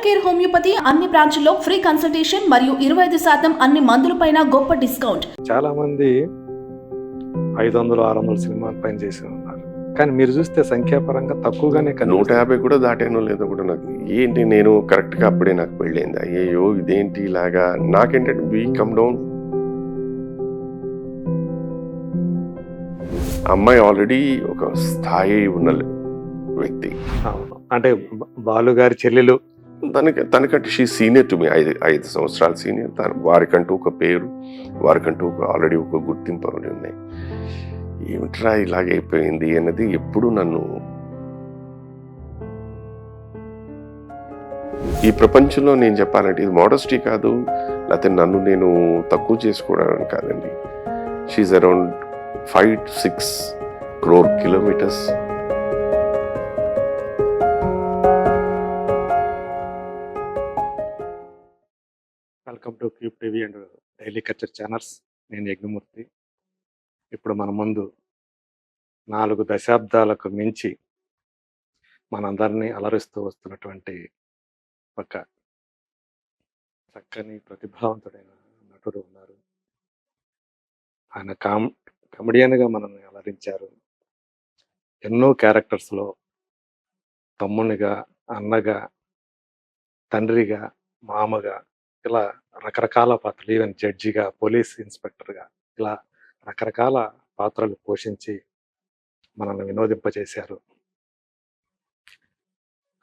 Care homeopathy అన్ని బ్రాంచ్ల్లో free consultation మరియు 25% అన్ని మందులపైన గొప్ప డిస్కౌంట్. చాలా మంది 500-600 సినిమాల పైన చేసి ఉన్నారు, కానీ మీరు చూస్తే సంఖ్యాపరంగా తక్కువగానే 150 కూడా దాటానో లేదో కూడా నాకు ఏంటి, నేను కరెక్ట్గా అప్పుడే నాకు పెళ్ళైంది. అయ్యో ఇదేంటి ఇలాగా. నాకేంటంటే వీ కమ్ డౌన్. అమ్మాయి ఆల్రెడీ ఒక స్థాయి ఉన్న వ్యక్తి. అంటే బాలు గారి చెల్లెలు. తనకంటే షీ సీనియర్ టు మీ, 5 సంవత్సరాల సీనియర్. వారికంటూ ఒక పేరు, వారికంటూ ఆల్రెడీ ఒక గుర్తింపు అవి ఉన్నాయి. ఏమిట్రా ఇలాగైపోయింది అన్నది ఎప్పుడు నన్ను ఈ ప్రపంచంలో నేను చెప్పాలంటే ఇది మోడస్టీ కాదు, లేకపోతే నన్ను నేను తక్కువ చేసుకోవడానికి కాదండి. She's around 5-6 crore kilometers. Welcome to Cube TV and daily culture channels. నేను యజ్ఞమూర్తి. ఇప్పుడు మన ముందు 4 దశాబ్దాలకు మించి మనందరినీ అలరిస్తూ వస్తున్నటువంటి ఒక చక్కని ప్రతిభావంతుడైన నటుడు ఉన్నారు. ఆయన కమెడియన్గా మనల్ని అలరించారు. ఎన్నో క్యారెక్టర్స్లో తమ్మునిగా, అన్నగా, తండ్రిగా, మామగా, ఇలా రకరకాల పాత్రలు, ఈవెన్ జడ్జిగా, పోలీస్ ఇన్స్పెక్టర్గా, ఇలా రకరకాల పాత్రలు పోషించి మనల్ని వినోదింపజేశారు.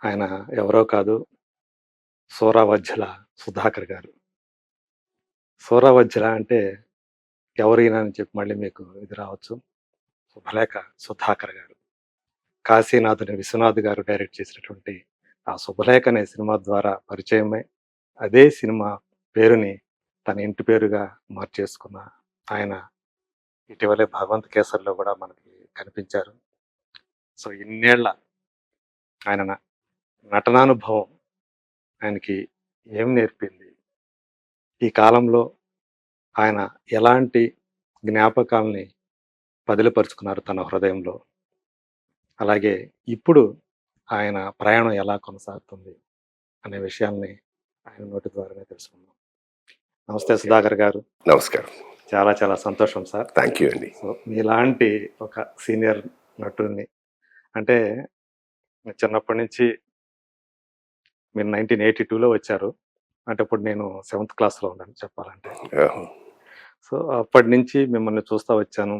ఆయన ఎవరో కాదు, సూరావజ్జల సుధాకర్ గారు. సూరావజ్జల అంటే ఎవరైనా అని చెప్పి మళ్ళీ మీకు ఇది రావచ్చు. శుభలేఖ సుధాకర్ గారు, కాశీనాథుని విశ్వనాథ్ గారు డైరెక్ట్ చేసినటువంటి ఆ శుభలేఖ అనే సినిమా ద్వారా పరిచయమై అదే సినిమా పేరుని తన ఇంటి పేరుగా మార్చేసుకున్న ఆయన ఇటీవలే భగవంత్ కేసర్లో కూడా మనకి కనిపించారు. సో ఇన్నేళ్ల ఆయన నటనానుభవం ఆయనకి ఏం నేర్పింది, ఈ కాలంలో ఆయన ఎలాంటి జ్ఞాపకాలని బదిలిపరుచుకున్నారు తన హృదయంలో, అలాగే ఇప్పుడు ఆయన ప్రయాణం ఎలా కొనసాగుతుంది అనే విషయాల్ని ఆయన నోటి ద్వారానే తెలుసుకుందాం. నమస్తే సుధాకర్ గారు. నమస్కారం. చాలా చాలా సంతోషం సార్. థ్యాంక్ యూ అండి. సో మీలాంటి ఒక సీనియర్ నటుడిని, అంటే చిన్నప్పటి నుంచి మీరు 1982లో వచ్చారు, అంటే ఇప్పుడు నేను 7th క్లాస్లో ఉన్నాను చెప్పాలంటే. సో అప్పటి నుంచి మిమ్మల్ని చూస్తూ వచ్చాను.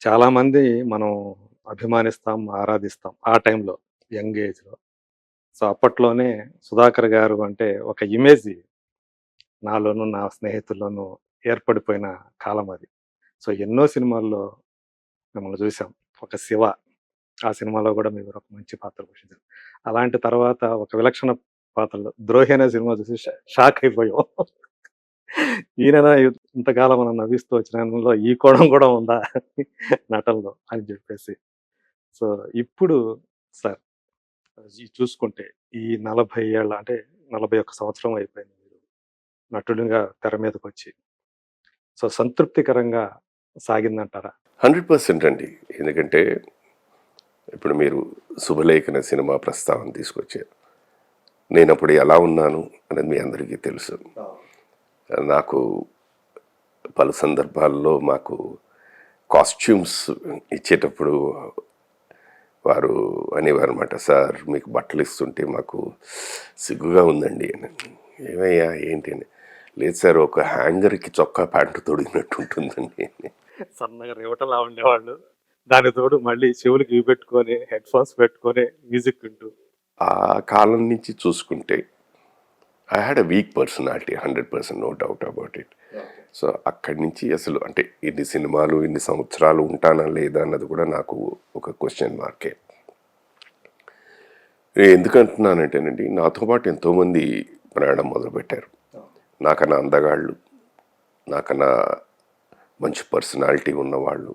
చాలామంది మనం అభిమానిస్తాం, ఆరాధిస్తాం ఆ టైంలో, యంగ్ ఏజ్లో. సో అప్పట్లోనే సుధాకర్ గారు అంటే ఒక ఇమేజ్ నాలోనూ నా స్నేహితుల్లోనూ ఏర్పడిపోయిన కాలం అది. సో ఎన్నో సినిమాల్లో మిమ్మల్ని చూసాం. ఒక శివ, ఆ సినిమాలో కూడా మీరు ఒక మంచి పాత్ర పోషించారు. అలాంటి తర్వాత ఒక విలక్షణ పాత్రలో ద్రోహి అనే సినిమా చూసి షాక్ అయిపోయాం. ఈయన ఇంతకాలం మనం నవ్విస్తూ వచ్చిన ఈ కోణం కూడా ఉందా నటనలో అని చెప్పేసి. సో ఇప్పుడు సార్ చూసుకుంటే ఈ 40 ఏళ్ళ, అంటే 41 సంవత్సరం అయిపోయింది మీరు నటుడిగా తెర మీదకి వచ్చి. సో సంతృప్తికరంగా సాగిందంటారా? 100% అండి. ఎందుకంటే ఇప్పుడు మీరు శుభలేఖన సినిమా ప్రస్తావన తీసుకొచ్చారు. నేను అప్పుడు ఎలా ఉన్నాను అనేది మీ అందరికీ తెలుసు. నాకు పలు సందర్భాల్లో మాకు కాస్ట్యూమ్స్ ఇచ్చేటప్పుడు వారు అనేవారు అన్నమాట, సార్ మీకు బట్టలు ఇస్తుంటే మాకు సిగ్గుగా ఉందండి అని. ఏమయ్యా ఏంటి అని. లేదు సార్, ఒక హ్యాంగర్కి చొక్కా ప్యాంటు తొడిగినట్టు ఉంటుందండి. సన్నగా రేవటలా ఉండేవాళ్ళు, దాని తోడు మళ్ళీ చెవులకి ఇవి పెట్టుకొని, హెడ్ ఫోన్స్ పెట్టుకొని మ్యూజిక్ వింటూ. ఆ కాలం నుంచి చూసుకుంటే I had a weak personality, 100%, no doubt about it. So అక్కడి నుంచి అసలు అంటే ఇన్ని సినిమాలు, ఇన్ని సంవత్సరాలు ఉంటానా లేదా అన్నది కూడా నాకు ఒక క్వశ్చన్ మార్కే. ఎందుకంటున్నానంటేనండి, నాతో పాటు ఎంతోమంది ప్రయాణం మొదలుపెట్టారు. నాకన్నా అందగాళ్ళు, నాకన్నా మంచి పర్సనాలిటీ ఉన్నవాళ్ళు,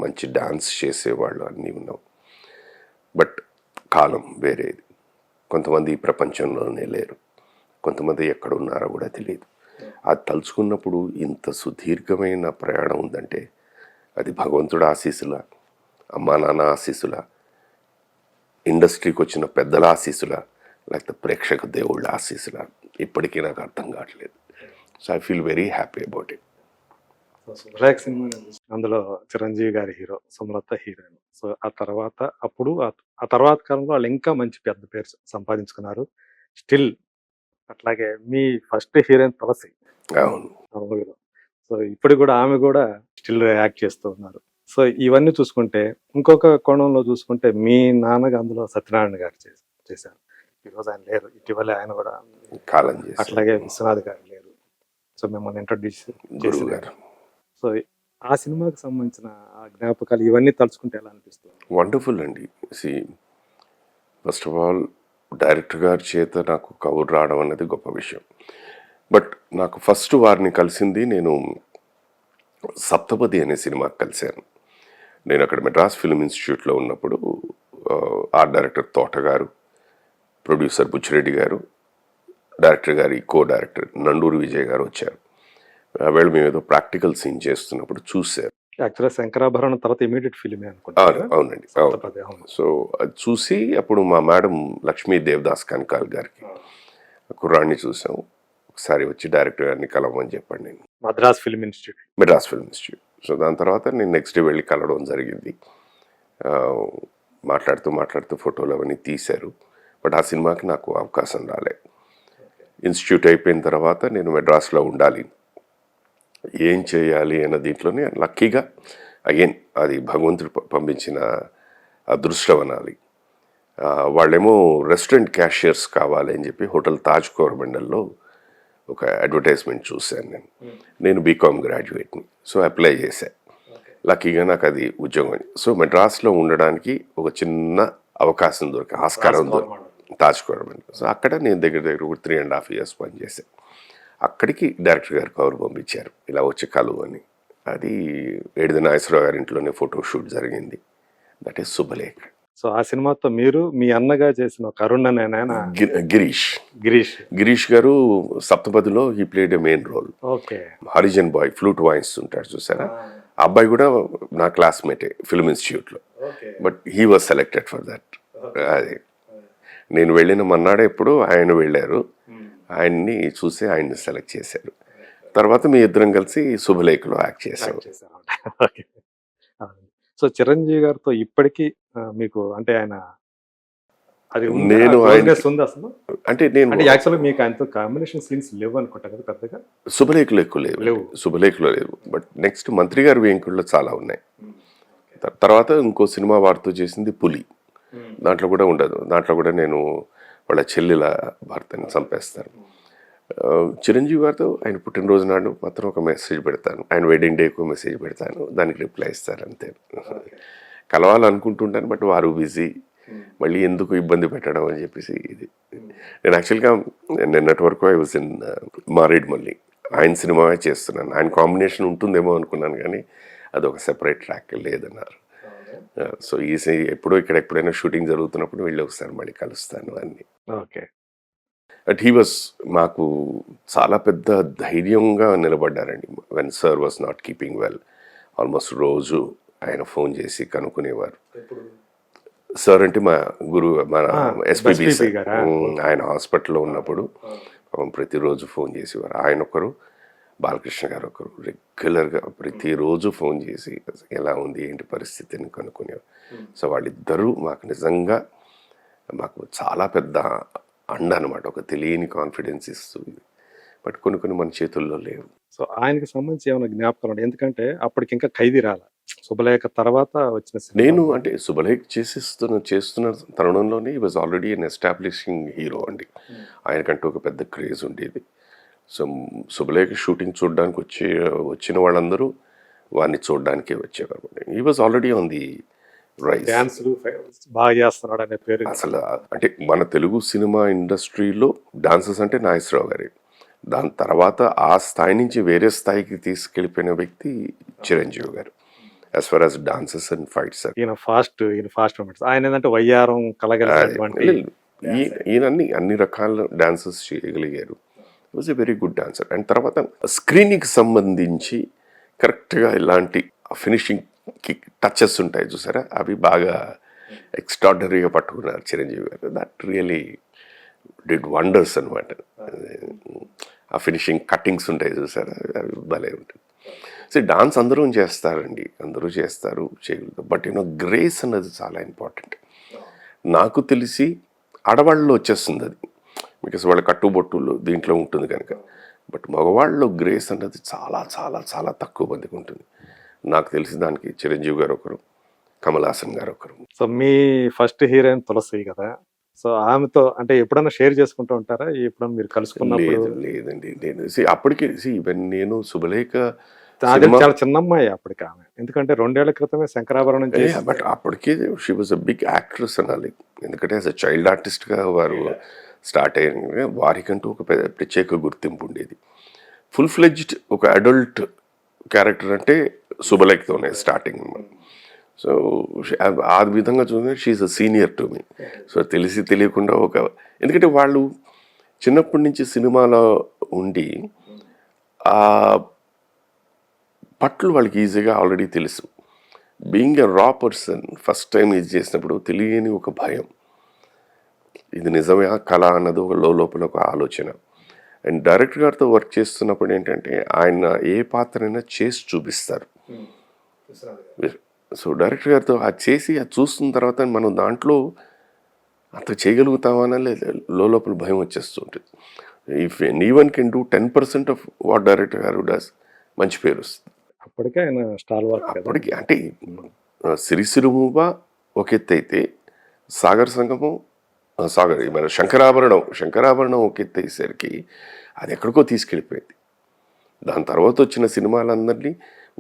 మంచి డాన్స్ చేసేవాళ్ళు అన్నీ ఉన్నాం. బట్ కాలం వేరేది. కొంతమంది ఈ ప్రపంచంలోనే లేరు, కొంతమంది ఎక్కడున్నారో కూడా తెలియదు. అది తలుచుకున్నప్పుడు ఇంత సుదీర్ఘమైన ప్రయాణం ఉందంటే అది భగవంతుడు ఆశీస్సుల, అమ్మా నాన్న ఆశీస్సుల, ఇండస్ట్రీకి వచ్చిన పెద్దల ఆశీస్సుల, లేకపోతే ప్రేక్షక దేవుళ్ళ ఆశీస్సులా ఇప్పటికీ నాకు అర్థం కావట్లేదు. So I feel very happy about it. So Subhalekha cinema అందులో చిరంజీవి గారి హీరో, సుమలత హీరోయిన్. సో ఆ తర్వాత ఆ తర్వాత కాలంలో వాళ్ళు ఇంకా మంచి పెద్ద పేరు సంపాదించుకున్నారు. స్టిల్ అట్లాగే మీ ఫస్ట్ హీరోయిన్ తులసి అవును. మూవీలో. సో ఇప్పుడు కూడా ఆమె కూడా స్టిల్ యాక్ట్ చేస్తూ ఉన్నారు. సో ఇవన్నీ చూసుకుంటే ఇంకొక కోణంలో చూసుకుంటే మీ నాన్నగా అందులో సత్యనారాయణ గారు చేశారు. ఈరోజు ఆయన లేరు. ఇటీవలే ఆయన కూడా కాలం చేసి అట్లాగే విశ్వనాథ్ గారు లేరు. సో మిమ్మల్ని ఇంట్రొడ్యూస్ గురువు గారు. సో ఆ సినిమాకి సంబంధించిన ఆ జ్ఞాపకాలు ఇవన్నీ తలుచుకుంటే ఎలా అనిపిస్తుంది? వండర్ఫుల్ అండి. ఫస్ట్ ఆఫ్ ఆల్ డైరెక్టర్ గారి చేత నాకు కబుర్ రావడం అనేది గొప్ప విషయం. బట్ నాకు ఫస్ట్ వారిని కలిసింది నేను సప్తపది అనే సినిమాకి కలిశాను. నేను అక్కడ మెడ్రాస్ ఫిల్మ్ ఇన్స్టిట్యూట్లో ఉన్నప్పుడు ఆర్ట్ డైరెక్టర్ తోట గారు, ప్రొడ్యూసర్ బుచ్చిరెడ్డి గారు, డైరెక్టర్ గారి కో డైరెక్టర్ నండూరి విజయ్ గారు వచ్చారు. వేళ మేము ఏదో ప్రాక్టికల్ సీన్ చేస్తున్నప్పుడు చూశారు. యాక్చువల్గా శంకరాభరణం తర్వాత ఇమీడియట్ ఫిల్మే అనుకుంటాను. అవునండి, అవును. సో అది చూసి అప్పుడు మా మేడం లక్ష్మీ దేవదాస్ కనకాల్ గారికి కుర్రాన్ని చూసాం. ఒకసారి వచ్చి డైరెక్టర్ గారిని కలవమని చెప్పండి నేను. Madras film institute. సో దాని తర్వాత నేను నెక్స్ట్ డే వెళ్ళి కలవడం జరిగింది. మాట్లాడుతూ ఫోటోలు అవన్నీ తీశారు. బట్ ఆ సినిమాకి నాకు అవకాశం రాలే. ఇన్స్టిట్యూట్ అయిపోయిన తర్వాత నేను మెడ్రాస్లో ఉండాలి, ఏం చేయాలి అన్న దీంట్లోనే లక్కీగా అగైన్ అది భగవంతుడు పంపించిన అదృష్టం అనాలి. వాళ్ళేమో రెస్టారెంట్ క్యాషియర్స్ కావాలి అని చెప్పి హోటల్ తాజ్ కోరమండల్లో ఒక అడ్వర్టైజ్మెంట్ చూశాను. నేను బీకామ్ గ్రాడ్యుయేట్ని. సో అప్లై చేశాను. లక్కీగా నాకు అది ఉద్యోగం. సో మెడ్రాస్లో ఉండడానికి ఒక చిన్న అవకాశం ఆస్కారం తాజ్ కోరమండల్. సో అక్కడ నేను దగ్గర ఒక 3.5 years పనిచేశాను. అక్కడికి డైరెక్టర్ గారు కవర్ పంపించారు, ఇలా వచ్చి కలువు అని. అది ఏడిది నాగేశ్వరరావు గారి ఇంట్లోనే ఫోటోషూట్ జరిగింది. That is Subhalekha. సో ఆ సినిమాతో మీరు మీ అన్నగా చేసిన ఒక అరుణ్ అనే ఆయన గిరీష్ గారు సప్తపదిలో he played a main role. Okay. Harijan boy flute వాయిస్తుంటాడు చూసారా, ఆ అబ్బాయి కూడా నా క్లాస్మేటే ఫిల్మ్ ఇన్స్టిట్యూట్లో. But he was selected for that. అది నేను వెళ్ళిన మన్నాడే ఎప్పుడు ఆయన వెళ్ళారు, ఆయన్ని చూసి ఆయన్ని సెలెక్ట్ చేశారు. తర్వాత మీ ఇద్దరం కలిసి శుభలేఖలో యాక్ట్ చేశారు. సో చిరంజీవి గారితో ఇప్పటికీ మీకు అంటే ఆయన అది నేను అసలు అంటే నేను యాక్చువల్గా మీకు ఆయనతో కాంబినేషన్ సీన్స్ లేవు అనుకుంటా కదా పెద్దగా. శుభలేఖలో ఎక్కువ లేవు. శుభలేఖలో లేవు. బట్ నెక్స్ట్ మంత్రి గారి వేంకుల్లో చాలా ఉన్నాయి. తర్వాత ఇంకో సినిమా వారితో చేసింది పులి. దాంట్లో కూడా ఉండదు. దాంట్లో కూడా నేను వాళ్ళ చెల్లెల భర్తని చంపేస్తాను. చిరంజీవి గారితో ఆయన పుట్టినరోజు నాడు మాత్రం ఒక మెసేజ్ పెడతాను, ఆయన వెడ్డింగ్ డేకి మెసేజ్ పెడతాను, దానికి రిప్లై ఇస్తారు అంతే. కలవాలనుకుంటుంటాను బట్ వారు బిజీ, మళ్ళీ ఎందుకు ఇబ్బంది పెట్టడం అని చెప్పేసి ఇది. నేను యాక్చువల్గా నిన్నటి వరకు ఐ వాజ్ ఇన్ మారేడ్ మళ్ళీ ఆయన సినిమా చేస్తున్నాను. ఆయన కాంబినేషన్ ఉంటుందేమో అనుకున్నాను కానీ అది ఒక సెపరేట్ ట్రాక్ లేదన్నారు. సో ఎప్పుడైనా షూటింగ్ జరుగుతున్నప్పుడు వెళ్ళి ఒకసారి మళ్ళీ కలుస్తాను అన్ని. ఓకే. బట్ హీ వాజ్ మాకు చాలా పెద్ద ధైర్యంగా నిలబడ్డారండి. When sir was not keeping well almost రోజు ఆయన ఫోన్ చేసి కనుక్కునేవారు. సార్ అంటే మా మన ఎస్పీబీ సార్, ఆయన హాస్పిటల్లో ఉన్నప్పుడు ప్రతిరోజు ఫోన్ చేసేవారు. ఆయన ఒకరు, బాలకృష్ణ గారు ఒకరు రెగ్యులర్గా ప్రతిరోజు ఫోన్ చేసి ఎలా ఉంది ఏంటి పరిస్థితిని కనుక్కునేవారు. సో వాళ్ళిద్దరూ మాకు నిజంగా మాకు చాలా పెద్ద అండ అనమాట, ఒక తెలియని కాన్ఫిడెన్స్ ఇస్తుంది. బట్ కొన్ని మన చేతుల్లో లేవు. సో ఆయనకి సంబంధించి ఏమైనా జ్ఞాపకాలు? ఎందుకంటే అప్పటికి ఇంకా ఖైదీ రాల, శుభలేఖ తర్వాత వచ్చిన నేను అంటే శుభలేఖ చేస్తున్న తరుణంలోనే ఈ was already an establishing hero అండి. ఆయనకంటూ ఒక పెద్ద క్రేజ్ ఉండేది. సో శుభలేఖ షూటింగ్ చూడడానికి వచ్చిన వాళ్ళందరూ వారిని చూడడానికే వచ్చేవారు. He was already on the rise. బాగా చేస్తున్నాడు అనే పేరు అసలు అంటే మన తెలుగు సినిమా ఇండస్ట్రీలో డాన్సర్స్ అంటే నాగేశ్వరరావు గారి. దాని తర్వాత ఆ స్థాయి నుంచి వేరే స్థాయికి తీసుకెళ్ళిపోయిన వ్యక్తి చిరంజీవి గారు as far as dancers and fights. ఈయన ఫాస్ట్ మూమెంట్స్. ఆయన ఏంటంటే వయ్యారం కలగలిగినటువంటి ఈయన అన్ని రకాల డాన్సర్స్ చేయగలిగారు. Was a very good dancer. And తర్వాత స్క్రీన్కి సంబంధించి కరెక్ట్గా ఇలాంటి ఫినిషింగ్ టచెస్ ఉంటాయి చూసారా, అవి బాగా ఎక్స్ట్రాడనరీగా పట్టుకున్నారు చిరంజీవి గారు. దట్ రియలీ డిడ్ వండర్స్ అనమాట. ఆ ఫినిషింగ్ కట్టింగ్స్ ఉంటాయి చూసారా, అవి భలే ఉంటుంది. సో డాన్స్ అందరూ చేస్తారండి, అందరూ చేస్తారు, చేయగలుగుతారు. బట్ గ్రేస్ అన్నది చాలా ఇంపార్టెంట్. నాకు తెలిసి ఆడవాళ్ళలో వచ్చేస్తుంది అది, బికాస్ వాళ్ళ కట్టుబొట్టులు దీంట్లో ఉంటుంది కనుక. బట్ మగవాళ్ళలో గ్రేస్ అన్నది చాలా చాలా చాలా తక్కువ మందికి ఉంటుంది. నాకు తెలిసి దానికి చిరంజీవి గారు ఒకరు, కమల్ హాసన్ గారు ఒకరు. సో మీ ఫస్ట్ హీరోయిన్ తులసి కదా, సో ఆమెతో అంటే ఎప్పుడన్నా షేర్ చేసుకుంటూ ఉంటారా? ఎప్పుడన్నా మీరు కలుసుకున్నప్పుడు? లేదండి, నేను అప్పటికి ఈవెన్ నేను శుభలేఖ అదే చాలా చిన్న అమ్మాయి అప్పటికి ఆమె, ఎందుకంటే 2 ఏళ్ల క్రితమే శంకరాభరణం చేసి. బట్ అప్పటికే she was a big actress అనాలి, ఎందుకంటే యాజ్ అ చైల్డ్ ఆర్టిస్ట్గా వారు స్టార్ట్ అయ్యారు. వారికంటూ ఒక ప్రత్యేక గుర్తింపు ఉండేది. ఫుల్ ఫ్లెడ్జ్డ్ ఒక అడల్ట్ క్యారెక్టర్ అంటే శుభలేఖతోనే స్టార్టింగ్. సో ఆ విధంగా చూస్తే she's a senior to me. So తెలిసి తెలియకుండా ఎందుకంటే వాళ్ళు చిన్నప్పటి నుంచి సినిమాలో ఉండి ఆ పట్లు వాళ్ళకి ఈజీగా ఆల్రెడీ తెలుసు. బీయింగ్ ఎ రా పర్సన్ ఫస్ట్ టైం ఇది చేసినప్పుడు తెలియని ఒక భయం, ఇది నిజమే కళ అన్నది ఒక లోపల ఒక ఆలోచన. అండ్ డైరెక్టర్ గారితో వర్క్ చేస్తున్నప్పుడు ఏంటంటే ఆయన ఏ పాత్రైనా చేసి చూపిస్తారు. సో డైరెక్టర్ గారితో అది చేసి అది చూస్తున్న తర్వాత మనం దాంట్లో అంత చేయగలుగుతామా లేదా లోపల భయం వచ్చేస్తుంటుంది. If anyone can do 10% of what director గారు డస్, మంచి పేరు వస్తుంది. అప్పటికే ఆయన స్టార్ వర్క్. అప్పటికి అంటే సిరిసిరుమూవ ఒక ఎత్తు అయితే సాగర్ సంగమం మన శంకరాభరణం ఒక ఎత్తు అయ్యేసరికి అది ఎక్కడికో తీసుకెళ్ళిపోయింది. దాని తర్వాత వచ్చిన సినిమాలందరినీ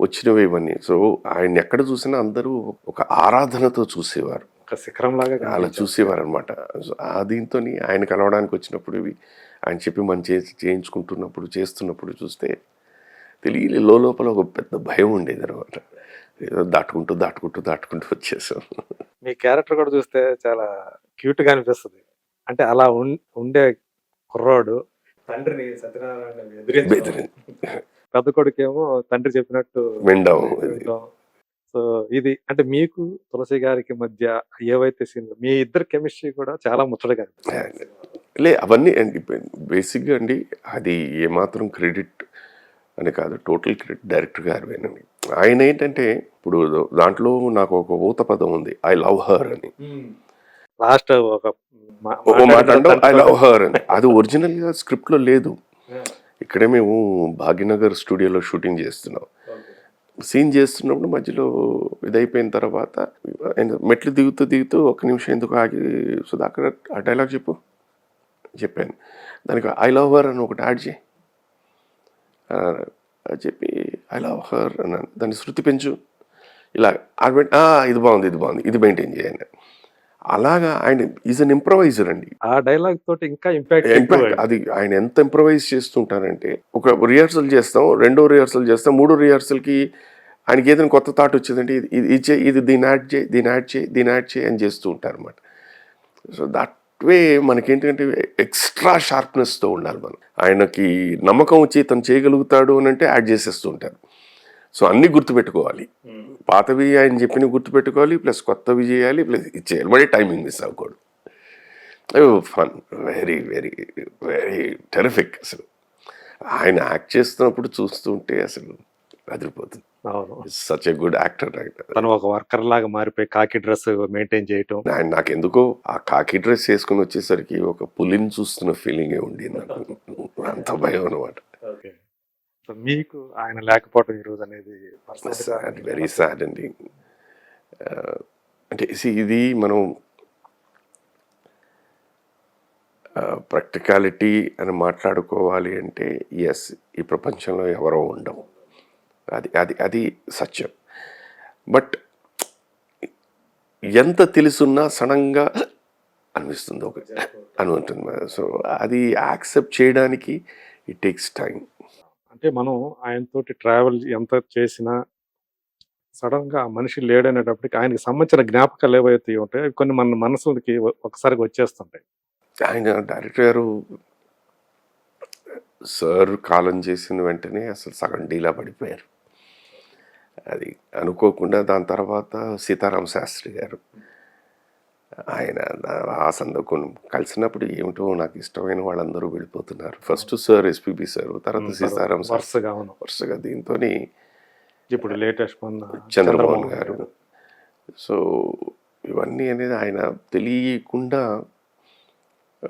వచ్చినవి ఇవన్నీ. సో ఆయన ఎక్కడ చూసినా అందరూ ఒక ఆరాధనతో చూసేవారు, ఒక శిఖరం లాగా అలా చూసేవారు అనమాట. సో ఆ దీంతో ఆయన కలవడానికి వచ్చినప్పుడు ఇవి ఆయన చెప్పి మనం చేయించుకుంటున్నప్పుడు చేస్తున్నప్పుడు చూస్తే తెలియని లోపల ఒక పెద్ద భయం ఉండేది అనమాట. ఏదో దాటుకుంటూ వచ్చేసాం. మీ క్యారెక్టర్ కూడా చూస్తే చాలా క్యూట్గా అనిపిస్తుంది. అంటే అలా ఉండే కుర్రాడు తండ్రిని సత్యనారాయణ పెద్ద కొడుకేమో తండ్రి చెప్పినట్టు విండం. సో ఇది అంటే మీకు తులసి గారికి మధ్య ఏవైతే సీన్లు, మీ ఇద్దరు కెమిస్ట్రీ కూడా చాలా ముచ్చటగా లే అవన్నీ అండి బేసిక్గా అండి. అది ఏమాత్రం క్రెడిట్ అని కాదు, టోటల్ క్రెడిట్ డైరెక్టర్ గారివేనండి. ఆయన ఏంటంటే ఇప్పుడు దాంట్లో నాకు ఒక ఊత పదం ఉంది, ఐ లవ్ హర్ అని. లాస్ట్ ఒక మాట అంటే ఐ లవ్ హర్ అని, అది ఒరిజినల్గా స్క్రిప్ట్లో లేదు. ఇక్కడే మేము భాగ్యనగర్ స్టూడియోలో షూటింగ్ చేస్తున్నాం. సీన్ చేస్తున్నప్పుడు మధ్యలో ఇదైపోయిన తర్వాత మెట్లు దిగుతూ ఒక్క నిమిషం ఎందుకు ఆగి సుధాకర్ ఆ డైలాగ్ చెప్పాను, దానికి ఐ లవ్ హర్ అని ఒకటి యాడ్ చేయి అని చెప్పి ఐ లవ్ హర్ అన్నాను. దాన్ని శృతి పెంచు, ఇలా ఇది బాగుంది ఇది మెయింటైన్ చేయండి. అలాగా ఆయన ఈజ్ అన్ ఇంప్రవైజర్ అండి. ఆ డైలాగ్ తోటి ఇంకా ఇంపాక్ట్ అది ఆయన ఎంత ఇంప్రవైజ్ చేస్తుంటారంటే, ఒక రిహార్సల్ చేస్తాం, 2వ రిహార్సల్ చేస్తాం, 3వ రిహార్సల్కి ఆయనకి ఏదైనా కొత్త థాట్ వచ్చిందంటే ఇది దీన్ని యాడ్ చేయి అని చేస్తూ ఉంటారు అనమాట. సో దట్ వే మనకేంటంటే ఎక్స్ట్రా షార్ప్నెస్తో ఉండాలి మనం. ఆయనకి నమ్మకం వచ్చి తను చేయగలుగుతాడు అని అంటే యాడ్ చేసేస్తూ ఉంటారు. సో అన్నీ గుర్తుపెట్టుకోవాలి, పాతవి ఆయన చెప్పినవి గుర్తుపెట్టుకోవాలి, ప్లస్ కొత్తవి చేయాలి, ప్లస్ ఇచ్చేయాలి, మళ్ళీ టైమింగ్ మిస్ అవ్వకూడదు. Fun, very very very terrific. అసలు ఆయన యాక్ట్ చేస్తున్నప్పుడు చూస్తుంటే అసలు అదిరిపోతుంది. Such a good actor. తను ఒక వర్కర్ లాగా మారిపోయి కాకి డ్రెస్ మెయింటైన్ చేయటం. ఆయన నాకెందుకో ఆ కాకి డ్రెస్ వేసుకుని వచ్చేసరికి ఒక పులిని చూస్తున్న ఫీలింగే ఉండింది నాకు. అంత భయం అనమాట. మీకు ఆయన లేకపోవడం ఈరోజు అనేది వెరీ సాడ్ అండి. అంటే ఇది మనం ప్రాక్టికాలిటీ అని మాట్లాడుకోవాలి అంటే ఎస్, ఈ ప్రపంచంలో ఎవరో ఉండవు, అది సత్యం. బట్ ఎంత తెలుసున్నా సడన్గా అనిపిస్తుంది అని ఉంటుంది. సో అది యాక్సెప్ట్ చేయడానికి ఇట్ టేక్స్ టైం. అంటే మనం ఆయనతోటి ట్రావెల్ ఎంత చేసినా సడన్గా మనిషి లేడనేటప్పటికి ఆయనకి సంబంధించిన జ్ఞాపకాలు ఏవైతే ఉంటాయి కొన్ని మన మనసులకి ఒకసారిగా వచ్చేస్తుంటాయి. ఆయన డైరెక్టర్ గారు సార్ కాలం చేసిన వెంటనే అసలు సగం డీలా పడిపోయారు. అది అనుకోకుండా. దాని తర్వాత సీతారామ శాస్త్రి గారు, ఆయన ఆ సందర్భం కలిసినప్పుడు ఏమిటో నాకు ఇష్టమైన వాళ్ళందరూ వెళ్ళిపోతున్నారు. ఫస్ట్ సార్ ఎస్పీబీ సార్, తర్వాత సీతారాం సార్, వరుసగా అవును. వరుసగా దీంతో ఇప్పుడు లేటెస్ట్ మొన్న చంద్రమోహన్ గారు. సో ఇవన్నీ అనేది ఆయన తెలియకుండా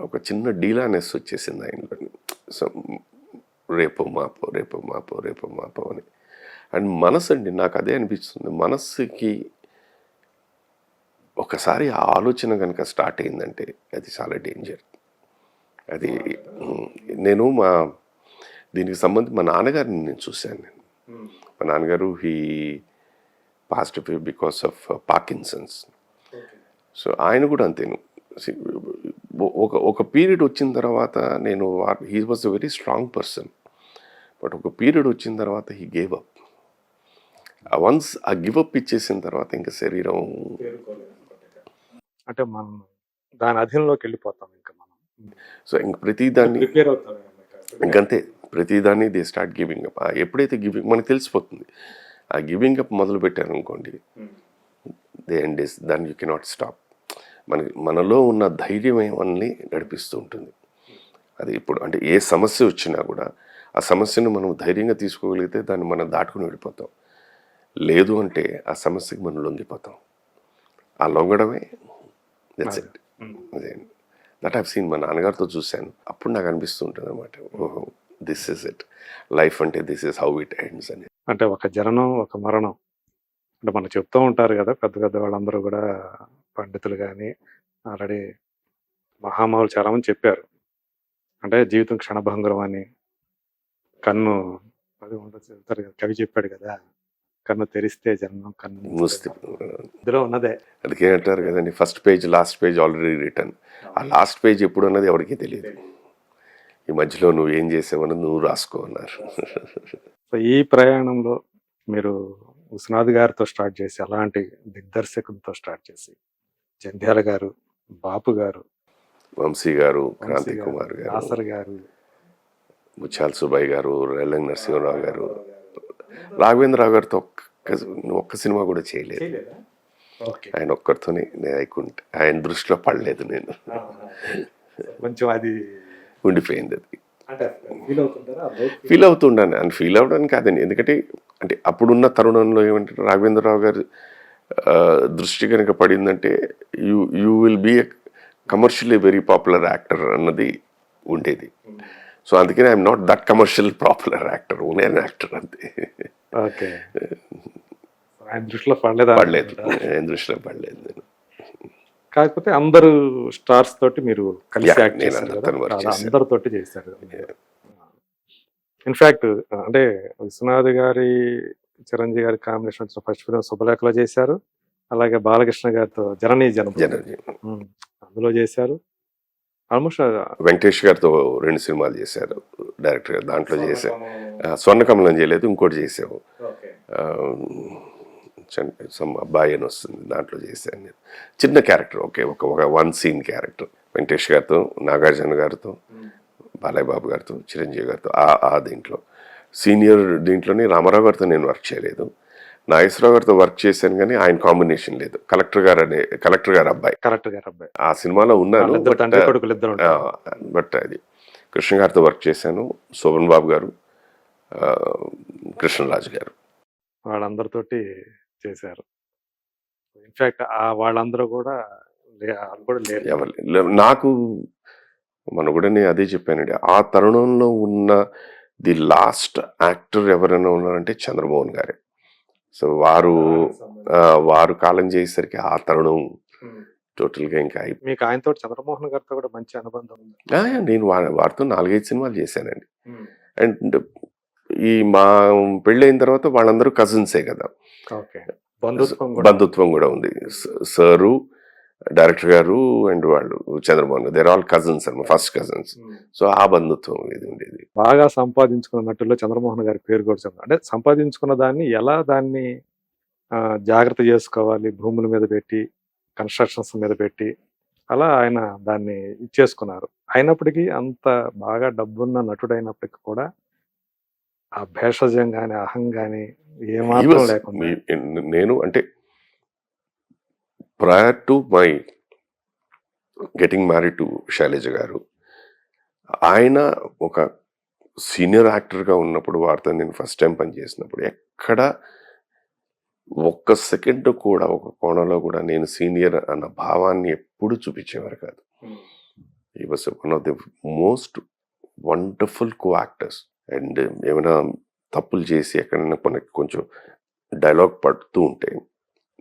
ఒక చిన్న డీలానెస్ వచ్చేసింది ఆయనలో. సో రేపు మాపో రేపు మాపో రేపు మాపో అని. అండ్ మనసు అండి, నాకు అదే అనిపిస్తుంది. మనస్సుకి ఒకసారి ఆ ఆలోచన కనుక స్టార్ట్ అయిందంటే అది చాలా డేంజర్. అది నేను దీనికి సంబంధించి మా నాన్నగారిని నేను చూశాను. మా నాన్నగారు he passed away because of Parkinson's. So ఆయన కూడా అంతేను. ఒక పీరియడ్ వచ్చిన తర్వాత నేను he was a very strong person, but ఒక పీరియడ్ వచ్చిన తర్వాత హీ గేవ్ అప్. వన్స్ ఆ గివ్ అప్ ఇచ్చేసిన తర్వాత ఇంకా శరీరం అంటే మనం దాని అధీనంలోకి వెళ్ళిపోతాం ఇంకా మనం. సో ఇంక ప్రతిదాన్ని ప్రిపేర్ అవుతాం. ఇంకంతే, ప్రతిదాన్ని దే స్టార్ట్ గివింగ్ అప్. ఎప్పుడైతే గివింగ్ మనకు తెలిసిపోతుంది, ఆ గివింగ్ అప్ మొదలు పెట్టారు అనుకోండి, దే ఎండ్ ఇస్ దాన్ని యూ కెనాట్ స్టాప్. మనలో ఉన్న ధైర్యం ఏమని నడిపిస్తూ ఉంటుంది. అది ఇప్పుడు అంటే ఏ సమస్య వచ్చినా కూడా ఆ సమస్యను మనం ధైర్యంగా తీసుకోగలిగితే దాన్ని మనం దాటుకుని వెళ్ళిపోతాం. లేదు అంటే ఆ సమస్యకి మనం లొంగిపోతాం. ఆ లొంగడమే దట్స్ ఇట్. అదే దట్ హావ్ సీన్. మా నాన్నగారితో చూశాను. అప్పుడు నాకు అనిపిస్తూ ఉంటుంది అనమాట, ఓహో దిస్ ఇస్ ఇట్, లైఫ్ అంటే this is how it ends అని. అంటే ఒక జననం ఒక మరణం అంటే మనం చెప్తూ ఉంటారు కదా, పెద్ద పెద్ద వాళ్ళందరూ కూడా, పండితులు కానీ ఆల్రెడీ మహామహులు చాలామంది చెప్పారు. అంటే జీవితం క్షణభంగురం అని. కన్ను అది ఉండదు చెప్తారు కదా, కవి చెప్పాడు కదా, కన్ను తెరిస్తే జన్మం, కన్ను మూస్తే ఇందులో ఉన్నదే. అందుకే అంటారు కదండి, first page last page already return. ఆ లాస్ట్ పేజ్ ఎప్పుడు అన్నది ఎవరికీ తెలియదు. ఈ మధ్యలో నువ్వు ఏం చేసావన్నది నువ్వు రాసుకో అన్నారు. సో ఈ ప్రయాణంలో మీరు విశ్వనాథ్ గారితో స్టార్ట్ చేసి, అలాంటి దిగ్దర్శకులతో స్టార్ట్ చేసి, జంధ్యాల గారు, బాపు గారు, వంశీ గారు, క్రాంతి వంశీ గారు, కుమార్ గారు, దాసర్ గారు, ముత్యాల సుబ్బయ్య గారు, రేలంగి నరసింహరావు గారు, రాఘవేంద్రరావు గారితో ఒక్క సినిమా కూడా చేయలేదు. ఓకే, ఆయన ఒక్కరితోనే ఆయన దృష్టిలో పడలేదు నేను. కొంచెం అది ఉండిపోయింది. అది అంటే ఫీల్ అవుతుంటారా? ఫీల్ అవుతుండాను అని ఫీల్ అవ్వడానికి కాదండి. ఎందుకంటే అంటే అప్పుడున్న తరుణంలో ఏమంటే రాఘవేంద్రరావు గారి దృష్టి కనుక పడిందంటే you will be a commercially very popular actor అన్నది ఉండేది. సో అందుకని I'm not that commercial popular actor, only an actor అంతే. ఓకే, ఆయన దృష్టిలో పడలేదు. ఆయన దృష్టిలో పడలేదు నేను. కాకపోతే అందరూ స్టార్స్ తోటి మీరు కలిసి Yeah, యాక్ట్ నేను చేశారు అందరితో కదా, work చాలా చేశాను. అందరితోటి చేశారు. ఇన్ఫాక్ట్ అంటే విశ్వనాథ్ గారి, చిరంజీవి గారి కాంబినేషన్ వచ్చిన ఫస్ట్ ఫిలిం శుభలేఖలో చేశారు. అలాగే బాలకృష్ణ గారితో జననీ జనరల్ అందులో చేశారు. ఆల్మోస్ట్ వెంకటేష్ గారితో 2 సినిమాలు చేశారు డైరెక్టర్ గారు. దాంట్లో చేశారు. స్వర్ణకమలం చేయలేదు, ఇంకోటి చేసాము. సమ్ అబ్బాయి అని వస్తుంది, దాంట్లో చేశాను నేను. చిన్న క్యారెక్టర్, ఓకే, ఒక 1 సీన్ క్యారెక్టర్. వెంకటేష్ గారితో, నాగార్జున గారితో, బాలయ్య బాబు గారితో, చిరంజీవి గారితో ఆ దీంట్లో. సీనియర్ దీంట్లోనే రామారావు గారితో నేను వర్క్ చేయలేదు. నాగేశ్వరరావు గారితో వర్క్ చేశాను, కానీ ఆయన కాంబినేషన్ లేదు. కలెక్టర్ గారు అబ్బాయి ఆ సినిమాలో ఉన్నాను. బట్ అది కృష్ణ గారితో వర్క్ చేశాను. శోభన్ బాబు గారు, కృష్ణరాజు గారు, వాళ్ళందరితోటి చేశారు. ఇన్ఫాక్ట్ వాళ్ళందరూ కూడా లేరు. నాకు మనం కూడా నేను అదే చెప్పానండి, ఆ తరుణంలో ఉన్న ది లాస్ట్ యాక్టర్ ఎవరైనా ఉన్నారంటే చంద్రమోహన్ గారే. సో వారు కాలం చేసేసరికి ఆ తరుణం టోటల్గా ఇంకా మీకు ఆయనతో, చంద్రమోహన్ గారితో కూడా మంచి అనుబంధం ఉంది. నేను వారితో 4-5 సినిమాలు చేశానండి. అండ్ ఈ మా పెళ్ళైన తర్వాత వాళ్ళందరూ కజిన్సే కదా, బంధుత్వం కూడా ఉంది. సారు, డైరెక్టర్ గారు అండ్ వాళ్ళు చంద్రమోహన్, దేర్ ఆల్ కజిన్స్ అన్నమాట, ఫస్ట్ కజిన్స్. సో ఆ బంధుత్వం ఇది ఉండేది. బాగా సంపాదించుకున్న నటుల్లో చంద్రమోహన్ గారి పేరు కూడా చెప్పారు. అంటే సంపాదించుకున్న దాన్ని ఎలా దాన్ని జాగ్రత్త చేసుకోవాలి, భూముల మీద పెట్టి, కన్స్ట్రక్షన్స్ మీద పెట్టి, అలా ఆయన దాన్ని ఇచ్చేసుకున్నారు. అయినప్పటికీ అంత బాగా డబ్బున్న నటుడైనప్పటికీ కూడా ఆ భేషజం కానీ, అహం కానీ ఏమాత్రం లేకుండా. నేను అంటే prior to my getting married to Shailaja గారు. ఆయన ఒక సీనియర్ యాక్టర్‌గా ఉన్నప్పుడు వారితో నేను ఫస్ట్ టైమ్ పనిచేసినప్పుడు ఎక్కడ ఒక్క సెకండ్ కూడా ఒక కోణంలో కూడా నేను సీనియర్ అన్న భావాన్ని ఎప్పుడు చూపించేవారు కాదు. He was one of the most wonderful co actors. And ఏమైనా తప్పులు చేసి ఎక్కడైనా కొంచెం డైలాగ్ పడుతూ ఉంటే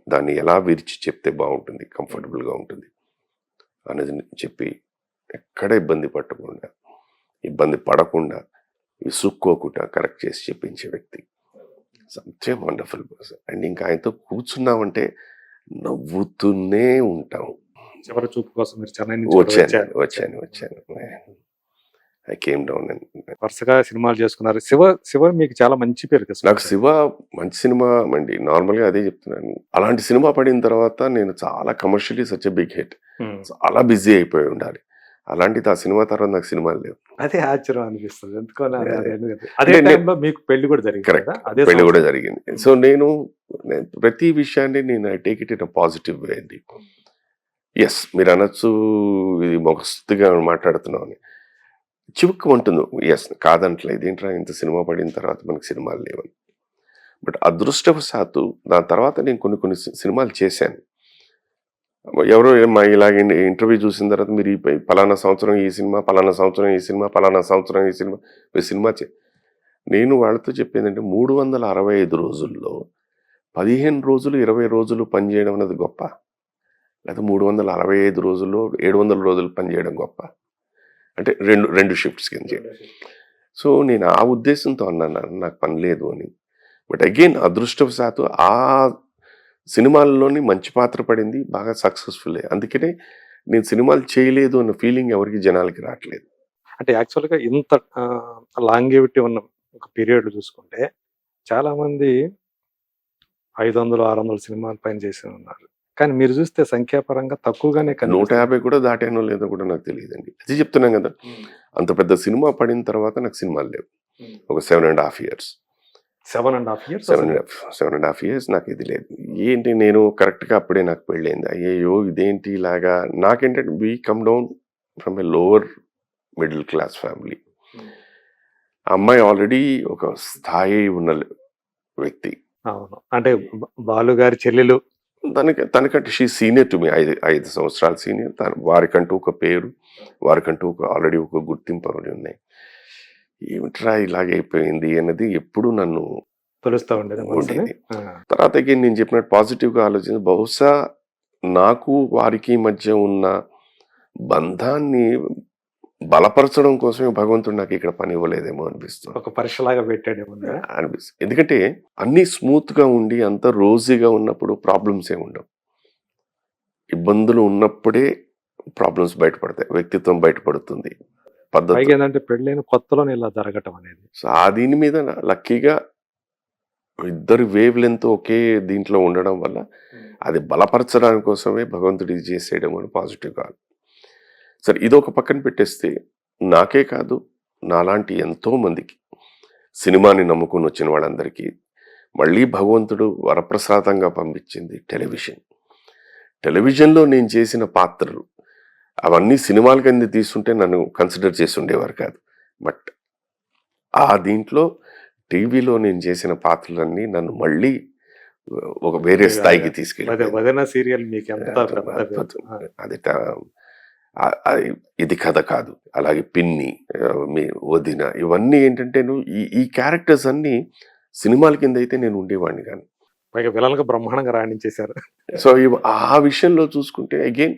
దాన్ని ఎలా విరిచి చెప్తే బాగుంటుంది, కంఫర్టబుల్‌గా ఉంటుంది అనేది చెప్పి ఎక్కడ ఇబ్బంది పడకుండా విసుక్కోకుండా కరెక్ట్ చేసి చెప్పించే వ్యక్తి. Such wonderful person. అండ్ ఇంకా ఆయనతో కూర్చున్నామంటే నవ్వుతూనే ఉంటాం. చివరి చూపు కోసం మీరు చెన్నై నుంచి కూడా వచ్చాను. ఐ కేమ్ డౌన్ అండ్ వరుసగా సినిమాలు చేసుకున్నారు. శివ మీకు చాలా మంచి పేరు నాకు తీసుకొచ్చారు. శివ మంచి సినిమా అండి. నార్మల్‌గా అదే చెప్తున్నాను. అలాంటి సినిమా పడిన తర్వాత నేను చాలా commercially such a big hit. చాలా బిజీ అయిపోయి ఉండాలి. అలాంటిది ఆ సినిమా తర్వాత నాకు సినిమాలు లేవు. అదే ఆశ్చర్యం అనిపిస్తుంది. ఎందుకని అదే. అదే అంటే టైంలో మీకు పెళ్లి కూడా జరిగింది కరెక్ట్. కదా? అదే పెళ్లి కూడా సంవత్సరం. జరిగింది. సో నేను ప్రతి విషయాన్ని నేను I take it in a positive way అండి. యెస్, మీరు అనొచ్చు ఇది మొగస్తుగా మాట్లాడుతున్నాం అని. చివుక్కుమంటుంది. యెస్, కాదంటలే. ఇదేంట్రా ఇంత సినిమా పడిన తర్వాత మనకు సినిమాలు లేవని. బట్ అదృష్టవశాత్తు దాని తర్వాత నేను కొన్ని సినిమాలు చేశాను. ఎవరో ఇలాగ ఇంటర్వ్యూ చూసిన తర్వాత మీరు ఈ పలానా సంవత్సరం ఈ సినిమా, పలానా సంవత్సరం ఈ సినిమా, పలానా సంవత్సరం ఈ సినిమా, మీరు సినిమా నేను వాళ్ళతో చెప్పేదంటే 365 రోజుల్లో 15 రోజులు 20 రోజులు పనిచేయడం అనేది గొప్ప, లేదా 365 రోజుల్లో 700 రోజులు పనిచేయడం గొప్ప. అంటే రెండు షిఫ్ట్స్ కింద చేయడం. సో నేను ఆ ఉద్దేశంతో అన్నాను నాకు పని లేదు అని. బట్ అగైన్ అదృష్టవశాత్తు ఆ సినిమాల్లోని మంచి పాత్ర పడింది, బాగా సక్సెస్ఫుల్. అందుకనే నేను సినిమాలు చేయలేదు అన్న ఫీలింగ్ ఎవరికి జనాలకి రావట్లేదు. అంటే యాక్చువల్‌గా ఇంత లాంగేవిటీ ఉన్న ఒక పీరియడ్ చూసుకుంటే చాలా మంది 500, 600 సినిమాల పైన చేసి ఉన్నారు. కానీ మీరు చూస్తే సంఖ్యాపరంగా తక్కువగానే 150 కూడా దాటానో లేదో కూడా నాకు తెలియదండి. అది చెప్తున్నాం కదా, అంత పెద్ద సినిమా పడిన తర్వాత నాకు సినిమాలు లేవు. ఒక 7.5 years. 7.5 years. 7.5 years నాకు ఇది లేదు. ఏంటి నేను కరెక్ట్గా అప్పుడే నాకు పెళ్ళైంది. అయ్యో ఇదేంటి ఇలాగా. నాకేంటంటే we come down from a lower middle class family. అమ్మాయి ఆల్రెడీ ఒక స్థాయి ఉన్న వ్యక్తి. అవును. అంటే బాలు గారి చెల్లెలు. తనకంటే షీ సీనియర్ టు మీ, 5 సంవత్సరాలు సీనియర్. వారికంటూ ఒక పేరు, వారికంటూ ఆల్రెడీ ఒక గుర్తింపు అవి ఉన్నాయి. ఏమిట్రా ఇలాగైపోయింది అన్నది ఎప్పుడు నన్ను తెలుస్తూ ఉండేది మనసుని. ఉండేది. తర్వాత నేను చెప్పినట్టు పాజిటివ్గా ఆలోచించి బహుశా నాకు వారికి మధ్య ఉన్న బంధాన్ని బలపరచడం కోసమే భగవంతుడు నాకు ఇక్కడ పని ఇవ్వలేదేమో అనిపిస్తుంది. ఒక పరీక్షలాగా పెట్టాడేమో. అనిపిస్తుంది. ఎందుకంటే అన్ని స్మూత్ గా ఉండి అంత రోజీగా ఉన్నప్పుడు ప్రాబ్లమ్స్ ఏమి ఉండవు. ఇబ్బందులు ఉన్నప్పుడే ప్రాబ్లమ్స్ బయటపడతాయి, వ్యక్తిత్వం బయటపడుతుంది, పద్ధతి. ఏంటంటే పెళ్ళైన కొత్తలోనే ఇలా జరగటం అనేది. సో ఆ దీని మీద లక్కీగా ఇద్దరు వేవ్ లెంత్ ఒకే దీంట్లో ఉండడం వల్ల అది బలపరచడానికి కోసమే భగవంతుడు ఇది చేసేయడం అని పాజిటివ్గా. సరే ఇది ఒక పక్కన పెట్టేస్తే నాకే కాదు నాలాంటి ఎంతో మందికి సినిమాని నమ్ముకుని వచ్చిన వాళ్ళందరికీ మళ్ళీ భగవంతుడు వరప్రసాదంగా పంపించింది టెలివిజన్. టెలివిజన్లో నేను చేసిన పాత్రలు అవన్నీ సినిమాల కింద తీసుకుంటే నన్ను కన్సిడర్ చేసి ఉండేవారు కాదు. బట్ ఆ దీంట్లో టీవీలో నేను చేసిన పాత్రలన్నీ నన్ను మళ్ళీ ఒక వేరే స్థాయికి తీసుకెళ్ళి. వదన సీరియల్ మీకు అది ఇది కథ కాదు. అలాగే పిన్ని, మీ వదిన, ఇవన్నీ ఏంటంటే ఈ క్యారెక్టర్స్ అన్ని సినిమాల కింద అయితే నేను ఉండేవాడిని కానీ పైగా విలన్గా బ్రహ్మాండంగా రాణించేశారు. సో ఆ విషయంలో చూసుకుంటే అగైన్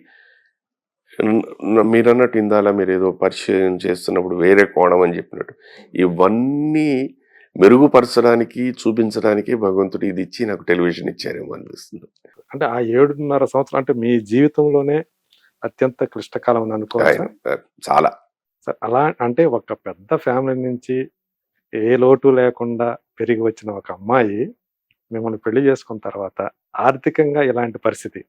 మీరు అన్నట్టు ఇందాల మీరు ఏదో పరిచయం చేస్తున్నప్పుడు వేరే కోణం అని చెప్పినట్టు ఇవన్నీ మెరుగుపరచడానికి చూపించడానికి భగవంతుడు ఇది ఇచ్చి నాకు టెలివిజన్ ఇచ్చారేమో అనిపిస్తుంది. అంటే ఆ 7.5 సంవత్సరం అంటే మీ జీవితంలోనే అత్యంత క్లిష్టకాలం అని అనుకోవచ్చు. చాలా. అలా అంటే ఒక పెద్ద ఫ్యామిలీ నుంచి ఏ లోటు లేకుండా పెరిగి వచ్చిన ఒక అమ్మాయి మిమ్మల్ని పెళ్లి చేసుకున్న తర్వాత ఆర్థికంగా ఇలాంటి పరిస్థితి,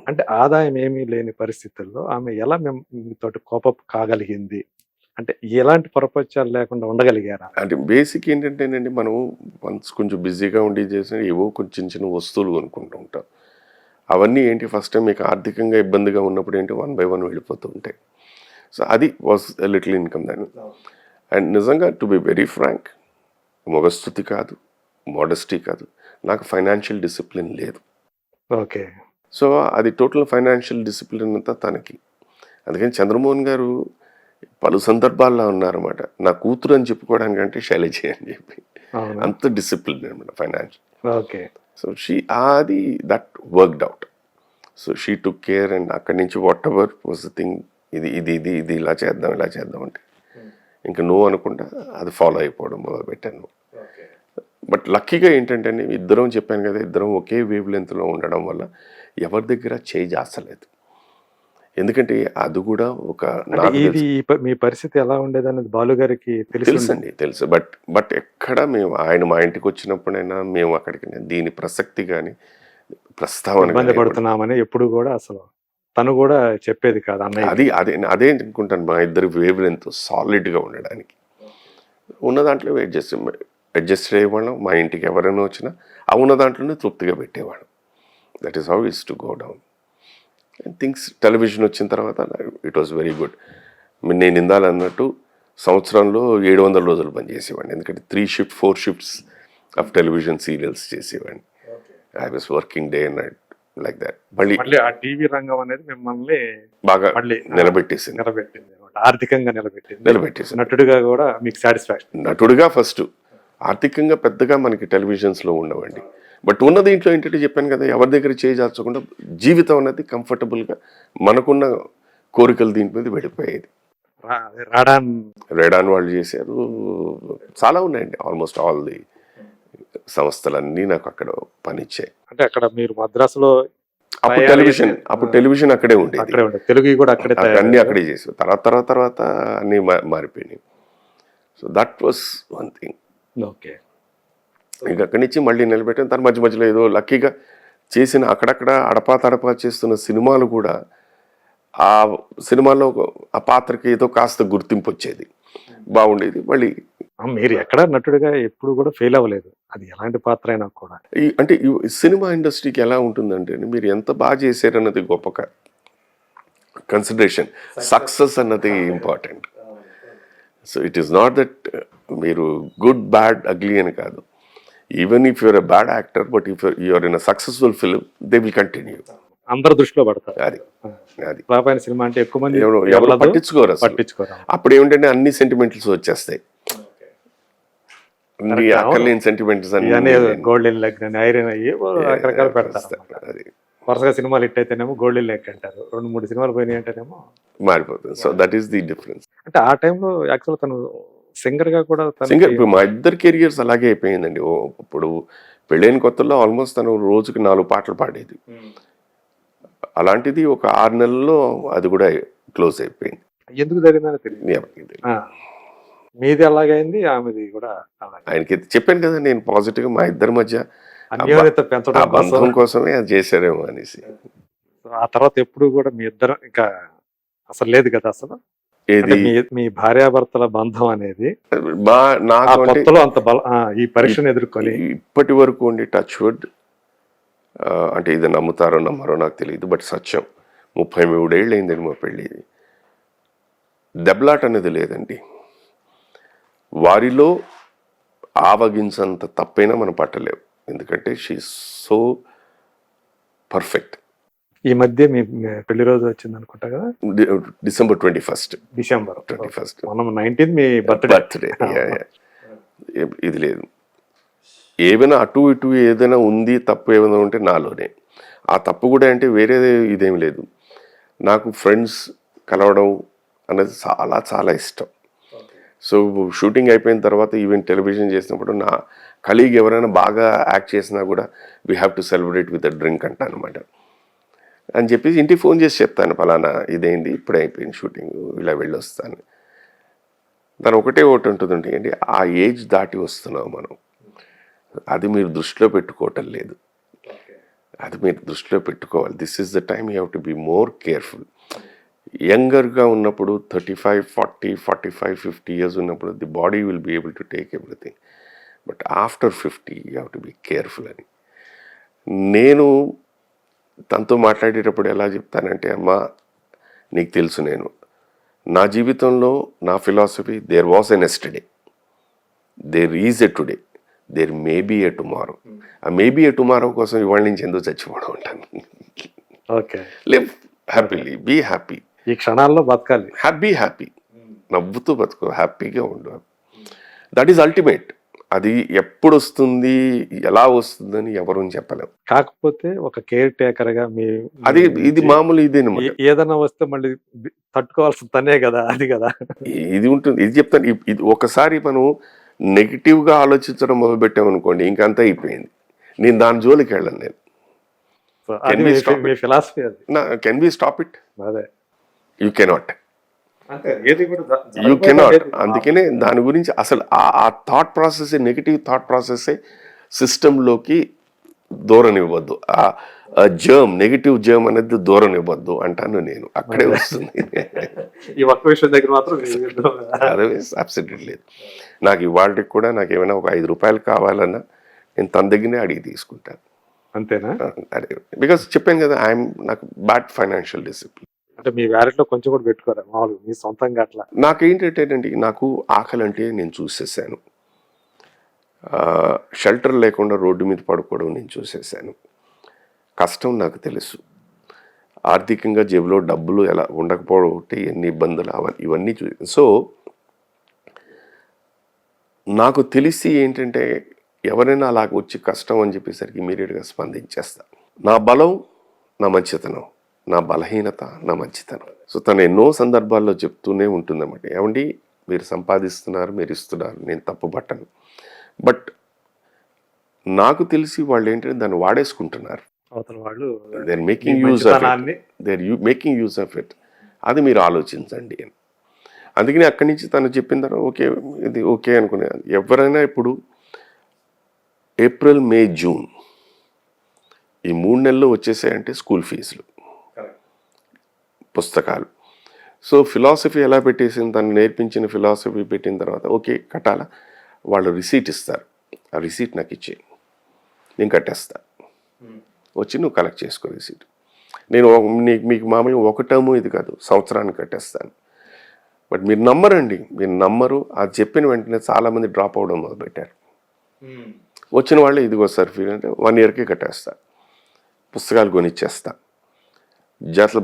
అంటే ఆదాయం ఏమీ లేని పరిస్థితుల్లో ఆమె ఎలా మీతోటి కోపం కాగలిగింది? అంటే ఎలాంటి పొరపచ్చాలు లేకుండా ఉండగలిగారా? అంటే బేసిక్ ఏంటంటేనండి, మనం వన్స్ కొంచెం బిజీగా ఉండి చేసిన ఏవో కొంచెం చిన్న వస్తువులు కొనుక్కుంటూ ఉంటాం. అవన్నీ ఏంటి ఫస్ట్ టైం మీకు ఆర్థికంగా ఇబ్బందిగా ఉన్నప్పుడు ఏంటి 1 by 1 వెళ్ళిపోతూ ఉంటాయి. సో అది వాజ్ లిటిల్ ఇన్కమ్ దాన్ని. అండ్ నిజంగా టు బి వెరీ ఫ్రాంక్, మొగస్తుతి కాదు, మోడెస్టీ కాదు, నాకు ఫైనాన్షియల్ డిసిప్లిన్ లేదు. ఓకే. సో అది టోటల్ ఫైనాన్షియల్ డిసిప్లిన్ అంతా తనకి. అందుకని చంద్రమోహన్ గారు పలు సందర్భాల్లో ఉన్నారన్నమాట. నా కూతురు అని చెప్పుకోవడానికంటే శైలజ అని చెప్పి. అవునా? అంత డిసిప్లిన్ అనమాట ఫైనాన్షియల్. ఓకే. సో అది that worked out. So she took care and అక్కడి నుంచి what ever was the thing, ఇది ఇది ఇది ఇది ఇలా చేద్దాం అంటే ఇంకా నువ్వు అనుకుంటా అది ఫాలో అయిపోవడం మొదలుపెట్టాను. బట్ లక్కీగా ఏంటంటే ఇద్దరం చెప్పాను కదా, ఇద్దరం ఒకే వేవ్ లెంత్లో ఉండడం వల్ల ఎవరి దగ్గర చేయి జాస్తలేదు. ఎందుకంటే అది కూడా ఒక ఇది మీ పరిస్థితి ఎలా ఉండేదన్నది బాలు గారికి తెలుసండి, తెలుసు. బట్ ఎక్కడ మేము మా ఇంటికి వచ్చినప్పుడైనా మేము అక్కడికి దీని ప్రసక్తి కానీ ప్రస్తావన ఇబ్బంది పడుతున్నామని ఎప్పుడు కూడా అసలు తను కూడా చెప్పేది కాదు అన్నయ్య. అదే అనుకుంటాను, మా ఇద్దరు వేవ్ లెంత్ సాలిడ్గా ఉండడానికి. ఉన్న దాంట్లో అడ్జస్ట్ అయ్యేవాళ్ళం. మా ఇంటికి ఎవరైనా వచ్చినా ఆ ఉన్న దాంట్లోనే తృప్తిగా పెట్టేవాళ్ళం. That is how is to go down. And things television వచ్చిన తర్వాత ఇట్ వాస్ వెరీ గుడ్. నేను ఇందాలన్నట్టు సంవత్సరంలో 700 రోజులు పనిచేసేవాడిని. ఎందుకంటే 4 shifts ఆఫ్ టెలివిజన్ సీరియల్స్ చేసేవాడిని. I was working day and night like that. మళ్ళీ ఆ టీవీ రంగం అనేది మిమ్మల్ని బాగా మళ్ళీ నిలబెట్టేసింది, ఆర్థికంగా నిలబెట్టేసింది. నటుడిగా కూడా మీకు సాటిస్ఫాక్షన్? నటుడిగా ఫస్ట్, ఆర్థికంగా పెద్దగా మనకి టెలివిజన్స్లో ఉండవండి. బట్ ఉన్న దీంట్లో ఏంటంటే చెప్పాను కదా, ఎవరి దగ్గర చేజార్చకుండా జీవితం అనేది కంఫర్టబుల్గా మనకున్న కోరికలు దీని మీద వెళ్ళిపోయేది. రేడాన్ వాళ్ళు చేశారు, చాలా ఉన్నాయండి. ఆల్మోస్ట్ ఆల్ ది సంస్థలన్నీ నాకు అక్కడ పనిచ్చాయి. అంటే అక్కడ మీరు మద్రాసులో అప్పుడు టెలివిజన్ అక్కడే ఉండేది, తెలుగు కూడా అక్కడే, అన్నీ అక్కడే చేసారు. తర్వాత అన్నీ మారిపోయినాయి. So that was one thing. Okay. ఇక అక్కడి నుంచి మళ్ళీ నిలబెట్టాను. తన మధ్యలో ఏదో లక్కీగా చేసిన అక్కడక్కడ అడపా చేస్తున్న సినిమాలు కూడా ఆ సినిమాలో ఆ పాత్రకి ఏదో కాస్త గుర్తింపు వచ్చేది, బాగుండేది. మళ్ళీ మీరు ఎక్కడ నటుడిగా ఎప్పుడు కూడా ఫెయిల్ అవ్వలేదు, అది ఎలాంటి పాత్ర అయినా కూడా. అంటే సినిమా ఇండస్ట్రీకి ఎలా ఉంటుందంటే మీరు ఎంత బాగా చేశారన్నది గొప్ప కన్సిడరేషన్, సక్సెస్ అన్నది important. So it is not that మీరు గుడ్ బ్యాడ్ అగ్లీ అని కాదు. Even if you're a bad actor, but if you're in a successful film they will continue. అందరు దృష్టిలో పడతారు. అది రాపాయన సినిమా అంటే ఎక్కువ మంది ఎవరు పట్టించుకోరు. అప్పుడు ఏమిటంటే అన్ని సెంటిమెంట్స్ వచ్చేస్తాయి, అక్కర్లేని సెంటిమెంట్స్ అన్ని గోల్డెన్ లెగ్ అని ఐరన్ అయ్యి రకరకాలు పెడతారు. వరుసగా సినిమాలు హిట్ అయితేనేమో గోల్డెన్ లెగ్ అంటారు, 2-3 సినిమాలు పోయినాయి అంటేనేమో మారిపోతుంది. So that is the difference. అంటే ఆ టైంలో యాక్చువల్ తను సింగర్ గా కూడా ఇప్పుడు మా ఇద్దరు కెరియర్స్ అలాగే అయిపోయిందండి. ఇప్పుడు పెళ్ళైన కొత్తలో ఆల్మోస్ట్ తను రోజుకి 4 పాటలు పాడేది. అలాంటిది ఒక 6 నెలల్లో అది కూడా క్లోజ్ అయిపోయింది. ఎందుకు జరిగిందని తెలియదు. మీది అలాగైంది, ఆమెది కూడా ఆయనకి చెప్పాను కదా, నేను పాజిటివ్గా మా ఇద్దరి మధ్య పెంచడం బంధం కోసమే అది చేశారేమో అనేసి. ఆ తర్వాత ఎప్పుడు కూడా మీ ఇద్దరు ఇంకా అసలు లేదు కదా అసలు. ఏది మీ భార్యాభర్తల బంధం అనేది నాకు అంత ఈ పరీక్షను ఎదుర్కొని ఇప్పటి వరకు ఉండి టచ్ వుడ్, అంటే ఇది నమ్ముతారో నమ్మరో నాకు తెలియదు, బట్ సత్యం 33 ఏళ్ళు అయిందండి మా పెళ్ళి. దెబ్బలాట అనేది లేదండి. వారిలో ఆవగించంత తప్పైనా మనం పట్టలేవు, ఎందుకంటే షీ సో పర్ఫెక్ట్. ఈ మధ్య మీ పెళ్లి రోజు వచ్చింది అనుకుంటా కదా, December 21st. మనం 19th మీ బర్త్డే. ఇది లేదు, ఏమైనా అటు ఇటు ఏదైనా ఉంది తప్పు ఏమైనా ఉంటే నాలోనే. ఆ తప్పు కూడా అంటే వేరే ఇదేం లేదు. నాకు ఫ్రెండ్స్ కలవడం అనేది చాలా చాలా ఇష్టం. సో షూటింగ్ అయిపోయిన తర్వాత ఈవెన్ టెలివిజన్ చేసినప్పుడు నా కలీగ్ ఎవరైనా బాగా యాక్ట్ చేసినా కూడా we have to celebrate with a drink అంటాను అనమాట. అని చెప్పేసి ఇంటికి ఫోన్ చేసి చెప్తాను, ఫలానా ఇదేంటి ఇప్పుడే అయిపోయింది షూటింగ్, ఇలా వెళ్ళొస్తాను. దాని ఒకటి ఉంటుందండి, అంటే ఆ ఏజ్ దాటి వస్తున్నాం మనం, అది మీరు దృష్టిలో పెట్టుకోవటం లేదు. అది మీరు దృష్టిలో పెట్టుకోవాలి. This is the time you have to be more careful. యంగర్గా ఉన్నప్పుడు 35, 40, 45, 50 years ఉన్నప్పుడు the body will be able to take everything, but after 50 you have to be careful అని. నేను తనతో మాట్లాడేటప్పుడు ఎలా చెప్తానంటే, అమ్మా నీకు తెలుసు నా జీవితంలో నా philosophy there was an yesterday, there is a today, there may be a tomorrow. ఆ మే బీ ఎ టుమారో కోసం ఇవాళ నుంచి ఎందుకు చచ్చిపోవడం ఉంటాను. Okay. Live happily, be happy, ఈ క్షణాల్లో బతకాలి. హ్యాపీ, నవ్వుతూ బతుకు, హ్యాపీగా ఉండు. That is ultimate. అది ఎప్పుడు వస్తుంది, ఎలా వస్తుందని ఎవరు చెప్పలేం. కాకపోతే ఒక కేర్ టేకర్ గా అది ఇది మామూలు ఇదేనమాట. ఏదైనా వస్తే మళ్ళీ తట్టుకోవాల్సిన తనే కదా, అది కదా. ఇది ఉంటుంది. ఇది చెప్తాను. ఇది ఒకసారి మనం నెగిటివ్ గా ఆలోచించడం మొదలు పెట్టామనుకోండి, ఇంకంతా అయిపోయింది. నేను దాని జోలికి వెళ్ళను. నేను మీ ఫిలాసఫీ అది. Can be stop it? అదే, యూ కెనాట్, ఏది కూడా యూ కెనాట్. అందుకనే దాని గురించి అసలు ఆ thought process, negative thought process సిస్టంలోకి దూరనివ్వద్దు. ఆ జర్మ్, నెగిటివ్ జర్మ్ అనేది దూరనివ్వద్దు అంటాను నేను. అక్కడే వస్తుంది. ఈ ఒక్క విషయం దగ్గర మాత్రం అదర్వైజ్ అబ్సల్యూట్లీ లేదు. నాకు ఇవాళకి కూడా నాకు ఏమైనా ఒక 5 రూపాయలు కావాలన్నా నేను తన దగ్గరనే అడిగి తీసుకుంటాను. అంతేనా? అదే, బికాస్ చెప్పాను కదా, నాకు బ్యాడ్ ఫైనాన్షియల్ డిసిప్లిన్. అంటే మీ వ్యాలెట్ లో కొంచెం కూడా పెట్టుకోరా మామూలుగా మీ సొంతంగా అట్లా? నాకేంటంటేనండి, నాకు ఆకలి అంటే నేను చూసేసాను, షెల్టర్ లేకుండా రోడ్డు మీద పడుకోవడం నేను చూసేసాను. కష్టం నాకు తెలుసు. ఆర్థికంగా జేబులో డబ్బులు ఎలా ఉండకపోవడం ఒకటి, ఎన్ని ఇబ్బందులు ఇవన్నీ సో నాకు తెలిసి ఏంటంటే, ఎవరైనా అలాగ వచ్చి కష్టం అని చెప్పేసరికి ఇమీడియట్గా స్పందించేస్తా. నా బలం నా మంచితనం, నా బలహీనత నా మంచితనం. సో తను ఎన్నో సందర్భాల్లో చెప్తూనే ఉంటుందన్నమాట, ఏమండి మీరు సంపాదిస్తున్నారు, మీరు ఇస్తున్నారు, నేను తప్పుపట్టను. బట్ నాకు తెలిసి వాళ్ళు ఏంటంటే దాన్ని వాడేసుకుంటున్నారు. అవతల వాళ్ళు they are making use of it. అది మీరు ఆలోచించండి అని. అందుకని అక్కడి నుంచి తను చెప్పిన తర్వాత ఓకే, ఇది ఓకే అనుకునే. ఎవరైనా ఇప్పుడు ఏప్రిల్, మే, జూన్ ఈ 3 నెలలు వచ్చేసాయంటే స్కూల్ ఫీజులు, పుస్తకాలు. సో ఫిలాసఫీ ఎలా పెట్టేసింది, తను నేర్పించిన ఫిలాసఫీ పెట్టిన తర్వాత ఓకే కట్టాలా, వాళ్ళు రిసీట్ ఇస్తారు. ఆ రిసీట్ నాకు ఇచ్చే, నేను కట్టేస్తా, వచ్చి నువ్వు కలెక్ట్ చేసుకో రిసీట్. నేను మీకు మామూలుగా ఒక టర్ము ఇది కాదు, సంవత్సరానికి కట్టేస్తాను. బట్ మీరు నమ్మరండి, మీరు నమ్మరు. అది చెప్పిన వెంటనే చాలామంది డ్రాప్ అవ్వడం మొదలుపెట్టారు. వచ్చిన వాళ్ళు ఇదిగో సార్ ఫీ అంటే 1 ఇయర్కి కట్టేస్తా, పుస్తకాలు కొనిచ్చేస్తా, జతలు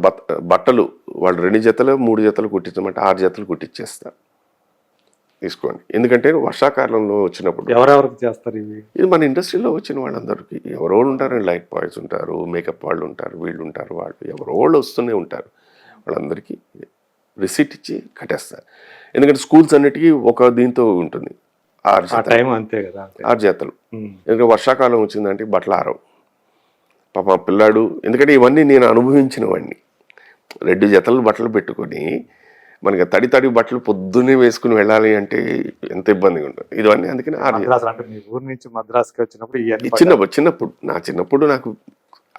బట్టలు వాళ్ళు 2 జతలు 3 జతలు కుట్టించమంటే 6 జతలు కుట్టించేస్తా, తీసుకోండి. ఎందుకంటే వర్షాకాలంలో వచ్చినప్పుడు ఎవరెవరికి చేస్తారు ఇది మన ఇండస్ట్రీలో వచ్చిన వాళ్ళందరికీ ఎవరో ఉంటారు, లైట్ బాయ్స్ ఉంటారు, మేకప్ వాళ్ళు ఉంటారు, వీళ్ళు ఉంటారు, వాళ్ళు ఎవరో వాళ్ళు వస్తూనే ఉంటారు. వాళ్ళందరికీ రిసీట్ ఇచ్చి కట్టేస్తారు. ఎందుకంటే స్కూల్స్ అన్నిటికీ ఒక దీంతో ఉంటుంది, 6 జతలు. ఎందుకంటే వర్షాకాలం వచ్చిందంటే బట్టలు ఆరవు పాప పిల్లాడు. ఎందుకంటే ఇవన్నీ నేను అనుభవించిన వాడిని. 2 జతలు బట్టలు పెట్టుకొని మనకి తడి బట్టలు పొద్దున్నే వేసుకుని వెళ్ళాలి అంటే ఎంత ఇబ్బందిగా ఉంటుంది ఇవన్నీ. అందుకని ఊరు నుంచి మద్రాసుకి వచ్చినప్పుడు చిన్నప్పుడు నాకు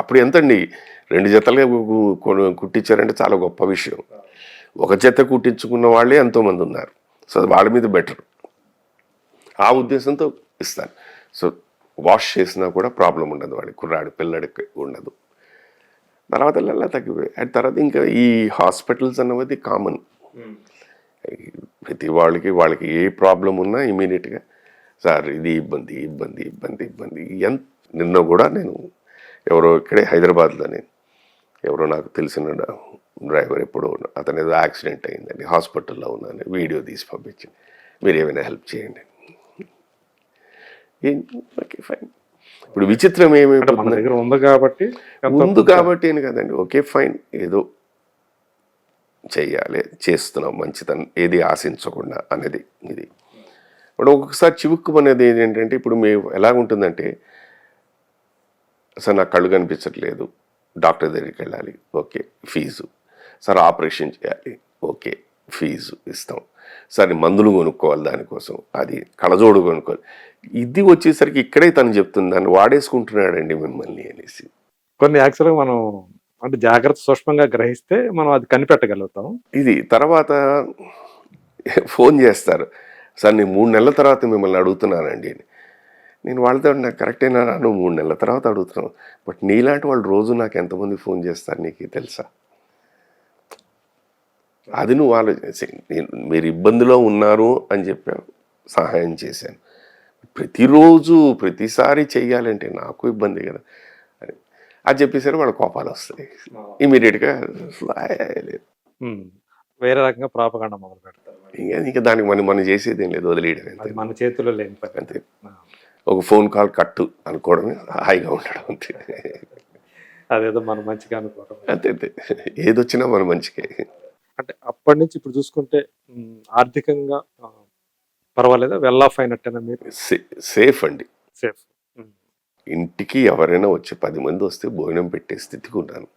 అప్పుడు ఎంతండి 2 జతలే కుట్టించారంటే చాలా గొప్ప విషయం. 1 జత కుట్టించుకున్న వాళ్ళే ఎంతోమంది ఉన్నారు. సో వాళ్ళ మీద బెటర్, ఆ ఉద్దేశంతో ఇస్తాను. సో వాష్ చేసినా కూడా ప్రాబ్లం ఉండదు, వాడి కుర్రాడు పిల్లడికి ఉండదు. తర్వాత అలా తగ్గిపోయి తర్వాత ఇంకా ఈ హాస్పిటల్స్ అన్నది కామన్. ప్రతి వాళ్ళకి ఏ ప్రాబ్లం ఉన్నా ఇమీడియట్గా సార్ ఇది ఇబ్బంది. నిన్న కూడా నేను ఎవరో ఇక్కడే హైదరాబాద్లోనే ఎవరో నాకు తెలిసిన డ్రైవర్ ఎప్పుడో అతను ఏదో యాక్సిడెంట్ అయిందండి, హాస్పిటల్లో ఉన్నాను, వీడియో తీసి పంపించింది, మీరు ఏమైనా హెల్ప్ చేయండి. Okay fine. ఇప్పుడు విచిత్రం ఏమైపోతుంది, ఉంది కాబట్టి అని కదండి. ఓకే ఫైన్, ఏదో చెయ్యాలి, చేస్తున్నాం, మంచితనం ఏది ఆశించకుండా అనేది ఇది. ఇప్పుడు ఒక్కొక్కసారి చివుక్కు అనేది ఏంటంటే, ఇప్పుడు మేము ఎలాగుంటుందంటే, సార్ నాకు కళ్ళు కనిపించట్లేదు, డాక్టర్ దగ్గరికి వెళ్ళాలి, ఓకే ఫీజు. సార్ ఆపరేషన్ చేయాలి, ఓకే ఫీజు ఇస్తాం. సరే మందులు కొనుక్కోవాలి, దానికోసం అది కళ్ళజోడు కొనుక్కోవాలి. ఇది వచ్చేసరికి ఇక్కడే తను చెప్తుంది, దాన్ని వాడేసుకుంటున్నాడండి మిమ్మల్ని అనేసి. కొన్ని యాక్చువల్గా మనం అంటే జాగ్రత్త సూక్ష్మంగా గ్రహిస్తే మనం అది కనిపెట్టగలుగుతాం. ఇది తర్వాత ఫోన్ చేస్తారు, సార్ నేను 3 నెలల తర్వాత మిమ్మల్ని అడుగుతున్నానండి. నేను వాళ్ళతో నాకు కరెక్టేనా నువ్వు 3 నెలల తర్వాత అడుగుతున్నావు, బట్ నీలాంటి వాళ్ళు రోజు నాకు ఎంతమంది ఫోన్ చేస్తారు నీకు తెలుసా? అది నువ్వు ఆలోచించి మీరు ఇబ్బందిలో ఉన్నారు అని చెప్పావు, సహాయం చేశాను. ప్రతిరోజు ప్రతిసారి చెయ్యాలంటే నాకు ఇబ్బంది కదా అని అది చెప్పేసరికి వాళ్ళ కోపాలు వస్తాయి. ఇమీడియట్గా లేదు, వేరే రకంగా ప్రాపగాండా మొదలు పెడతారు. ఇంకా దానికి మనం చేసేది ఏం లేదు, వదిలేయడం అంతే. అది మన చేతిలో లేని పని. అంతే, ఒక ఫోన్ కాల్ కట్టు అనుకోవడమే, హాయిగా ఉండడం అంతే. అదేదో మనం మంచిగా అనుకోవడం. అంతే అంతే, ఏదొచ్చినా మన మంచికే. అంటే అప్పటి నుంచి ఇప్పుడు చూసుకుంటే ఆర్థికంగా పర్వాలేదా, వెల్ ఆఫ్ అయినట్టేనా మీరు? సేఫ్ అండి, సేఫ్. ఇంటికి ఎవరైనా వచ్చి 10 మంది వస్తే భోజనం పెట్టే స్థితికి ఉన్నాను.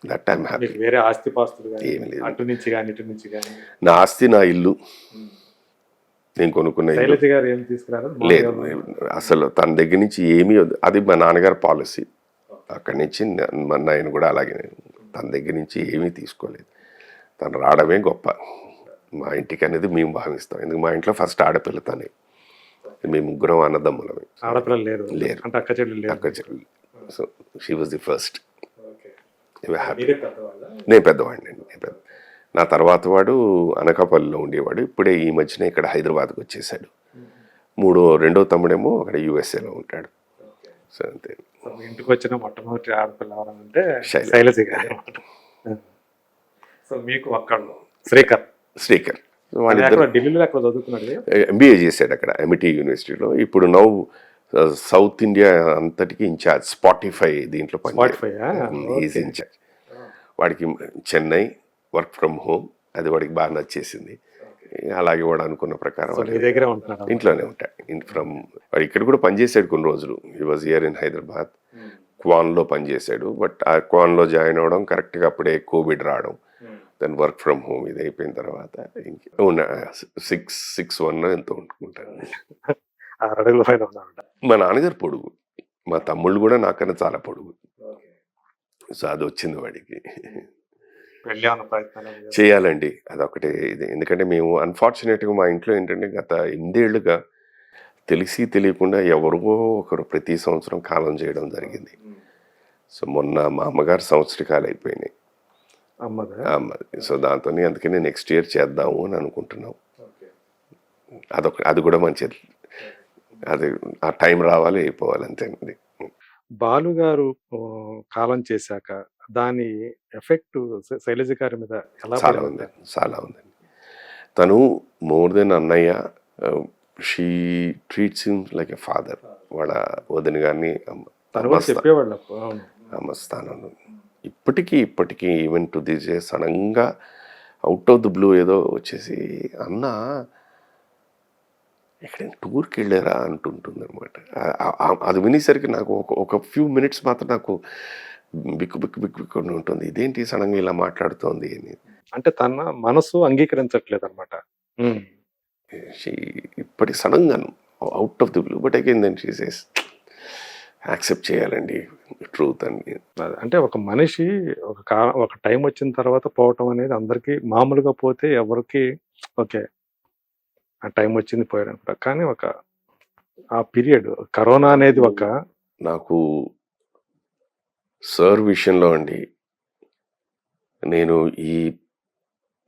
That I'm happy. మీకు వేరే ఆస్తి పాస్తులు కానీ ఏం లేదు. అటు నుంచి కానీ ఇటు నుంచి కానీ? నా ఆస్తి నా ఇల్లు, నేను కొనుక్కున్న ఇల్లు. శైలజ గారు ఏం తీసుకురారు? లేదు, అసలు తన దగ్గర నుంచి ఏమీ అది మా నాన్నగారి పాలసీ. అక్కడి నుంచి ఆయన కూడా అలాగే, తన దగ్గర నుంచి ఏమీ తీసుకోలేదు. తను రావడమే గొప్ప మా ఇంటికి అనేది మేము భావిస్తాం. ఎందుకు మా ఇంట్లో ఫస్ట్ ఆడపిల్ల తనే, మేము ముగ్గురం అన్నదమ్ములమే. ఆడపిల్లలు లేరు? లేరు, అంటే అక్క చెల్లెలు లేరు? అక్క చెల్లెలు. So she was the first. మీరే పెద్దవాళ్ళా? నేను పెద్దవాడిని అండి, నేను పెద్ద. నా తర్వాత వాడు అనకాపల్లిలో ఉండేవాడు, ఇప్పుడే ఈ మధ్యన ఇక్కడ హైదరాబాద్కి వచ్చేసాడు. రెండో తమ్ముడేమో అక్కడ యూఎస్ఏలో ఉంటాడు. సో అంతే. ఇంటికి వచ్చిన మొట్టమొదటి ఆడపిల్ల ఎవరంటే శైలజ. శైలజ గారు. సో మీకు అక్కడ శ్రీకర్. వాళ్ళిద్దరు ఢిల్లీలో ఎక్కడ చదువుకున్నాడు? ఎంబీఏ చేశాడు అక్కడ ఎంఐటి యూనివర్సిటీలో. ఇప్పుడు సౌత్ ఇండియా అంతటికి ఇన్ఛార్జ్, స్పాటిఫై దీంట్లో ఈజ్ ఇన్ఛార్జ్. వాడికి చెన్నై వర్క్ ఫ్రమ్ హోమ్, అది వాడికి బాగా నచ్చేసింది. అలాగే వాడు అనుకున్న ప్రకారం దగ్గర ఉంటున్నాడు, ఇంట్లోనే ఉంటాడు. వాడు ఇక్కడ కూడా పనిచేశాడు కొన్ని రోజులు. He was here in Hyderabad. క్వాన్లో పనిచేశాడు, బట్ ఆ క్వాన్లో జాయిన్ అవ్వడం కరెక్ట్గా అప్పుడే కోవిడ్ రావడం, దాని వర్క్ ఫ్రమ్ హోమ్ ఇది అయిపోయిన తర్వాత ఇంకా 6'1" ఎంతో ఉంటుకుంటాను. మా నాన్నగారు పొడుగు, మా తమ్ముళ్ళు కూడా నాకన్నా చాలా పొడుగు. సో అది వచ్చింది వాడికి. చేయాలండి, అదొకటే ఇది. ఎందుకంటే మేము అన్ఫార్చునేట్గా మా ఇంట్లో ఏంటంటే గత 8 ఏళ్ళుగా తెలిసి తెలియకుండా ఎవరికో ఒకరు ప్రతి సంవత్సరం కాలం చేయడం జరిగింది. సో మొన్న మా అమ్మగారు సంవత్సరికాలు అయిపోయినాయి, అమ్మది. సో దాంతో అందుకని నెక్స్ట్ ఇయర్ చేద్దాము అని అనుకుంటున్నాం. అది కూడా మంచిది, అది ఆ టైం రావాలి, అయిపోవాలి అంతేనండి. బాలు గారు కాలం చేశాక దాని ఎఫెక్ట్ శైలజ గారి మీద చాలా ఉందండి. తను మోర్ దెన్ అన్నయ్య, she treats him like a father. వాళ్ళ వదిన గారిని చెప్పేవాళ్ళు అమ్మ స్థానంలో. ఇప్పటికీ ఈవెన్ టు దిస్ డే సడన్గా అవుట్ ఆఫ్ ది బ్లూ ఏదో వచ్చేసి, అన్న ఎక్కడైనా టూర్కి వెళ్ళారా అంటుంటుంది అనమాట. అది వినేసరికి నాకు ఒక ఫ్యూ మినిట్స్ మాత్రం నాకు బిక్కు ఉంటుంది. ఇదేంటి సడన్గా ఇలా మాట్లాడుతోంది అని. అంటే తన మనసు అంగీకరించట్లేదు అనమాట. ఇప్పటి సడన్గా out of the blue, but again then she says accept చేయాలండి ట్రూత్ అని. అంటే ఒక మనిషి ఒక టైం వచ్చిన తర్వాత పోవటం అనేది అందరికీ మామూలుగా పోతే ఎవరికి ఓకే ఆ టైం వచ్చింది పోయాడు, కానీ ఆ పీరియడ్ కరోనా అనేది నాకు సార్ విషయంలో అండి, నేను ఈ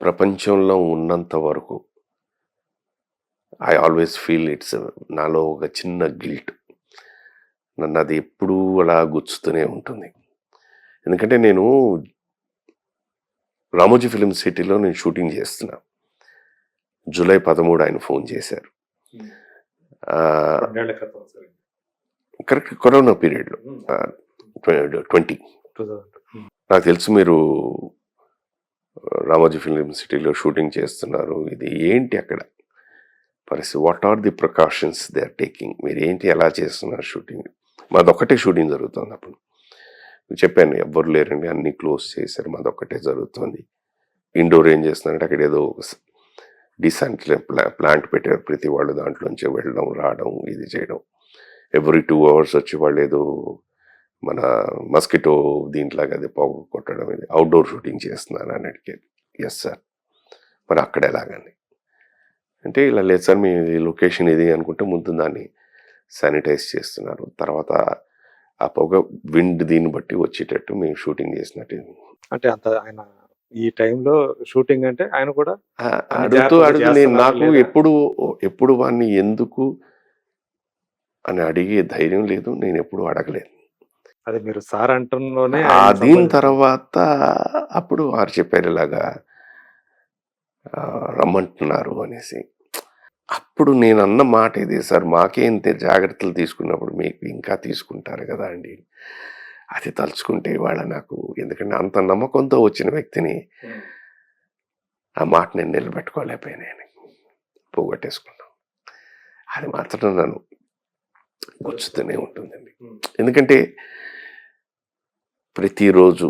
ప్రపంచంలో ఉన్నంత వరకు ఐ ఆల్వేస్ ఫీల్ ఇట్స్ నాలో ఒక చిన్న గిల్ట్. నన్ను అది ఎప్పుడూ అలా గుచ్చుతూనే ఉంటుంది. ఎందుకంటే నేను రామోజీ ఫిలిం సిటీలో నేను షూటింగ్ చేస్తున్నా. జూలై 13 ఆయన ఫోన్ చేశారు, కరెక్ట్ కరోనా పీరియడ్లో 20. నాకు తెలుసు మీరు రామోజీ ఫిలిం సిటీలో షూటింగ్ చేస్తున్నారు, ఇది ఏంటి అక్కడ పరిస్థితి, what are the precautions they are taking, మీరు ఏంటి ఎలా చేస్తున్నారు షూటింగ్. మాదొక్కటే షూటింగ్ జరుగుతుంది అప్పుడు. చెప్పాను ఎవ్వరు లేరండి, అన్నీ క్లోజ్ చేశారు, మాదొక్కటే జరుగుతుంది. ఇండోర్ ఏం చేస్తున్నారంటే అక్కడ ఏదో డిసెంట్ ప్లాంట్ పెట్టారు, ప్రతి వాళ్ళు దాంట్లోంచి వెళ్ళడం రావడం ఇది చేయడం. ఎవ్రీ 2 hours వచ్చి వాళ్ళు ఏదో మన మస్కిటో దీంట్లాగా అది పొగ కొట్టడం, ఇది అవుట్డోర్ షూటింగ్ చేస్తున్నారు అని అడిగారు. Yes sir. మరి అక్కడ ఎలాగండి అంటే, ఇలా లేదు సార్ మీ లొకేషన్ ఇది అనుకుంటే ముందు దాన్ని శానిటైజ్ చేస్తున్నారు. తర్వాత ఆ పొగ విండ్ దీన్ని బట్టి వచ్చేటట్టు మేము షూటింగ్ చేసినట్టు. అంటే అంత ఆయన ఈ టైంలో షూటింగ్ అంటే ఆయన కూడా అన్ని అడుగుతూ జాగ్రత్తలు అడుగు నేను చేస్తున్నారా నాకు లేదా? ఎప్పుడు వాడిని ఎందుకు అని అడిగే ధైర్యం లేదు. నేను ఎప్పుడు అడగలేదు. అదే మీరు సార్ అంటంలోనే ఆ ఆయన దీని సంబంధించిన తర్వాత అప్పుడు వారు చెప్పారు ఇలాగా రమ్మంటున్నారు అనేసి. అప్పుడు నేను అన్న మాట ఇది, సార్ మాకే ఇంత జాగ్రత్తలు తీసుకున్నప్పుడు మీకు ఇంకా తీసుకుంటారు కదా అండి. అది తలుచుకుంటే ఇవాళ నాకు, ఎందుకంటే అంత నమ్మకంతో వచ్చిన వ్యక్తిని ఆ మాట నేను నిలబెట్టుకోలేకపోయాను, పోగొట్టేసుకున్నాను. అది మాత్రం నన్ను గుచ్చుతూనే ఉంటుందండి. ఎందుకంటే ప్రతిరోజు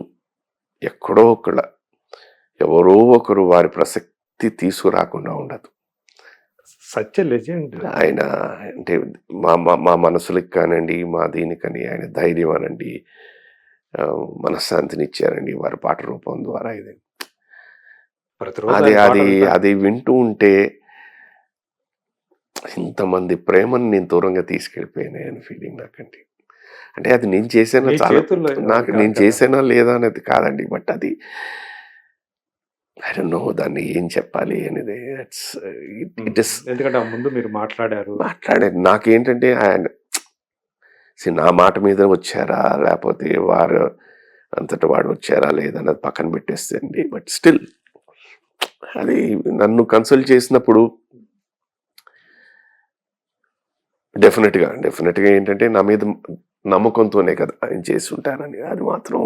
ఎక్కడో ఒకళ్ళ ఎవరో ఒకరు వారి ప్రసక్తి తీసుకురాకుండా ఉండదు. Such a legend. ఆయన అంటే మా మా మా మనసులకు కానండి, మా దీనికని ఆయన ధైర్యం అనండి, మనశ్శాంతిని ఇచ్చారండి వారి పాట రూపం ద్వారా. ఇది ప్రతిరోజు అది ఆయన పాట అది వింటాను. అది వింటూ ఉంటే ఇంతమంది ప్రేమను నేను దూరంగా తీసుకెళ్ళిపోయాను అని ఫీలింగ్ నాకండి. అంటే అది నేను చేసానా, మీ చాలా చేతుల్లో నాకు కాదు నేను కదా. చేసానా లేదా అనేది కాదండి, బట్ అది ఐ డోంట్ నో దాన్ని ఏం చెప్పాలి అనేది. ఇట్ ఇస్ ఎందుకంటే ఆ ముందు మీరు మాట్లాడారు. మాట్లాడాను. నాకేంటంటే ఆయన నా మాట మీద వచ్చారా, లేకపోతే వారు అంతట వాడు వచ్చారా లేదన్నది పక్కన పెట్టేస్తే అండి, బట్ స్టిల్ అది నన్ను కన్సల్ట్ చేసినప్పుడు డెఫినెట్గా ఏంటంటే నా మీద నమ్మకంతోనే కదా ఆయన చేసి ఉంటారని. అది మాత్రం